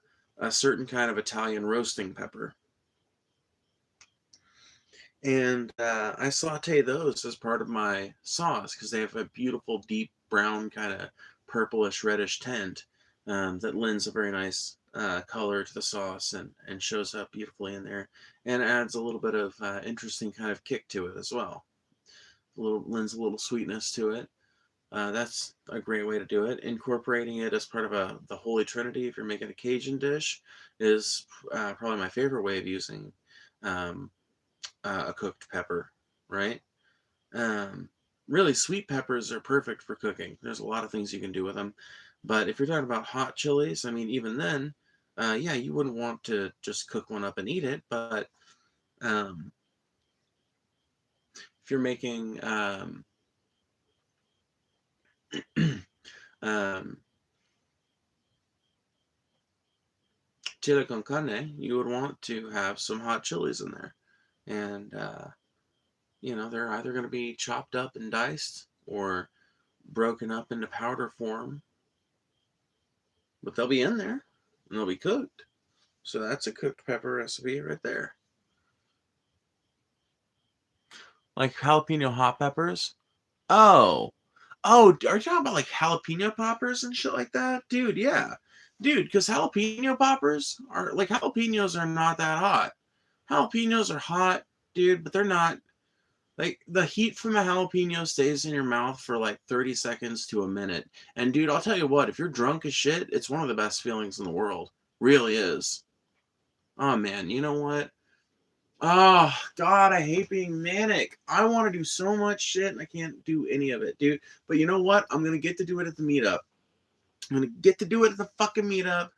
certain kind of Italian roasting pepper. And I saute those as part of my sauce because they have a beautiful, deep brown, kind of purplish, reddish tint that lends a very nice color to the sauce and shows up beautifully in there and adds a little bit of interesting kind of kick to it as well. Lends a little sweetness to it. That's a great way to do it. Incorporating it as part of the Holy Trinity, if you're making a Cajun dish, is probably my favorite way of using um, a cooked pepper, right? Um, really, sweet peppers are perfect for cooking. There's a lot of things you can do with them. But if you're talking about hot chilies, I mean, even then, yeah, you wouldn't want to just cook one up and eat it. But um, if you're making um, chili con carne, you would want to have some hot chilies in there. And, they're either going to be chopped up and diced or broken up into powder form, but they'll be in there and they'll be cooked. So that's a cooked pepper recipe right there. Like jalapeno hot peppers. Oh, are you talking about like jalapeno poppers and shit like that? Dude, yeah. Dude, because jalapeno poppers are like jalapenos are not that hot. Jalapenos are hot, dude, but they're not like the heat from a jalapeno stays in your mouth for like 30 seconds to a minute. And dude, I'll tell you what, if you're drunk as shit, it's one of the best feelings in the world. Really is. Oh man, you know what? Oh God, I hate being manic. I want to do so much shit and I can't do any of it, dude. But you know what? I'm gonna get to do it at the meetup. I'm gonna get to do it at the fucking meetup.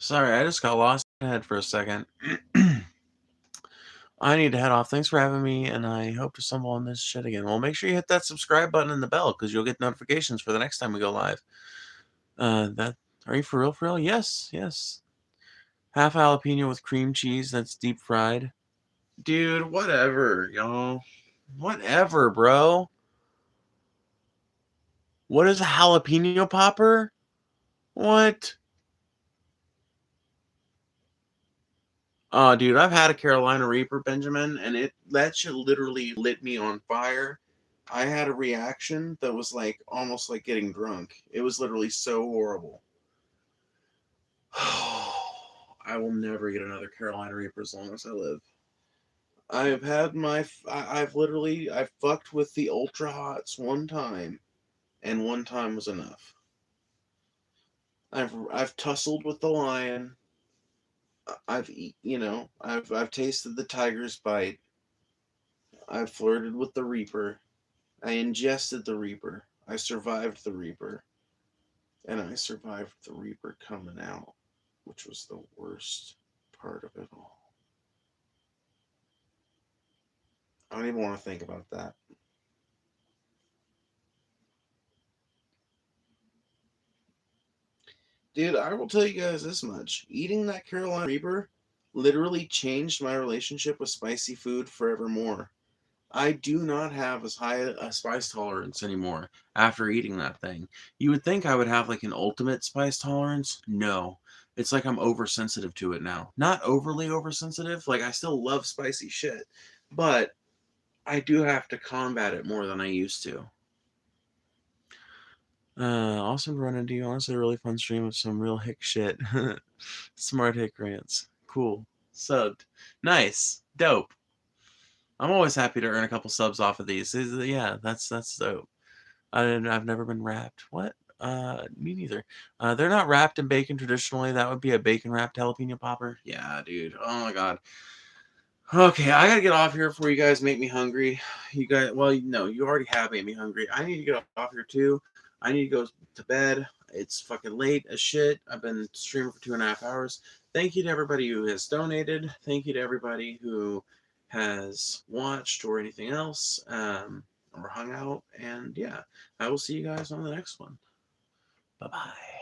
Sorry, I just got lost in my head for a second. I need to head off. Thanks for having me, and I hope to stumble on this shit again. Well, make sure you hit that subscribe button and the bell, because you'll get notifications for the next time we go live. That are you for real? For real? Yes, yes. Half jalapeno with cream cheese that's deep fried. Dude, whatever, y'all. Whatever, bro. What is a jalapeno popper? What? Oh, dude, I've had a Carolina Reaper, Benjamin, and that shit literally lit me on fire. I had a reaction that was like almost like getting drunk. It was literally so horrible. I will never get another Carolina Reaper as long as I live. I've had I've fucked with the ultra hots one time, and one time was enough. I've tussled with the lion. I've tasted the tiger's bite. I've flirted with the reaper. I ingested the reaper. I survived the reaper, and I survived the reaper coming out, which was the worst part of it all. I don't even want to think about that. Dude, I will tell you guys this much. Eating that Carolina Reaper literally changed my relationship with spicy food forevermore. I do not have as high a spice tolerance anymore after eating that thing. You would think I would have like an ultimate spice tolerance. No. It's like I'm oversensitive to it now. Not overly oversensitive. Like I still love spicy shit. But I do have to combat it more than I used to. Awesome run into you. Honestly, a really fun stream of some real hick shit. Smart hick rants. Cool. Subbed. Nice. Dope. I'm always happy to earn a couple subs off of these. Yeah, that's dope. I've never been wrapped. What? Me neither. They're not wrapped in bacon traditionally. That would be a bacon wrapped jalapeno popper. Yeah, dude. Oh my god. Okay, I gotta get off here before you guys make me hungry. You guys, well, no, you already have made me hungry. I need to get off here too. I need to go to bed. It's fucking late as shit. I've been streaming for 2.5 hours. Thank you to everybody who has donated. Thank you to everybody who has watched or anything else, or hung out. And yeah, I will see you guys on the next one. Bye bye.